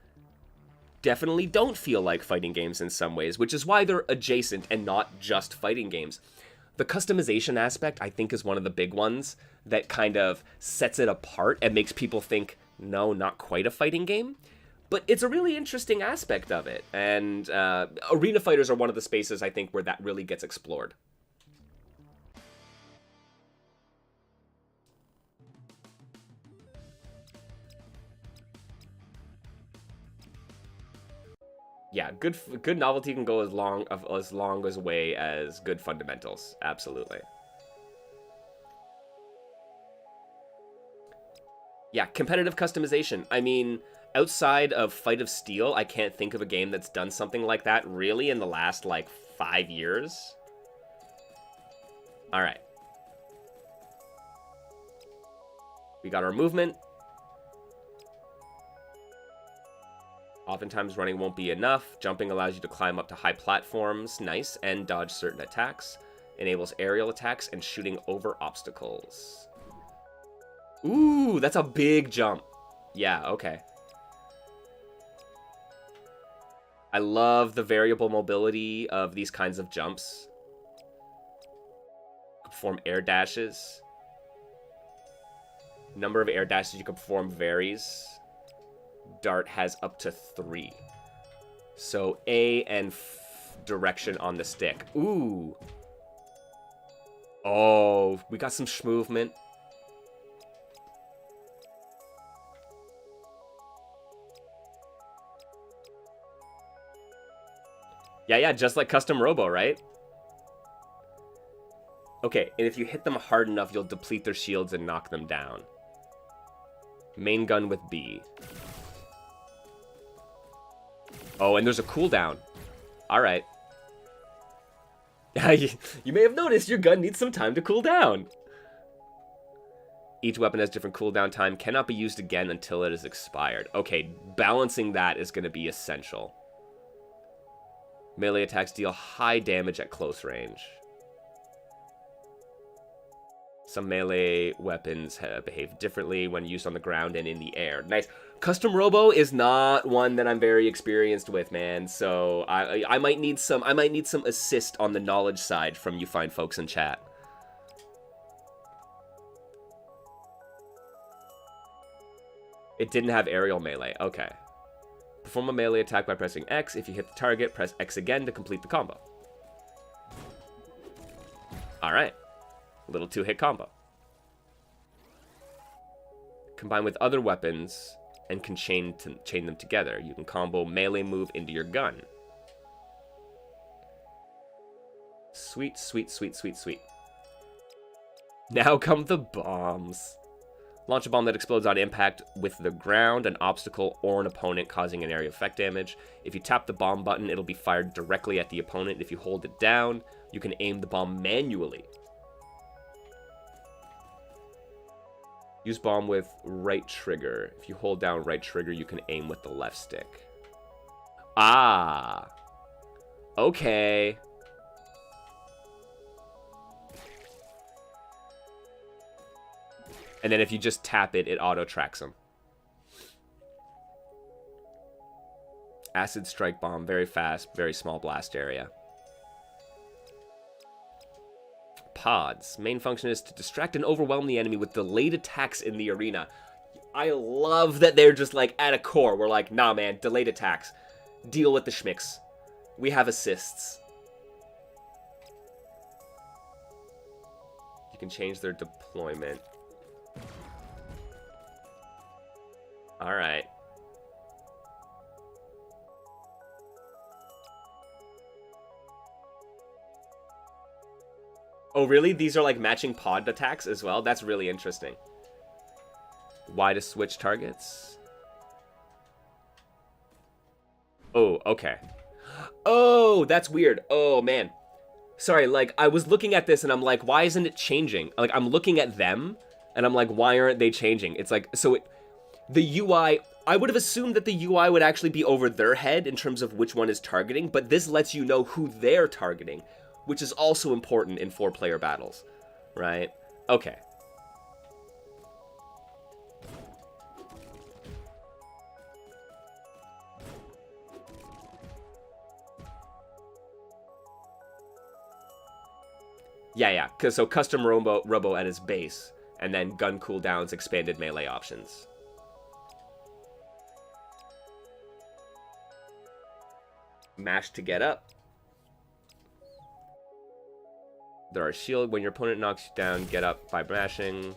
definitely don't feel like fighting games in some ways, which is why they're adjacent and not just fighting games. The customization aspect, I think, is one of the big ones that kind of sets it apart and makes people think, no, not quite a fighting game. But it's a really interesting aspect of it, and arena fighters are one of the spaces, I think, where that really gets explored. Yeah, good novelty can go as long as way as good fundamentals. Absolutely. Yeah, competitive customization. I mean, outside of Fight of Steel, I can't think of a game that's done something like that really in the last, like, 5 years. Alright. We got our movement. Oftentimes running won't be enough. Jumping allows you to climb up to high platforms. Nice. And dodge certain attacks. Enables aerial attacks and shooting over obstacles. Ooh, that's a big jump. Yeah, okay. I love the variable mobility of these kinds of jumps. Perform air dashes. Number of air dashes you can perform varies. Dart has up to 3. So A and direction on the stick. Ooh. Oh, we got some movement. Yeah, just like Custom Robo, right? Okay, and if you hit them hard enough, you'll deplete their shields and knock them down. Main gun with B. Oh, and there's a cooldown. Alright. You may have noticed your gun needs some time to cool down. Each weapon has different cooldown time, cannot be used again until it is expired. Okay, balancing that is going to be essential. Melee attacks deal high damage at close range. Some melee weapons behave differently when used on the ground and in the air. Nice. Custom Robo is not one that I'm very experienced with, man. So I might need some assist on the knowledge side from you fine folks in chat. It didn't have aerial melee. Okay. Perform a melee attack by pressing X. If you hit the target, press X again to complete the combo. Alright. Little 2-hit combo. Combine with other weapons and can chain them together. You can combo melee move into your gun. Sweet, sweet, sweet, sweet, sweet. Now come the bombs. Launch a bomb that explodes on impact with the ground, an obstacle, or an opponent, causing an area effect damage. If you tap the bomb button, it'll be fired directly at the opponent. If you hold it down, you can aim the bomb manually. Use bomb with right trigger. If you hold down right trigger, you can aim with the left stick. Ah. Okay. And then if you just tap it, it auto-tracks them. Acid strike bomb, very fast, very small blast area. Pods. Main function is to distract and overwhelm the enemy with delayed attacks in the arena. I love that they're just like at a core. We're like, nah man, delayed attacks. Deal with the schmicks. We have assists. You can change their deployment. Alright. Oh, really? These are like matching pod attacks as well? That's really interesting. Y to switch targets. Oh, okay. Oh, that's weird. Oh, man. Sorry, like, I was looking at this and I'm like, why isn't it changing? Like, I'm looking at them and I'm like, why aren't they changing? It's like, so the UI, I would have assumed that the UI would actually be over their head in terms of which one is targeting, but this lets you know who they're targeting, which is also important in 4-player battles, right? Okay. Yeah, because so custom Robo at its base, and then gun cooldowns, expanded melee options. Mash to get up. There are shield. When your opponent knocks you down, get up by mashing.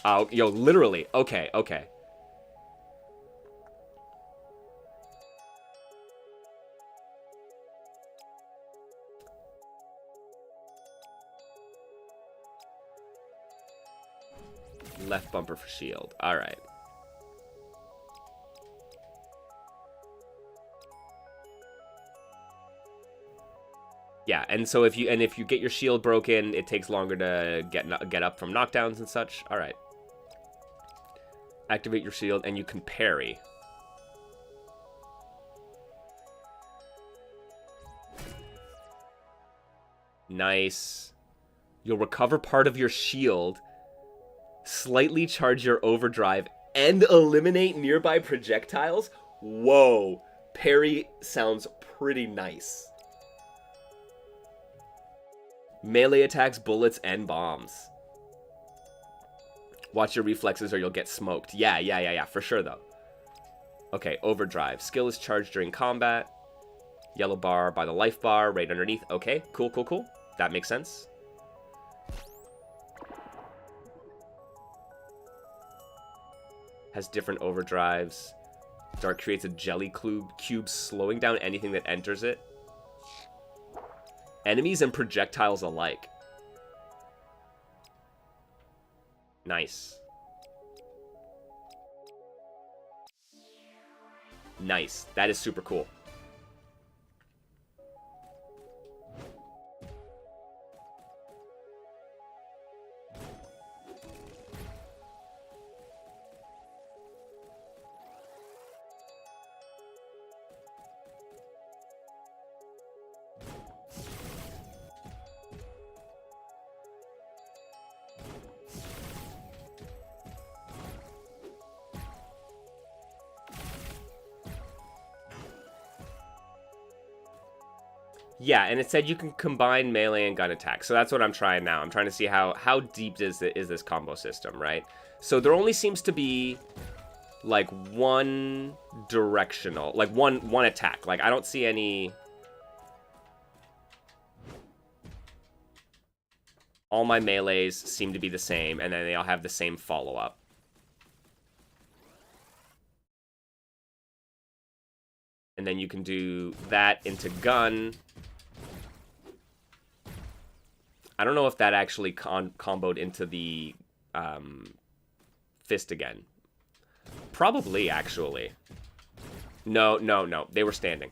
Oh, yo, literally. Okay. Left bumper for shield. All right. Yeah, and so if you get your shield broken, it takes longer to get up from knockdowns and such. All right. Activate your shield and you can parry. Nice. You'll recover part of your shield, slightly charge your overdrive, and eliminate nearby projectiles? Whoa. Parry sounds pretty nice. Melee attacks, bullets, and bombs. Watch your reflexes or you'll get smoked. Yeah, for sure though. Okay, overdrive. Skill is charged during combat. Yellow bar by the life bar, right underneath. Okay, cool. That makes sense. Has different overdrives. Dark creates a jelly cube, slowing down anything that enters it. Enemies and projectiles alike. Nice. Nice. That is super cool. Yeah, and it said you can combine melee and gun attack. So that's what I'm trying now. I'm trying to see how deep is this combo system, right? So there only seems to be like one directional, like one attack. Like I don't see any. All my melees seem to be the same, and then they all have the same follow-up. And then you can do that into gun. I don't know if that actually comboed into the fist again. Probably, actually. No. They were standing.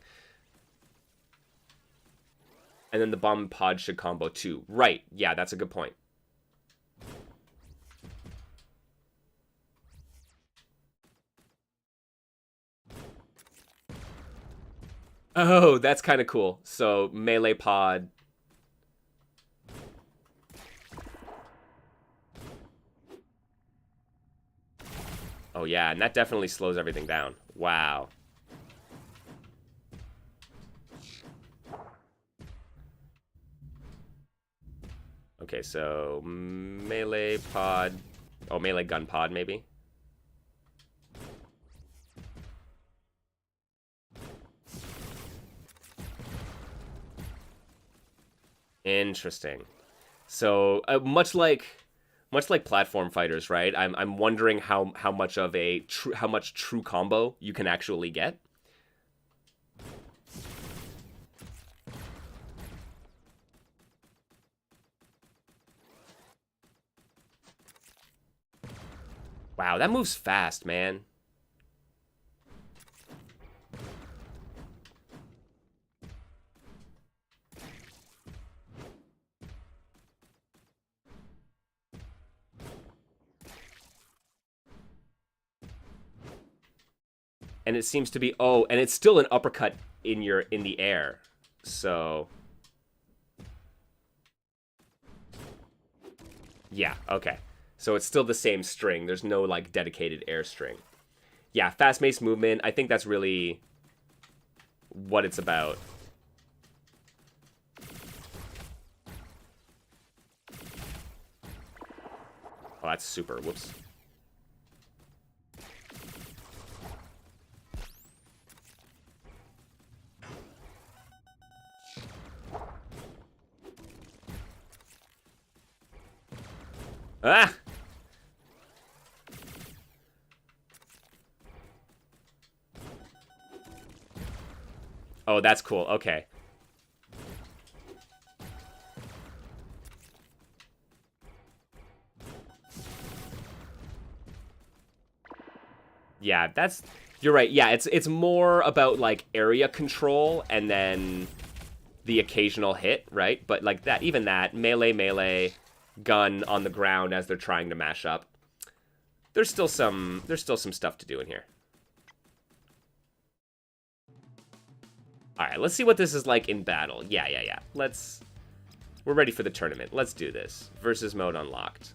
And then the bomb pod should combo too. Right. Yeah, that's a good point. Oh, that's kind of cool. So, melee pod. Oh, yeah, and that definitely slows everything down. Wow. Okay, so melee pod. Oh, melee gun pod, maybe. Interesting. So, much like platform fighters, right? I'm wondering how much of a how much true combo you can actually get. Wow, that moves fast, man. And it seems to be, oh, and it's still an uppercut in the air. So yeah, okay. So it's still the same string. There's no like dedicated air string. Yeah, fast-paced movement. I think that's really what it's about. Oh, that's super. Whoops. Ah! Oh, that's cool. Okay. Yeah, that's... You're right. Yeah, it's more about, like, area control and then the occasional hit, right? But, like, that, even that, melee, gun on the ground as they're trying to mash up. There's still some stuff to do in here. Alright, let's see what this is like in battle. Yeah. We're ready for the tournament. Let's do this. Versus mode unlocked.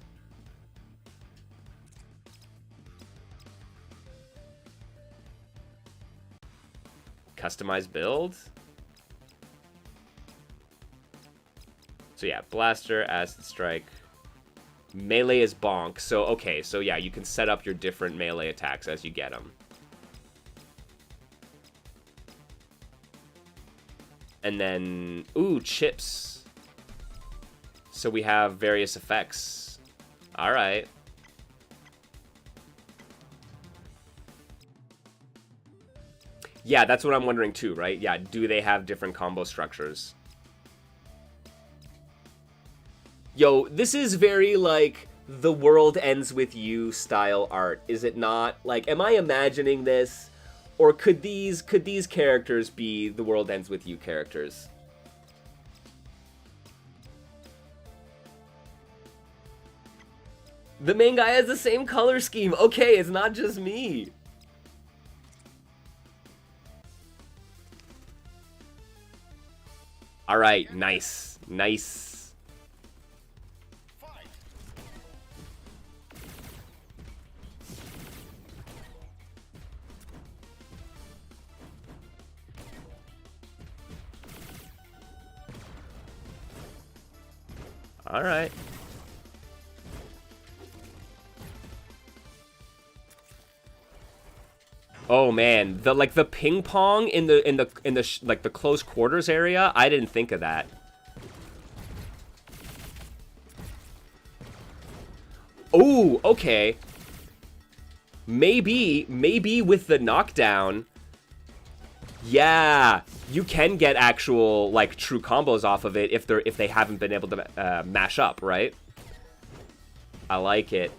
Customize build. So yeah, blaster, acid strike. Melee is bonk. So okay, so yeah, you can set up your different melee attacks as you get them. And then, ooh, chips. So we have various effects. All right. Yeah, that's what I'm wondering too, right? Yeah, do they have different combo structures? Yo, this is very, like, the world ends with you style art, is it not? Like, am I imagining this? Or could these characters be the world ends with you characters? The main guy has the same color scheme. Okay, it's not just me. All right, nice. All right. Oh man, the ping pong in the like the close quarters area, I didn't think of that. Oh, okay. Maybe with the knockdown, yeah, you can get actual, like, true combos off of it if they haven't been able to mash up, right? I like it.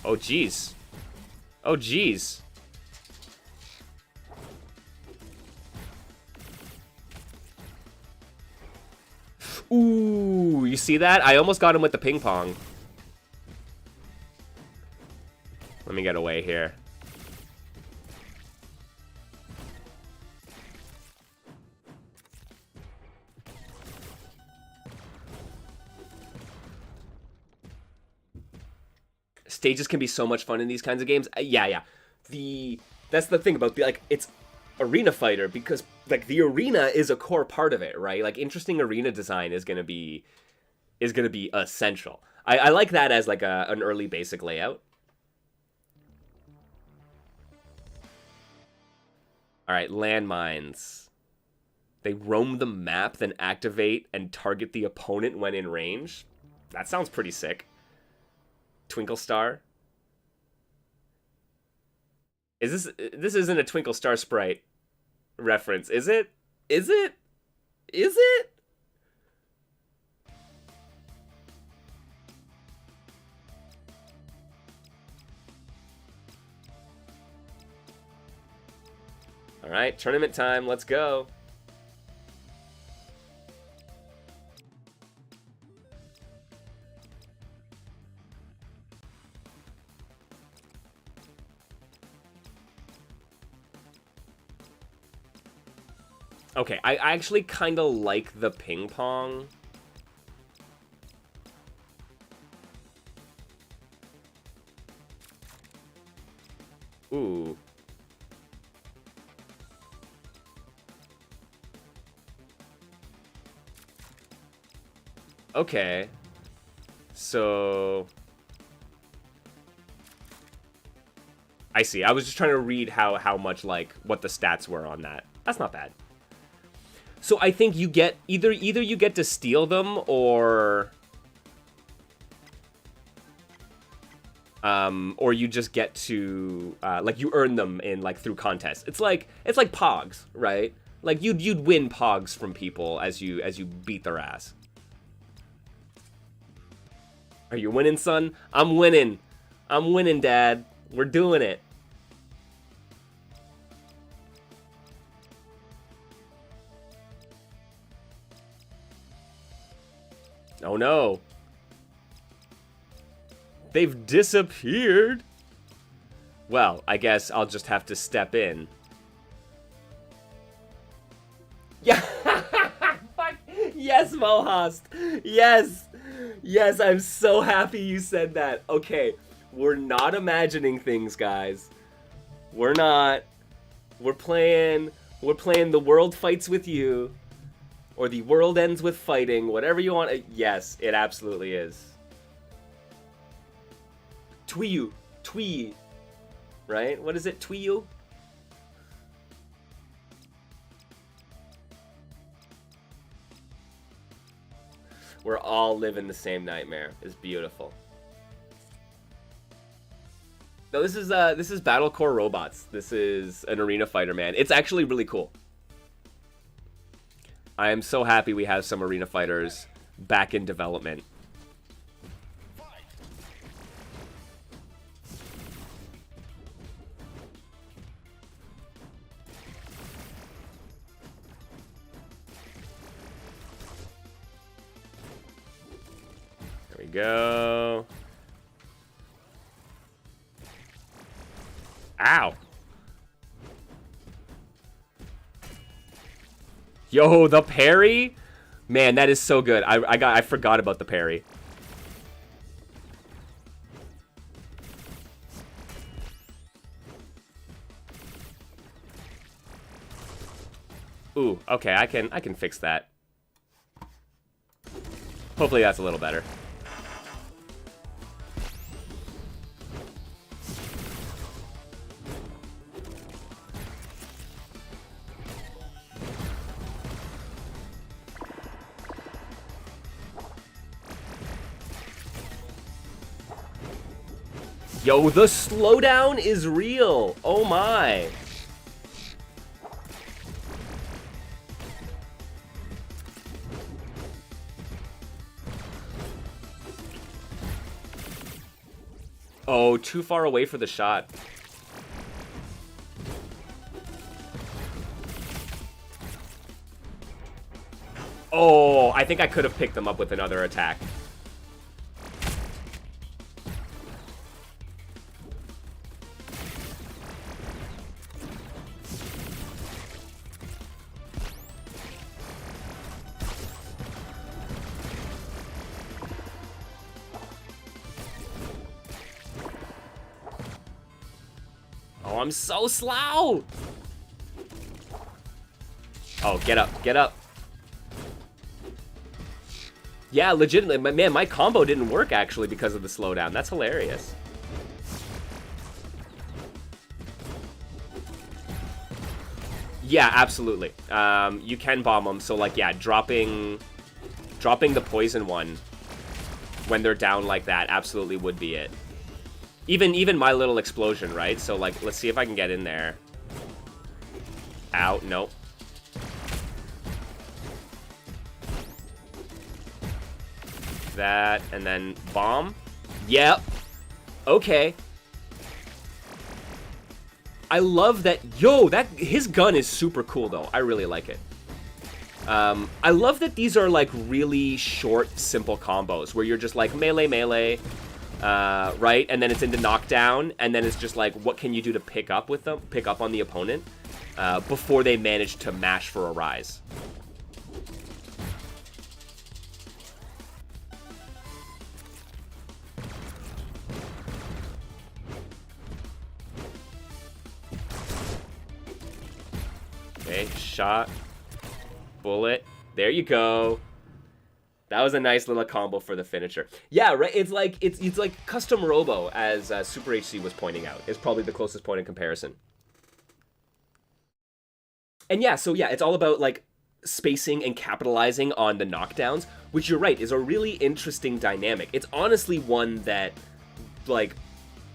Oh jeez. Oh jeez. Ooh, you see that? I almost got him with the ping pong. Let me get away here. Stages can be so much fun in these kinds of games. Yeah. That's the thing about like, it's arena fighter, because like the arena is a core part of it, right? Like, interesting arena design is gonna be essential. I like that as like an early basic layout. All right, landmines. They roam the map, then activate and target the opponent when in range. That sounds pretty sick. Twinkle Star. This isn't a Twinkle Star Sprite reference, is it? Is it? All right, tournament time. Let's go. Okay, I actually kind of like the ping pong. Ooh. Okay. So... I see. I was just trying to read how much, like, what the stats were on that. That's not bad. So I think you get either you get to steal them, or you just get to like, you earn them in, like, through contests. It's like Pogs, right? Like, you'd win pogs from people as you beat their ass. Are you winning, son? I'm winning. I'm winning, Dad. We're doing it. Oh no. They've disappeared. Well, I guess I'll just have to step in. Yeah. Fuck. Yes, Mohast. Yes. Yes, I'm so happy you said that. Okay, we're not imagining things, guys. We're not. We're playing The World Fights With You. Or The World Ends With Fighting. Whatever you want. Yes, it absolutely is. Twiyu. Twee. Right? What is it? Twiyu? We're all living the same nightmare. It's beautiful. No, this is Battle Core Robots. This is an arena fighter, man. It's actually really cool. I am so happy we have some arena fighters back in development. There we go. Ow. Yo, the parry? Man, that is so good. I forgot about the parry. Ooh, okay, I can fix that. Hopefully that's a little better. Yo, the slowdown is real. Oh my. Oh, too far away for the shot. Oh, I think I could have picked them up with another attack. Oh, I'm so slow. Oh, get up, get up. Yeah, legitimately, man, my combo didn't work actually because of the slowdown. That's hilarious. Yeah, absolutely. You can bomb them, so like, yeah, dropping the poison one when they're down like that absolutely would be it. Even my little explosion, right? So like, let's see if I can get in there. Ow, nope. That, and then bomb. Yep. Okay. I love that. Yo, his gun is super cool though. I really like it. I love that these are like really short, simple combos where you're just like melee, right? And then it's into knockdown, and then it's just like, what can you do to pick up on the opponent before they manage to mash for a rise. Okay, shot, bullet, there you go. That was a nice little combo for the finisher. Yeah, right. It's like custom robo, as Super HC was pointing out. Is probably the closest point in comparison. And yeah, so yeah, it's all about like spacing and capitalizing on the knockdowns, which you're right is a really interesting dynamic. It's honestly one that like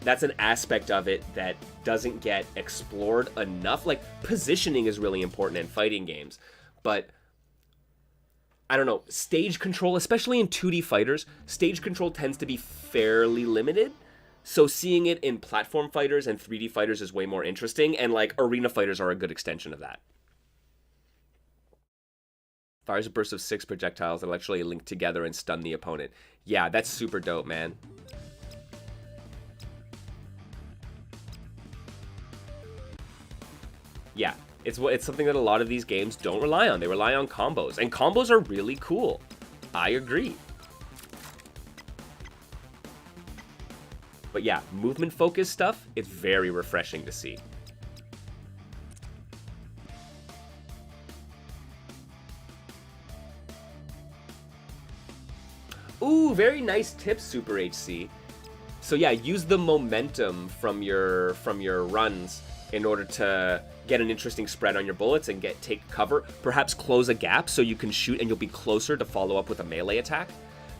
that's an aspect of it that doesn't get explored enough. Like, positioning is really important in fighting games, but I don't know, stage control, especially in 2D fighters, stage control tends to be fairly limited. So seeing it in platform fighters and 3D fighters is way more interesting, and like arena fighters are a good extension of that. Fires a burst of 6 projectiles that actually link together and stun the opponent. Yeah, that's super dope, man. Yeah, it's something that a lot of these games don't rely on. They rely on combos, and combos are really cool. I agree. But yeah, movement-focused stuff, it's very refreshing to see. Ooh, very nice tip, Super HC. So yeah, use the momentum from your runs in order to get an interesting spread on your bullets and take cover. Perhaps close a gap so you can shoot and you'll be closer to follow up with a melee attack.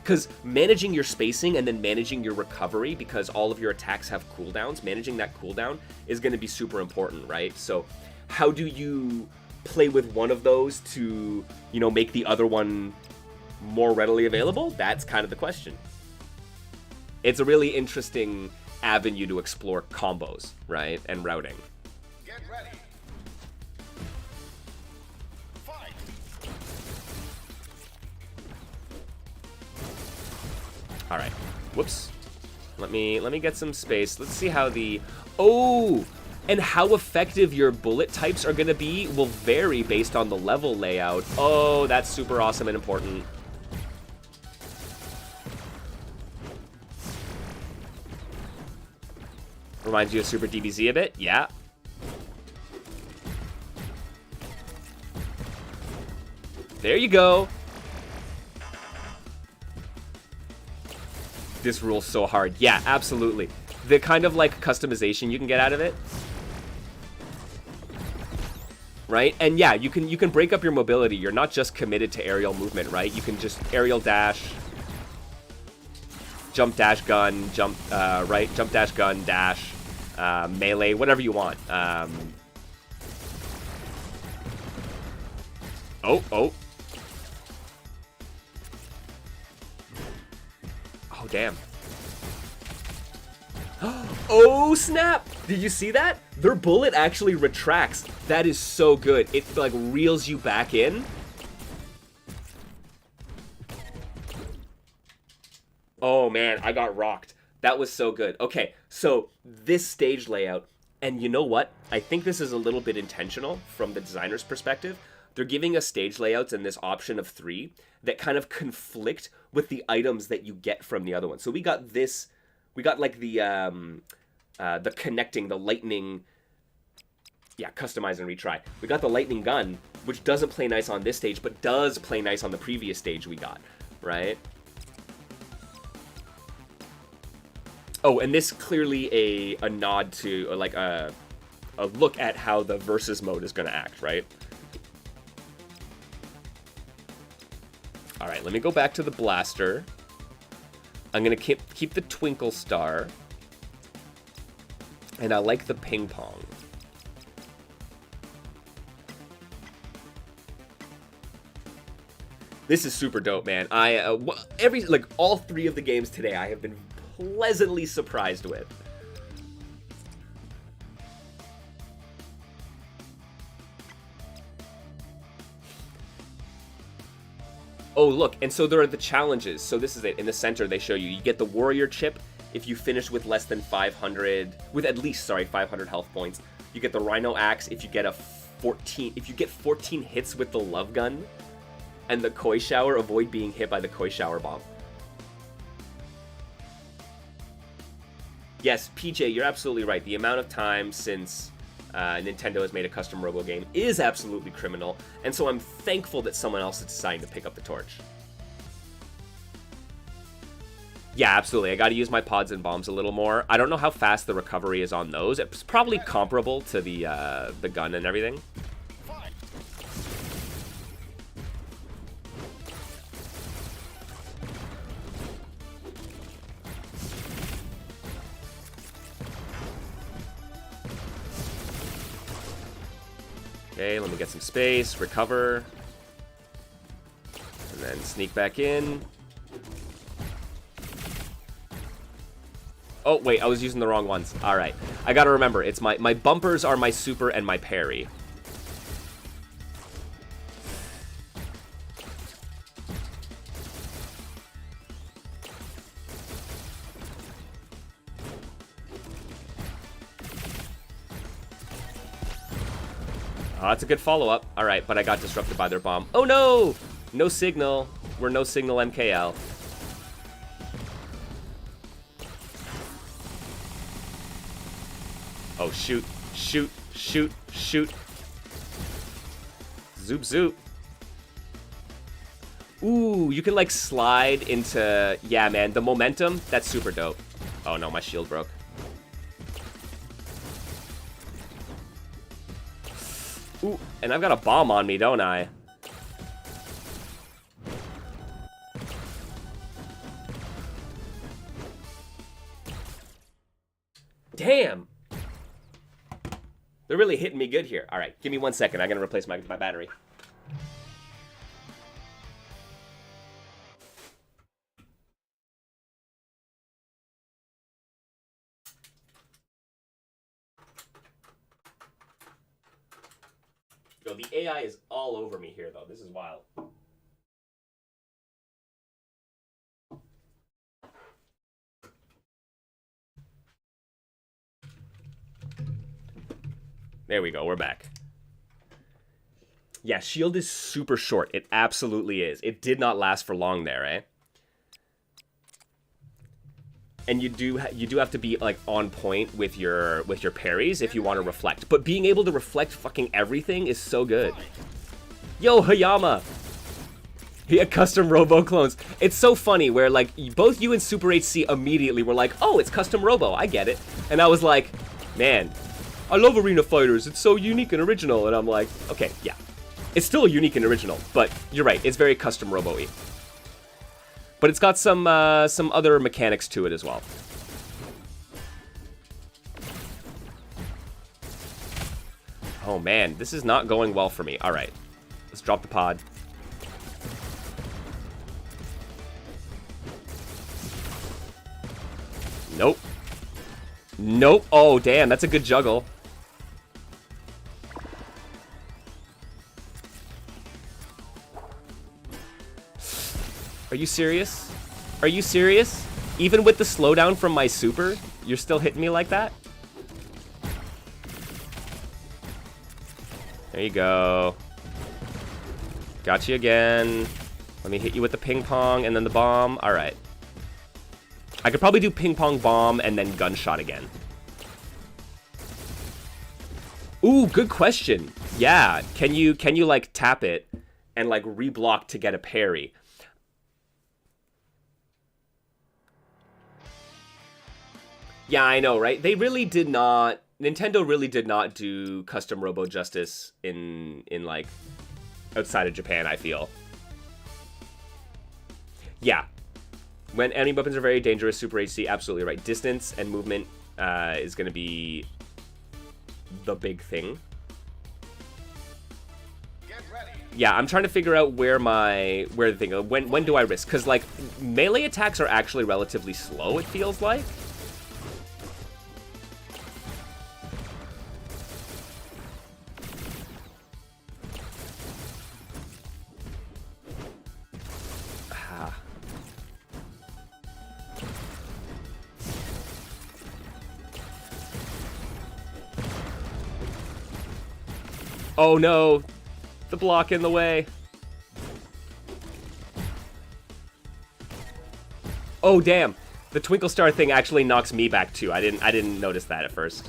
Because managing your spacing and then managing your recovery, because all of your attacks have cooldowns, managing that cooldown is going to be super important, right? So how do you play with one of those to, you know, make the other one more readily available? That's kind of the question. It's a really interesting avenue to explore combos, right? And routing. Get ready. Fight. All right. Whoops. Let me get some space. Let's see how the... Oh! And how effective your bullet types are going to be will vary based on the level layout. Oh, that's super awesome and important. Reminds you of Super DBZ a bit? Yeah. There you go. This rules so hard. Yeah, absolutely. The kind of like customization you can get out of it. Right? And yeah, you can break up your mobility. You're not just committed to aerial movement, right? You can just aerial dash, jump dash gun, jump right, jump dash gun, dash, melee, whatever you want. Oh, damn. Oh, snap! Did you see that? Their bullet actually retracts. That is so good. It, like, reels you back in. Oh, man, I got rocked. That was so good. Okay, so this stage layout, and you know what? I think this is a little bit intentional from the designer's perspective. They're giving us stage layouts and this option of 3 that kind of conflict with the items that you get from the other one. So we got this, we got like the connecting, the lightning, yeah, customize and retry. We got the lightning gun, which doesn't play nice on this stage, but does play nice on the previous stage we got, right? Oh, and this clearly a nod to, or like a look at how the versus mode is going to act, right? All right, let me go back to the blaster. I'm going to keep the twinkle star. And I like the ping pong. This is super dope, man. All 3 of the games today I have been pleasantly surprised with. Oh, look, and so there are the challenges. So this is it. In the center, they show you. You get the warrior chip if you finish with less than 500, with at least, 500 health points. You get the rhino axe if you get 14 hits with the love gun. And the koi shower, avoid being hit by the koi shower bomb. Yes, PJ, you're absolutely right. The amount of time since Nintendo has made a custom robo game is absolutely criminal, and so I'm thankful that someone else is deciding to pick up the torch. Yeah, absolutely. I got to use my pods and bombs a little more. I don't know how fast the recovery is on those. It's probably comparable to the gun and everything. Okay, let me get some space, recover. And then sneak back in. Oh, wait, I was using the wrong ones. All right. I gotta remember, it's my bumpers are my super and my parry. Oh, that's a good follow-up. All right, but I got disrupted by their bomb. Oh, no! No signal. We're no signal MKL. Oh, shoot, shoot, shoot, shoot. Zoop, zoop. Ooh, you can, like, slide into... Yeah, man, the momentum, that's super dope. Oh, no, my shield broke. Ooh, and I've got a bomb on me, don't I? Damn! They're really hitting me good here. All right, give me 1 second. I'm going to replace my battery. Yo, the AI is all over me here, though. This is wild. There we go. We're back. Yeah, shield is super short. It absolutely is. It did not last for long there, eh? And you do have to be like on point with your parries if you want to reflect. But being able to reflect fucking everything is so good. Yo, Hayama! He had custom Robo clones. It's so funny where like both you and Super HC immediately were like, "Oh, it's custom Robo. I get it." And I was like, "Man, I love Arena Fighters. It's so unique and original." And I'm like, "Okay, yeah. It's still unique and original, but you're right. It's very custom Robo-y." But it's got some other mechanics to it as well. Oh man, this is not going well for me. All right, let's drop the pod. Nope. Nope. Oh damn, that's a good juggle. Are you serious? Are you serious? Even with the slowdown from my super, you're still hitting me like that? There you go. Got you again. Let me hit you with the ping pong and then the bomb. All right. I could probably do ping pong bomb and then gunshot again. Ooh, good question. Yeah, can you like tap it and like reblock to get a parry? Yeah, I know, right? They really did not... Nintendo really did not do custom Robo justice in like, outside of Japan, I feel. Yeah. When enemy weapons are very dangerous, Super HC, absolutely right. Distance and movement is going to be the big thing. Get ready. Yeah, I'm trying to figure out where the thing... When do I risk? Because, like, melee attacks are actually relatively slow, it feels like. Oh no, the block in the way. Oh damn, the Twinkle Star thing actually knocks me back too. I didn't notice that at first.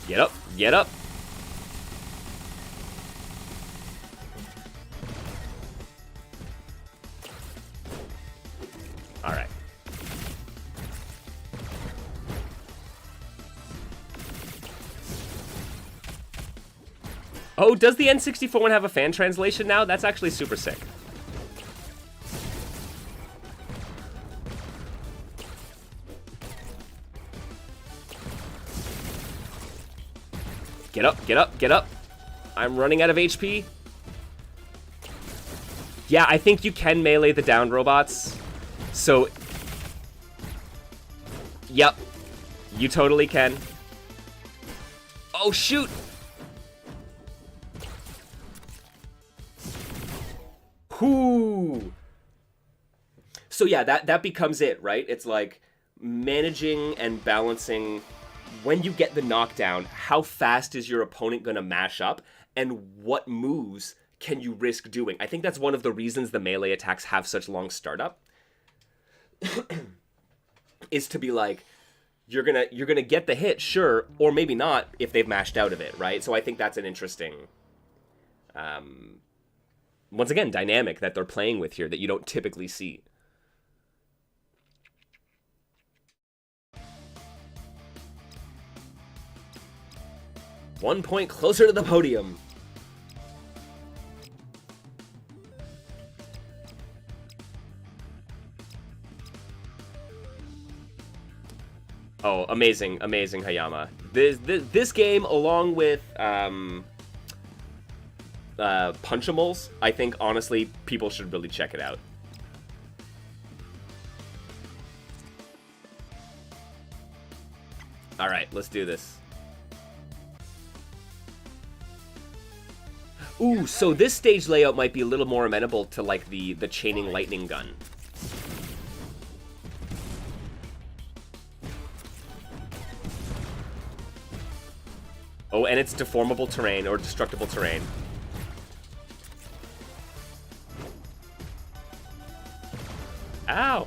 Get up, get up. All right. Oh, does the N64 one have a fan translation now? That's actually super sick. Get up, get up, get up. I'm running out of HP. Yeah, I think you can melee the downed robots. So, yep, you totally can. Oh, shoot. Whoo. So yeah, that becomes it, right? It's like managing and balancing when you get the knockdown, how fast is your opponent going to mash up, and what moves can you risk doing? I think that's one of the reasons the melee attacks have such long startup. Is to be like, you're gonna get the hit, sure, or maybe not if they've mashed out of it, right? So I think that's an interesting, once again, dynamic that they're playing with here that you don't typically see. One point closer to the podium. Oh, amazing, amazing, Hayama. This game, along with Punchimals, I think, honestly, people should really check it out. Alright, let's do this. Ooh, so this stage layout might be a little more amenable to, like, the chaining lightning gun. Oh, and it's deformable terrain, or destructible terrain. Ow!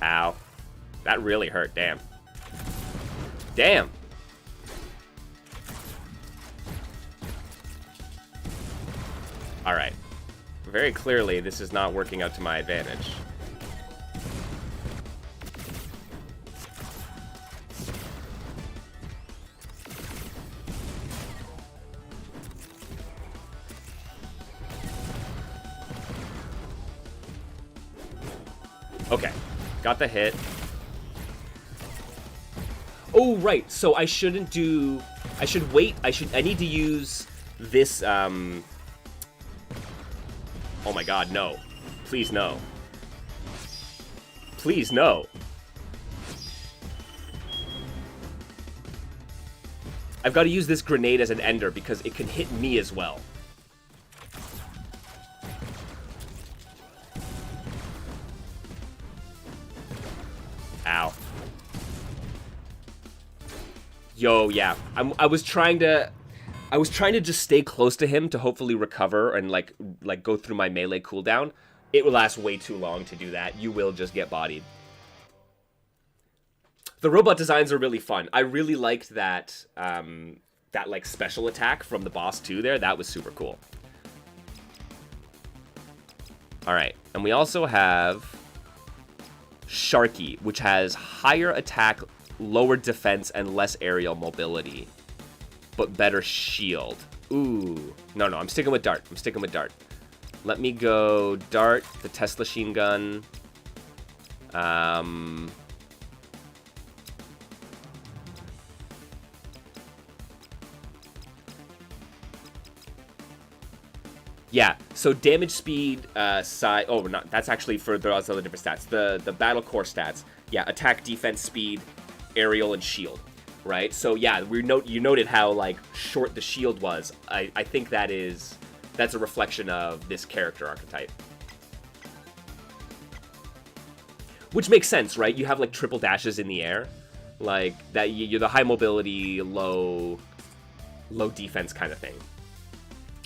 Ow. That really hurt, damn. Damn! Alright. Very clearly, this is not working out to my advantage. Okay. Got the hit. Oh, right. So I shouldn't do... I should wait. I need to use this, Oh my god, no. Please, no. Please, no. I've got to use this grenade as an ender because it can hit me as well. Ow. Yo, yeah. I was trying to just stay close to him to hopefully recover and like go through my melee cooldown. It will last way too long to do that. You will just get bodied. The robot designs are really fun. I really liked that that like special attack from the boss too there. That was super cool. All right, and we also have Sharky, which has higher attack, lower defense, and less aerial mobility, but better shield. Ooh. No, I'm sticking with Dart. I'm sticking with Dart. Let me go Dart, the Tesla Sheen Gun. Yeah, so damage speed, side... Oh, not, that's actually for those other different stats. The battle core stats. Yeah, attack, defense, speed, aerial, and shield. Right? So yeah, you noted how like short the shield was. I think that's a reflection of this character archetype. Which makes sense, right? You have like triple dashes in the air. Like that you're the high mobility, low defense kind of thing.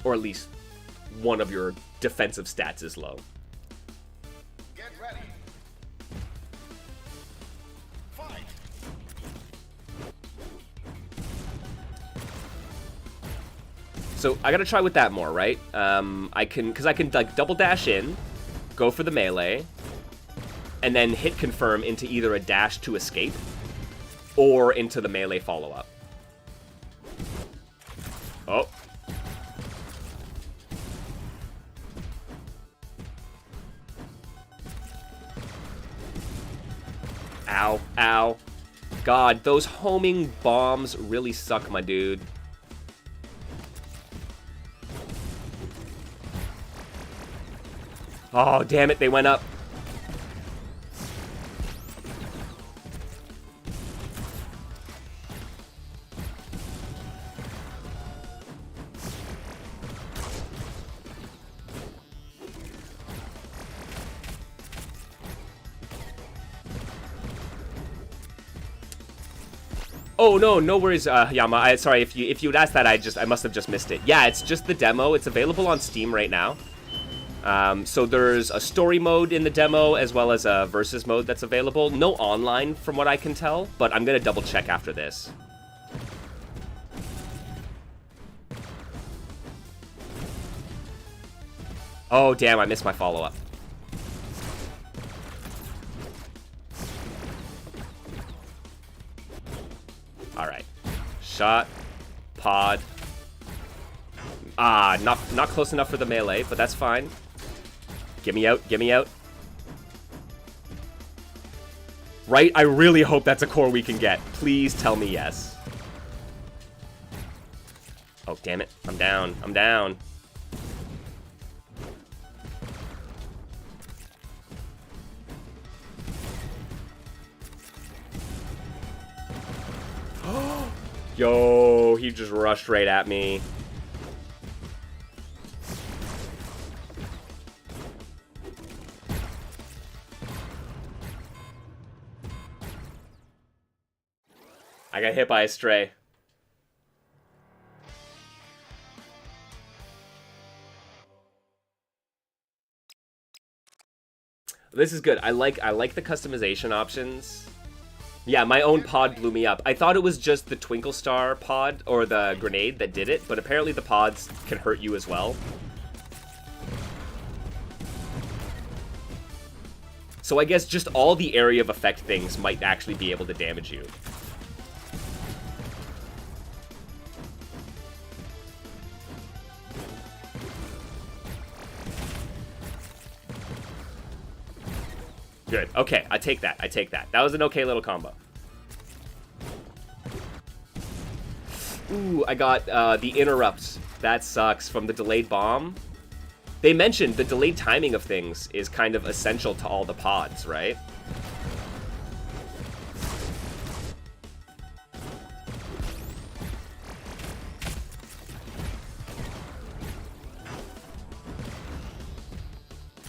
Or at least one of your defensive stats is low. Get ready. Fight. So I gotta try with that more, right? I can like double dash in, go for the melee, and then hit confirm into either a dash to escape or into the melee follow-up. Oh. Ow, ow. God, those homing bombs really suck, my dude. Oh, damn it, they went up. Oh no, no worries, Yama. Sorry if you'd asked that, I must have just missed it. Yeah, it's just the demo. It's available on Steam right now. So there's a story mode in the demo as well as a versus mode that's available. No online from what I can tell, but I'm gonna double check after this. Oh damn, I missed my follow-up. Alright. Shot. Pod. Ah, not close enough for the melee, but that's fine. Get me out, get me out. Right? I really hope that's a core we can get. Please tell me yes. Oh, damn it. I'm down. I'm down. Yo, he just rushed right at me. I got hit by a stray. This is good. I like the customization options. Yeah, my own pod blew me up. I thought it was just the Twinkle Star pod or the grenade that did it, but apparently the pods can hurt you as well. So I guess just all the area of effect things might actually be able to damage you. Good. Okay, I take that. I take that. That was an okay little combo. Ooh, I got the interrupt. That sucks from the delayed bomb. They mentioned the delayed timing of things is kind of essential to all the pods, right?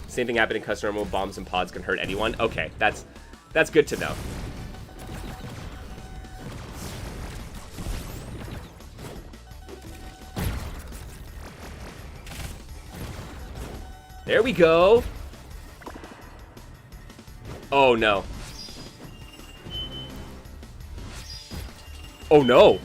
Same thing happened in custom mode. Bombs and pods can hurt anyone. Okay, that's good to know. There we go. Oh no. Oh no.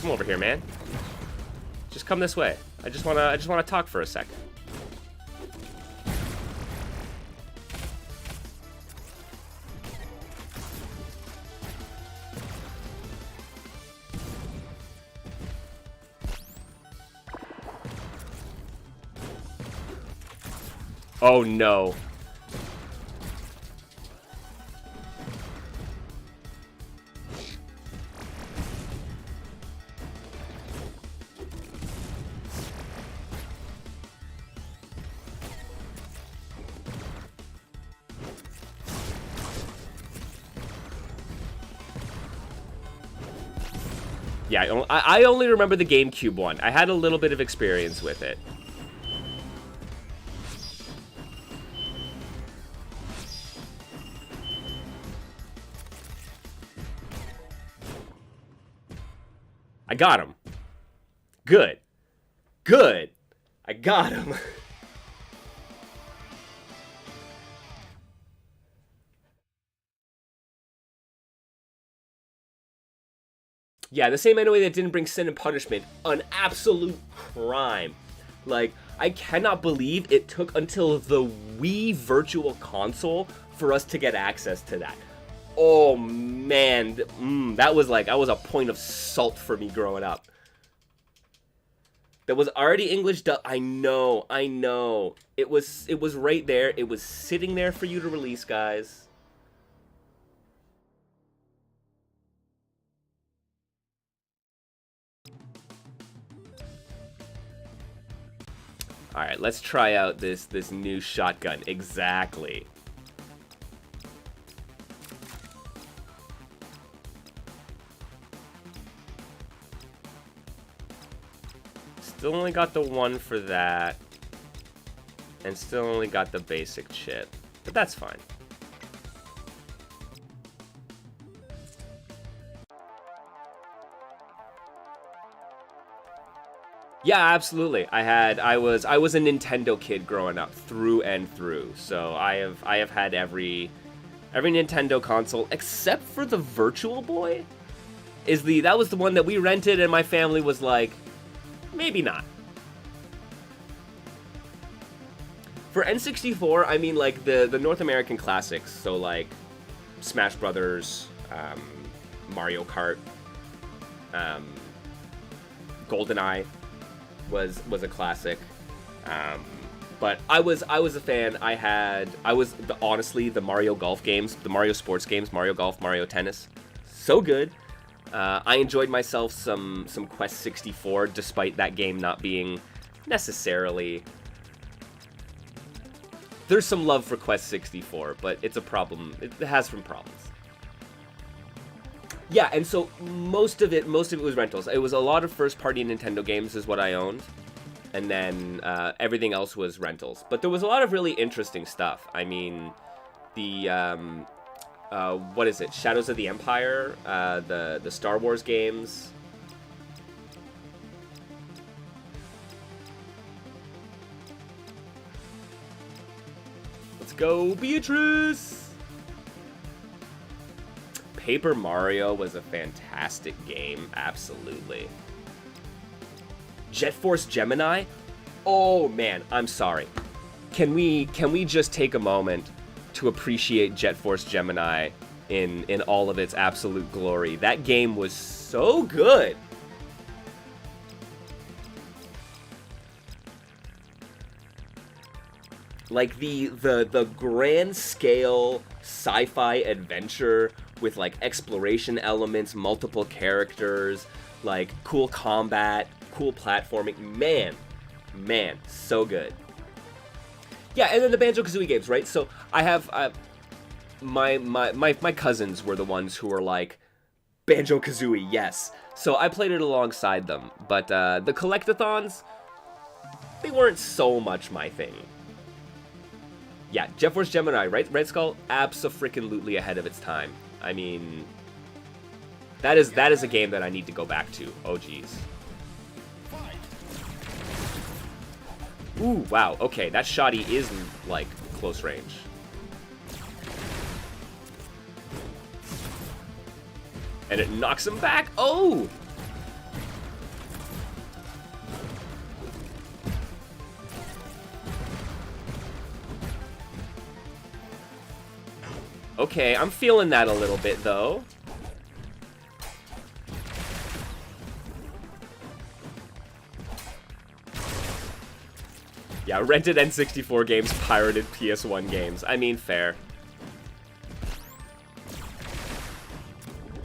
Come over here, man. Just come this way. I just wanna talk for a second. Oh no. Yeah, I only remember the GameCube one. I had a little bit of experience with it. I got him. Good. Good. I got him. Yeah, the same anime that didn't bring Sin and Punishment, an absolute crime. Like, I cannot believe it took until the Wii Virtual Console for us to get access to that. Oh man, that was a point of salt for me growing up. That was already English dub. I know. It was right there. It was sitting there for you to release, guys. All right, let's try out this new shotgun. Exactly. Still only got the one for that. And still only got the basic chip. But that's fine. Yeah, absolutely. I was a Nintendo kid growing up through and through. So I have had every Nintendo console except for the Virtual Boy. That was the one that we rented and my family was like, maybe not. For N64, I mean like the North American classics, so like Smash Brothers, Mario Kart, GoldenEye was a classic. But I was a fan. Honestly, the Mario Golf games, the Mario sports games, Mario Golf, Mario Tennis, so good. I enjoyed myself some Quest 64, despite that game not being necessarily... There's some love for Quest 64, but it's a problem. It has some problems. Yeah, and so most of it was rentals. It was a lot of first-party Nintendo games is what I owned, and then everything else was rentals. But there was a lot of really interesting stuff. I mean, the what is it? Shadows of the Empire, the Star Wars games. Let's go, Beatrice! Paper Mario was a fantastic game, absolutely. Jet Force Gemini? Oh man, I'm sorry. Can we just take a moment to appreciate Jet Force Gemini in all of its absolute glory? That game was so good. Like the grand scale sci-fi adventure with like exploration elements, multiple characters, like cool combat, cool platforming. Man, so good. Yeah, and then the Banjo-Kazooie games, right? So I have my cousins were the ones who were like, Banjo-Kazooie, yes. So I played it alongside them, but the collectathons, they weren't so much my thing. Yeah, Jet Force Gemini, right? Red Skull, abso-freaking-lutely ahead of its time. I mean, that is a game that I need to go back to. Oh, geez. Ooh, wow, okay, that shotty is, like, close range. And it knocks him back. Oh! Okay, I'm feeling that a little bit, though. Yeah, rented N64 games, pirated PS1 games. I mean, fair.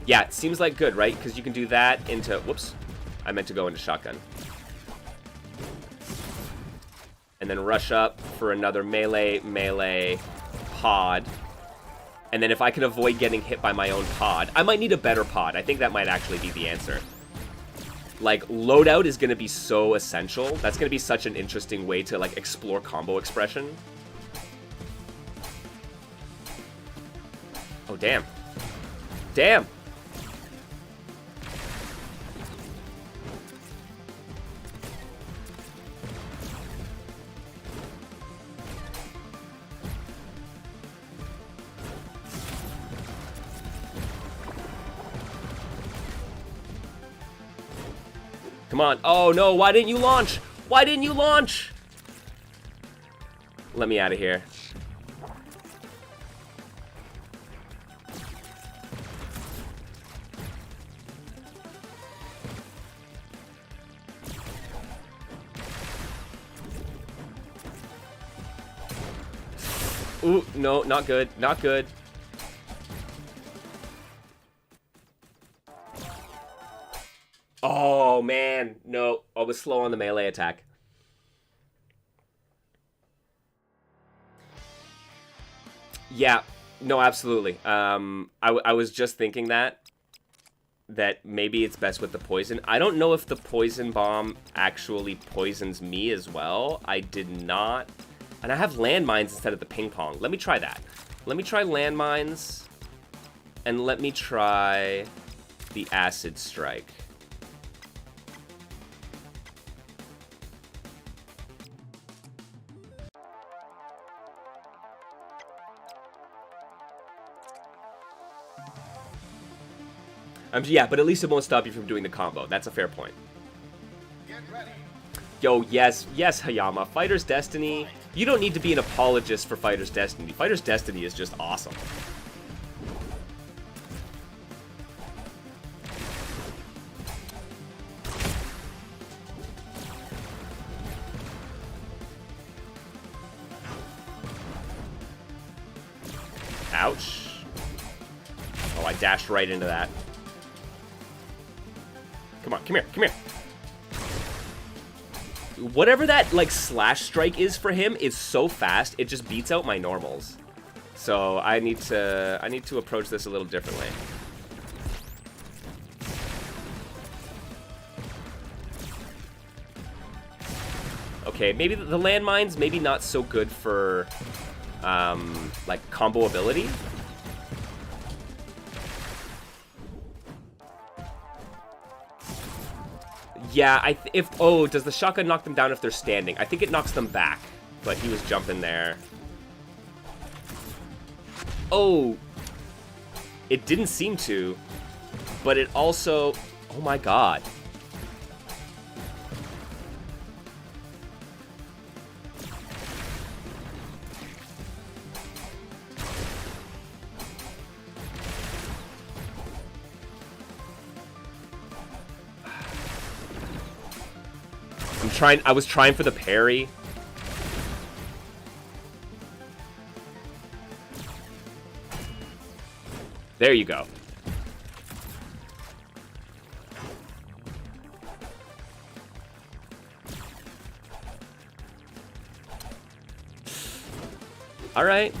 Yeah, it seems like good, right? Because you can do that into... Whoops. I meant to go into shotgun. And then rush up for another melee pod. And then if I can avoid getting hit by my own pod... I might need a better pod. I think that might actually be the answer. Like, loadout is going to be so essential. That's going to be such an interesting way to, like, explore combo expression. Oh, damn. Damn! Come on. Oh, no. Why didn't you launch? Why didn't you launch? Let me out of here. Ooh, no, not good. Not good. Oh, man. No, I was slow on the melee attack. Yeah, no, absolutely. I was just thinking that maybe it's best with the poison. I don't know if the poison bomb actually poisons me as well. I did not. And I have landmines instead of the ping pong. Let me try that. Let me try landmines. And let me try the acid strike. Yeah, but at least it won't stop you from doing the combo. That's a fair point. Get ready. Yo, yes, yes, Hayama. Fighter's Destiny. You don't need to be an apologist for Fighter's Destiny. Fighter's Destiny is just awesome. Ouch. Oh, I dashed right into that. Come on, come here, come here. Whatever that, like, slash strike is for him is so fast, it just beats out my normals. So I need to approach this a little differently. Okay, maybe the landmines, maybe not so good for, like, combo ability. Yeah, oh, does the shotgun knock them down if they're standing? I think it knocks them back, but he was jumping there. Oh, it didn't seem to, but it also, oh my god. I was trying for the parry. There you go. All right.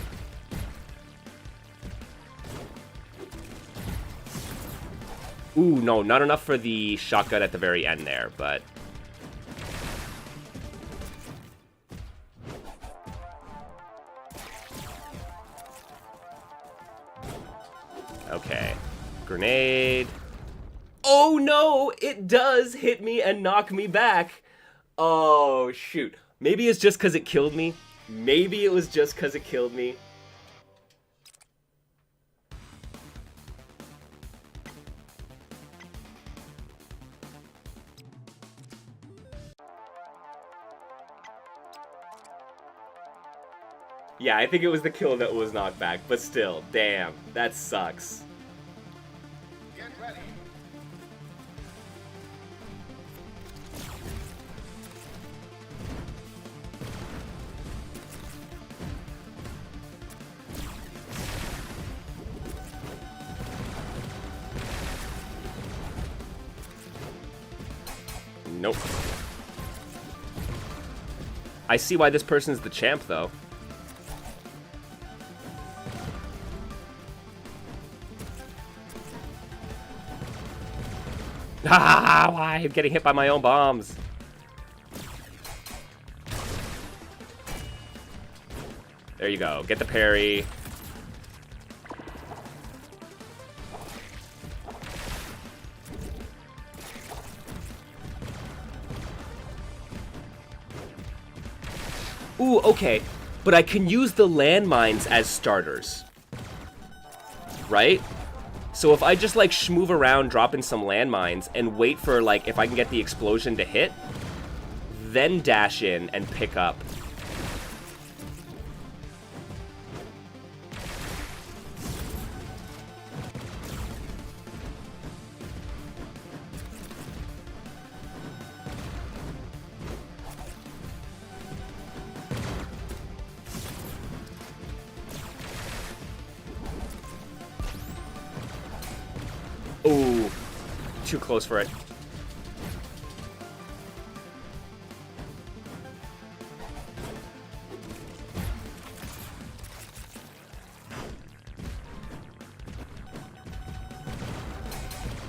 Ooh, no, not enough for the shotgun at the very end there, but... Okay. Grenade. Oh no! It does hit me and knock me back. Oh, shoot. Maybe it's just because it killed me. Maybe it was just because it killed me. Yeah, I think it was the kill that was knocked back, but still, damn, that sucks. Get ready. Nope. I see why this person's the champ, though. Ah, why? I'm getting hit by my own bombs. There you go. Get the parry. Ooh, okay. But I can use the landmines as starters. Right? So if I just like schmoove around, drop in some landmines, and wait for like if I can get the explosion to hit, then dash in and pick up. Ooh, too close for it.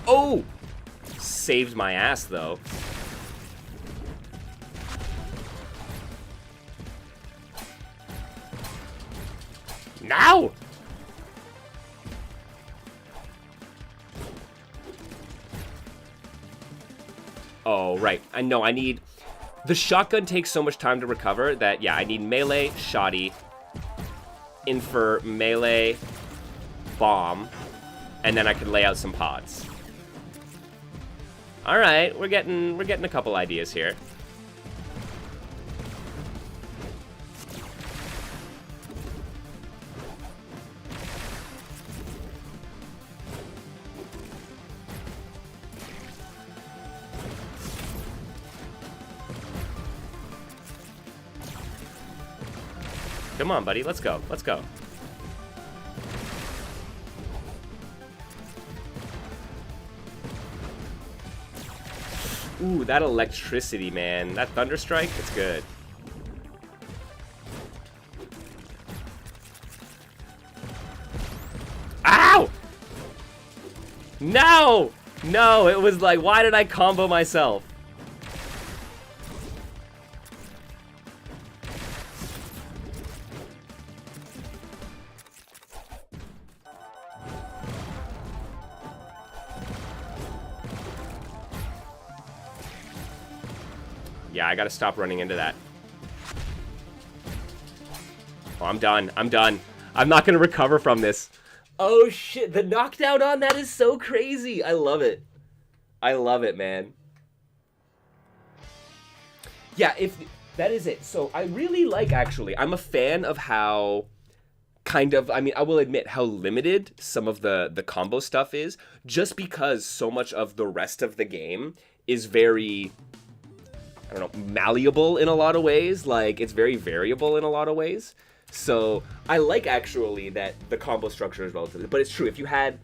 Oh! Saved my ass, though. Now! Oh, right. I know, I need... The shotgun takes so much time to recover that, yeah, I need melee, shoddy, infer, melee, bomb, and then I can lay out some pods. Alright, we're getting a couple ideas here. Come on, buddy. Let's go. Let's go. Ooh, that electricity, man. That Thunderstrike, it's good. Ow! No! No, it was like, why did I combo myself? Yeah, I gotta stop running into that. Oh, I'm done. I'm done. I'm not gonna recover from this. Oh shit, the knockdown on that is so crazy. I love it. I love it, man. Yeah, if that is it. So I really like, actually, I'm a fan of how kind of, I mean, I will admit how limited some of the combo stuff is, just because so much of the rest of the game is very, I don't know, malleable in a lot of ways. Like, it's very variable in a lot of ways. So I like, actually, that the combo structure is relative. But it's true, if you had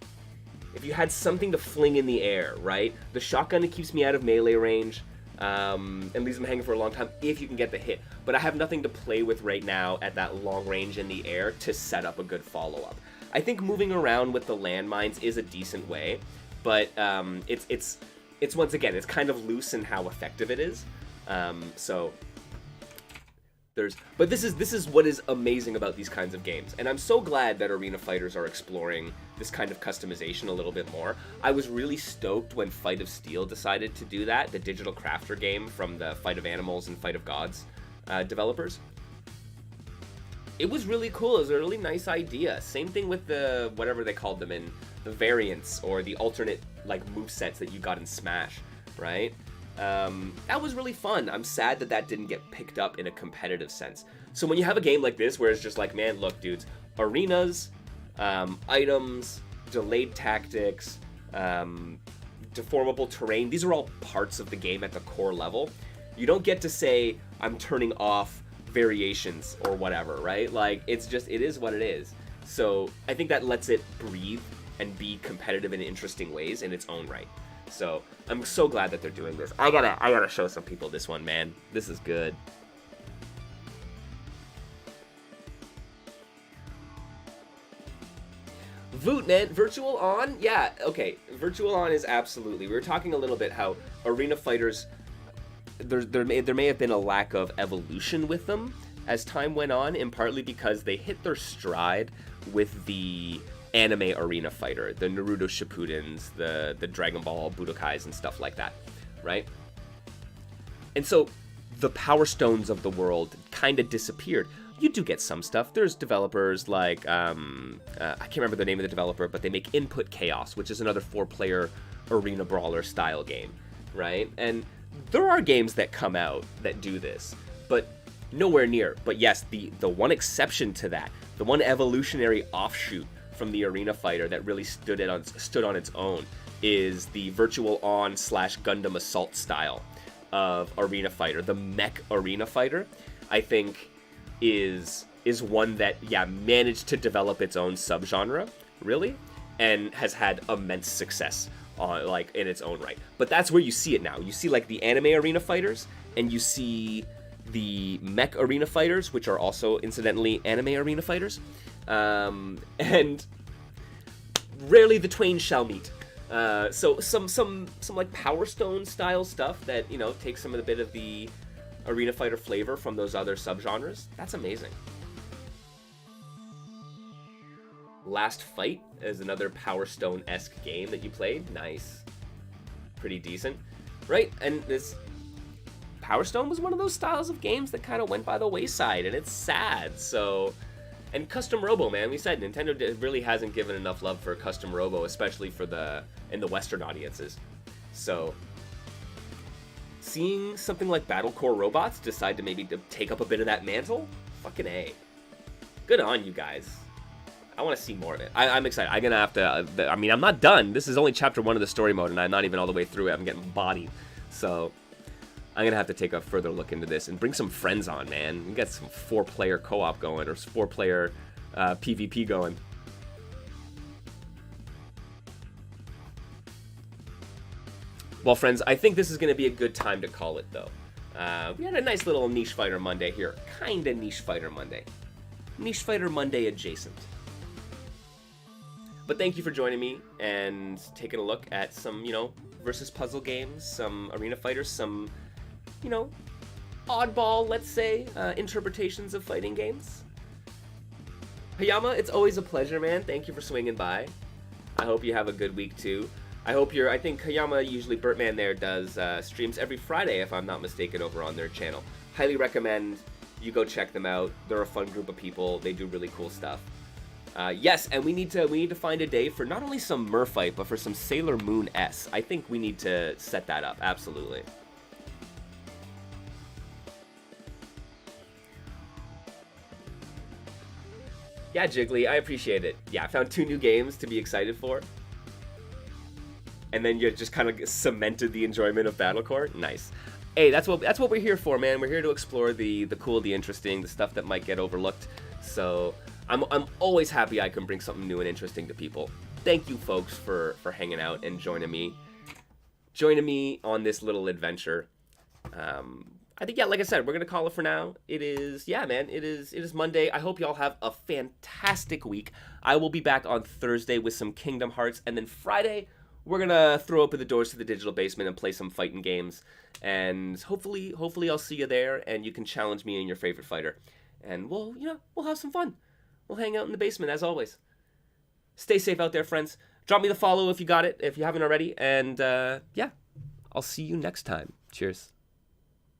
something to fling in the air, right? The shotgun, it keeps me out of melee range, and leaves them hanging for a long time if you can get the hit. But I have nothing to play with right now at that long range in the air to set up a good follow-up. I think moving around with the landmines is a decent way, but it's once again, it's kind of loose in how effective it is. But this is what is amazing about these kinds of games, and I'm so glad that arena fighters are exploring this kind of customization a little bit more. I was really stoked when Fight of Steel decided to do that, the digital crafter game from the Fight of Animals and Fight of Gods developers. It was really cool. It was a really nice idea. Same thing with the, whatever they called them in, the variants or the alternate like movesets that you got in Smash, right? That was really fun. I'm sad that that didn't get picked up in a competitive sense. So when you have a game like this where it's just like, man, look, dudes, arenas, items, delayed tactics, deformable terrain, these are all parts of the game at the core level. You don't get to say, I'm turning off variations or whatever, right? Like, it's just, it is what it is. So I think that lets it breathe and be competitive in interesting ways in its own right. So I'm so glad that they're doing this. I gotta show some people this one, man. This is good. Voot, man, virtual on? Yeah, okay. Virtual on is absolutely. We were talking a little bit how arena fighters, there may have been a lack of evolution with them as time went on, and partly because they hit their stride with the anime arena fighter, the Naruto Shippudens, the Dragon Ball Budokais and stuff like that, right? And so the Power Stones of the world kind of disappeared. you do get some stuff. There's developers like, I can't remember the name of the developer, but they make Input Chaos, which is another 4-player arena brawler style game, right? And there are games that come out that do this, but nowhere near. But yes, the one exception to that, the one evolutionary offshoot from the Arena Fighter that really stood on its own, is the Virtual On / Gundam Assault style of Arena Fighter. The Mech Arena Fighter, I think, is one that, yeah, managed to develop its own subgenre, really, and has had immense success on, like, in its own right. But that's where you see it now. You see, like, the anime Arena Fighters, and you see the Mech Arena Fighters, which are also, incidentally, anime Arena Fighters, and rarely the twain shall meet. So some like Power Stone style stuff that, you know, takes some of the bit of the Arena Fighter flavor from those other subgenres. That's amazing. Last Fight is another Power Stone-esque game that you played. Nice. Pretty decent. Right? And this Power Stone was one of those styles of games that kind of went by the wayside, and it's sad. So, and Custom Robo, man, we said Nintendo really hasn't given enough love for Custom Robo, especially for in the Western audiences. So, seeing something like Battle Core Robots decide to maybe take up a bit of that mantle, fucking A. Good on you guys. I want to see more of it. I'm excited. I'm gonna have to. I mean, I'm not done. This is only chapter 1 of the story mode, and I'm not even all the way through it. I'm getting bodied. So, I'm gonna have to take a further look into this and bring some friends on, man. We got some 4-player co-op going, or 4-player PvP going. Well, friends, I think this is gonna be a good time to call it, though. We had a nice little Niche Fighter Monday here. Kinda Niche Fighter Monday. Niche Fighter Monday adjacent. But thank you for joining me and taking a look at some, you know, versus puzzle games, some Arena Fighters, some, you know, oddball, let's say, interpretations of fighting games. Hayama, it's always a pleasure, man. Thank you for swinging by. I hope you have a good week, too. I think Hayama, usually Bertman there, does streams every Friday, if I'm not mistaken, over on their channel. Highly recommend you go check them out. They're a fun group of people. They do really cool stuff. Yes, and we need to find a day for not only some Merfight, but for some Sailor Moon S. I think we need to set that up, absolutely. Yeah, Jiggly, I appreciate it. Yeah, I found 2 new games to be excited for. And then you just kind of cemented the enjoyment of Battle Core. Nice. Hey, that's what we're here for, man. We're here to explore the cool, the interesting, the stuff that might get overlooked. So I'm always happy I can bring something new and interesting to people. Thank you, folks, for hanging out and joining me on this little adventure. I think, yeah, like I said, we're gonna call it for now. It is Monday. I hope y'all have a fantastic week. I will be back on Thursday with some Kingdom Hearts, and then Friday we're gonna throw open the doors to the digital basement and play some fighting games. And hopefully I'll see you there, and you can challenge me in your favorite fighter. And we'll have some fun. We'll hang out in the basement as always. Stay safe out there, friends. Drop me the follow if you got it, if you haven't already. And yeah, I'll see you next time. Cheers.